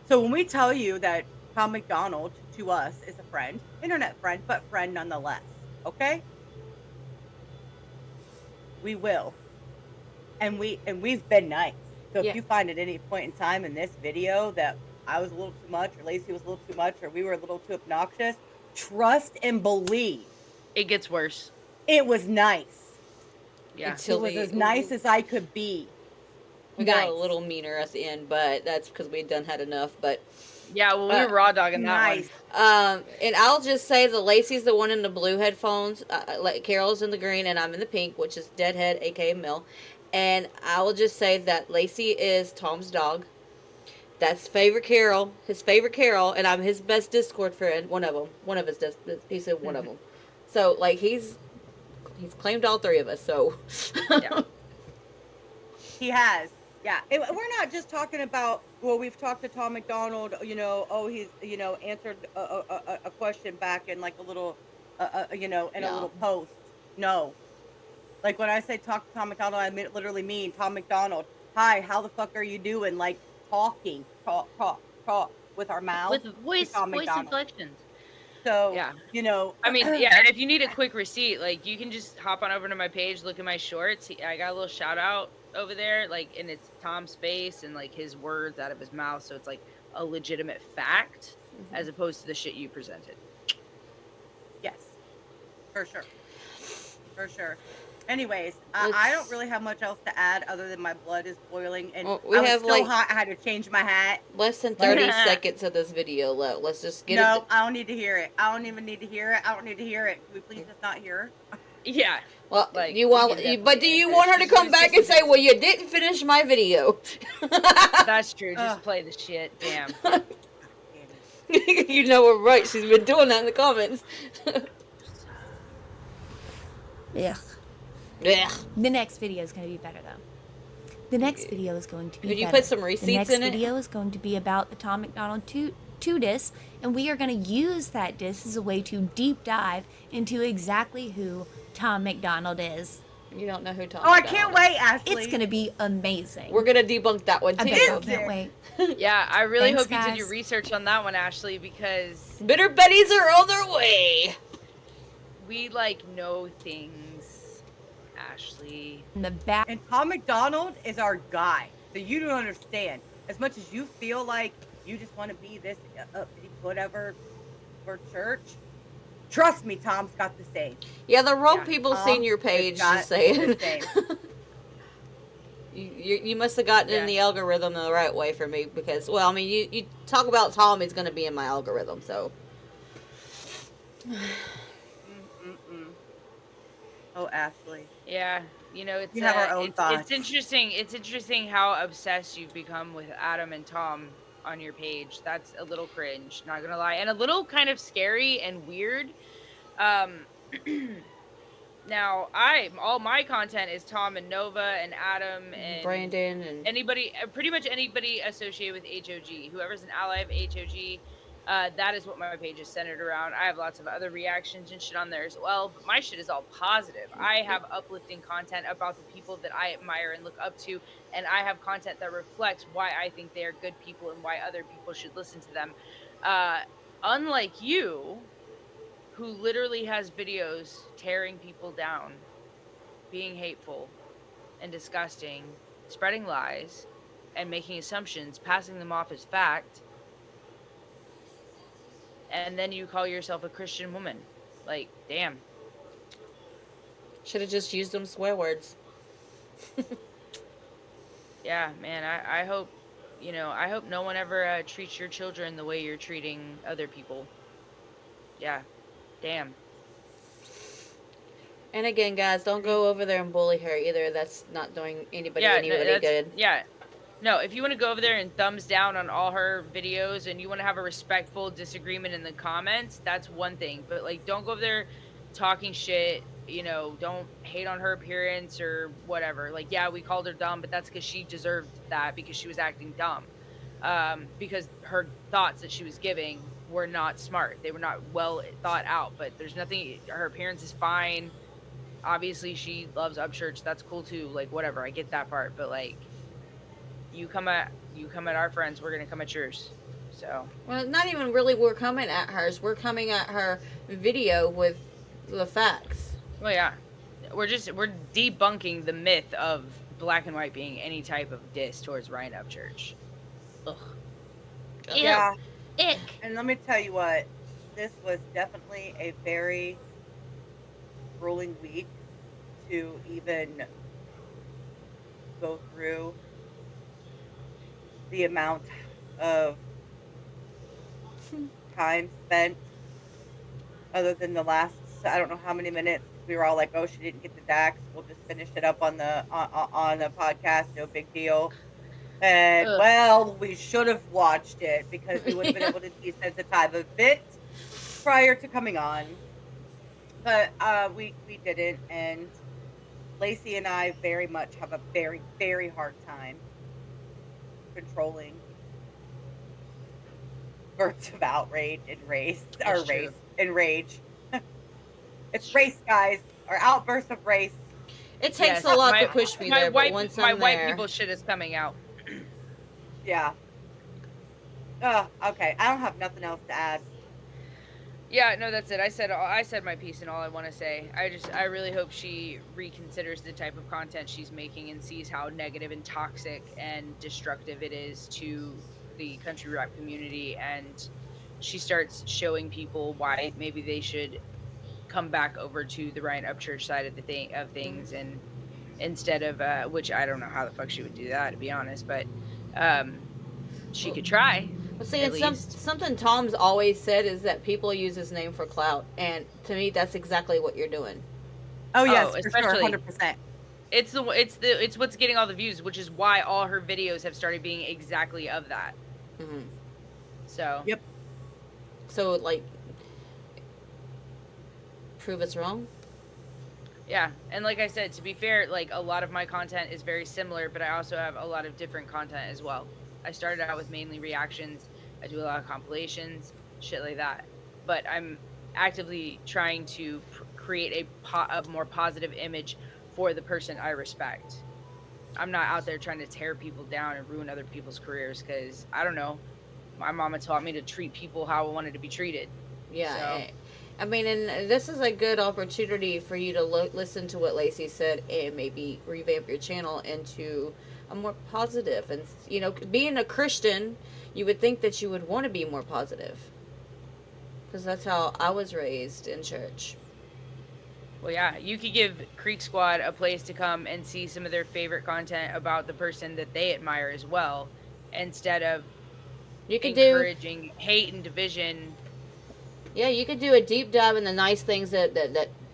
So when we tell you that Tom MacDonald to us is a friend, internet friend, but friend nonetheless, okay? We will. And we've been nice. So if you find at any point in time in this video that I was a little too much, or Lacey was a little too much, or we were a little too obnoxious, trust and believe. It gets worse. It was nice. Yeah. It was as nice as I could be. We got a Nice. little meaner at the end, but that's because we done had enough. But Yeah, well, we were raw dogging that one. And I'll just say the Lacey's the one in the blue headphones. Like Carol's in the green, and I'm in the pink, which is Deadhead, aka Mill. And I will just say that Lacey is Tom's dog. That's favorite Carol, his favorite Carol, and I'm his best Discord friend. One of them. One of his. He said one of them. So like he's claimed all three of us. So. Yeah. He has. Yeah. We're not just talking about, well, we've talked to Tom MacDonald, you know, oh, he's, you know, answered a question back in like a little, you know, in a little post. No. Like when I say talk to Tom MacDonald, I literally mean Tom MacDonald. Hi, how the fuck are you doing? Like talking, talk with our mouths. With voice inflections. So, yeah, you know. I mean, yeah, and if you need a quick receipt, like you can just hop on over to my page, look at my shorts. I got a little shout out over there, like, and it's Tom's face and like his words out of his mouth, so it's like a legitimate fact as opposed to the shit you presented. Yes, for sure. For sure. Anyways, I don't really have much else to add other than my blood is boiling and Well, we I was have, so like, hot I had to change my hat. Less than 30 seconds of this video left. Let's just get it. No, I don't need to hear it. I don't even need to hear it. I don't need to hear it. Can we please just not hear? Yeah. Well, like, you want, but do you want her to come back and say, "Well, you didn't finish my video"? That's true. Just play the shit. Damn. You know we're right. She's been doing that in the comments. Yeah. Yeah. The next video is going to be better though. The next video is going to be Could you better. put some receipts the next in it? video is going to be about the Tom MacDonald 2 disc, and we are going to use that disc as a way to deep dive into exactly who Tom MacDonald is. You don't know who Tom Oh, I MacDonald can't wait, Ashley. It's going to be amazing. We're going to debunk that one too. I bet you can't wait. Yeah, I really Thanks, hope you did your guys. research on that one, Ashley, because Bitter Betties are on their way. we like know things, Ashley. In the back. And Tom MacDonald is our guy. So you don't understand. As much as you feel like you just want to be this whatever for church, trust me, Tom's got the same. Yeah, the Rogue Yeah, People Tom senior has page got just saying. the same. You must have gotten in the algorithm the right way for me because, well, I mean, you talk about Tom, he's going to be in my algorithm, so. Oh, Ashley. Yeah, you know, it's We have our own thoughts. It's interesting. It's interesting how obsessed you've become with Adam and Tom on your page. That's a little cringe, not gonna lie, and a little kind of scary and weird. Now, all my content is Tom and Nova and Adam and Brandon and anybody, pretty much anybody associated with HOG. Whoever's an ally of HOG, that is what my page is centered around. I have lots of other reactions and shit on there as well, but my shit is all positive. I have uplifting content about the people that I admire and look up to, and I have content that reflects why I think they are good people and why other people should listen to them. Unlike you, who literally has videos tearing people down, being hateful and disgusting, spreading lies, and making assumptions, passing them off as fact, and then you call yourself a Christian woman. Like, damn. should have just used them swear words. Yeah, man, I hope, I hope no one ever treats your children the way you're treating other people. Yeah, damn. And again, guys, don't go over there and bully her either. That's not doing anybody good. Yeah. No, if you want to go over there and thumbs down on all her videos and you want to have a respectful disagreement in the comments, that's one thing. But, like, don't go over there talking shit, don't hate on her appearance or whatever. Like, yeah, we called her dumb, but that's because she deserved that because she was acting dumb. Because her thoughts that she was giving were not smart. They were not well thought out, but there's nothing, her appearance is fine. Obviously, she loves Upchurch. That's cool too. Like, whatever. I get that part, but like, you come at our friends, we're gonna come at yours. So. Well, not even really. We're coming at hers. We're coming at her video with the facts. Well, yeah, we're debunking the myth of black and white being any type of diss towards Ryan Upchurch. Ugh. Yeah. Ick. And let me tell you what, this was definitely a very grueling week to even go through the amount of time spent, other than the last, I don't know how many minutes, because we were all like, "Oh, she didn't get the Dax. We'll just finish it up on the podcast. No big deal." And Ugh. well, we should have watched it because we would have been Yeah. able to desensitize a bit prior to coming on. But we didn't, and Lacey and I very much have a very, very hard time controlling bursts of outrage and That's true. rage. It's race, guys, or outbursts of race. It takes Yes, a lot to my push me my there, but white once my I'm white there, people shit is coming out. Yeah. Okay. I don't have nothing else to add. Yeah, no, that's it. I said my piece and all I want to say. I really hope she reconsiders the type of content she's making and sees how negative and toxic and destructive it is to the country rap community, and she starts showing people why maybe they should come back over to the Ryan Upchurch side of things, and instead of which I don't know how the fuck she would do that, to be honest, but she could try well, see, at it's least. something Tom's always said is that people use his name for clout, and to me, that's exactly what you're doing. Oh Oh, yes, for sure, especially 100%. it's what's getting all the views, which is why all her videos have started being exactly of that. Mm-hmm. So Yep. So like, prove us wrong. yeah, and like I said, to be fair, like a lot of my content is very similar, but I also have a lot of different content as well. I started out with mainly reactions. I do a lot of compilations, shit like that. But I'm actively trying to create a more positive image for the person I respect. I'm not out there trying to tear people down and ruin other people's careers because I don't know. My mama taught me to treat people how I wanted to be treated. Yeah, So, I mean, and this is a good opportunity for you to listen to what Lacey said and maybe revamp your channel into a more positive. And you know, being a Christian, you would think that you would want to be more positive because that's how I was raised in church. well, yeah, you could give Creek Squad a place to come and see some of their favorite content about the person that they admire as well, instead of You could do, encouraging hate and division. yeah, you could do a deep dive in the nice things that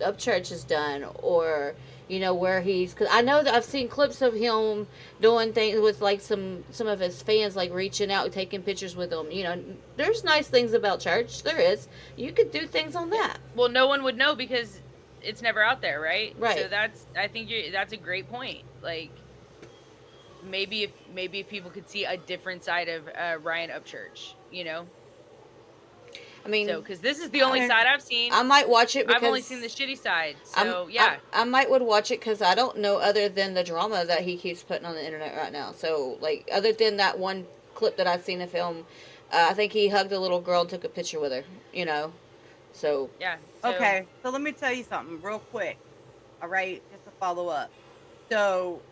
Upchurch has done, or you know where he's. Because I know that I've seen clips of him doing things with like some of his fans, like reaching out, taking pictures with them. You know, there's nice things about church. There is. You could do things on that. Well, no one would know because it's never out there, right? Right. So I think that's a great point. Like maybe if people could see a different side of Ryan Upchurch, you know. I mean, so because this is the only side I've seen. I might watch it because I've only seen the shitty side. So yeah, I might would watch it because I don't know other than the drama that he keeps putting on the internet right now. So like, other than that one clip that I've seen of him, I think he hugged a little girl and took a picture with her. You know, so yeah. Okay, so let me tell you something real quick. All right, just to follow up. So,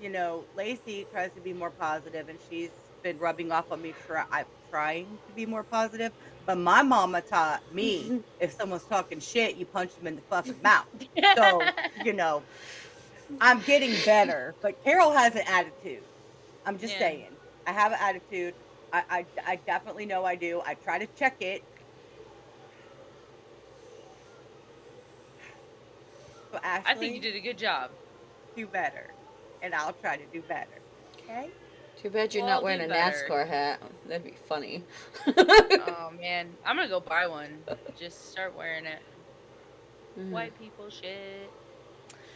you know, Lacey tries to be more positive, and she's been rubbing off on me. I'm trying to be more positive, but my mama taught me if someone's talking shit, you punch them in the fucking mouth. So, you know, I'm getting better, but Carol has an attitude. I'm just saying, I have an attitude. I definitely know I do. I try to check it. So Ashley, I think you did a good job. Do better, and I'll try to do better. Okay. Too bad you're Well, not wearing a better. NASCAR hat. That'd be funny. Oh man, I'm gonna go buy one. Just start wearing it. White people shit.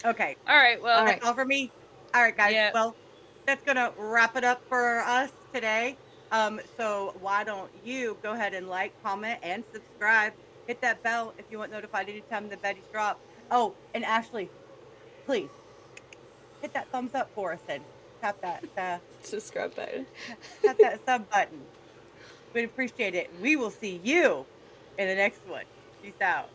Okay. All right. Well, that's all for me. All right, guys. Yeah. Well, that's gonna wrap it up for us today. So why don't you go ahead and like, comment, and subscribe? Hit that bell if you want notified anytime the Betty's drop. Oh, and Ashley, please hit that thumbs up for us and tap that subscribe button. Tap that sub button. We'd appreciate it. We will see you in the next one. Peace out.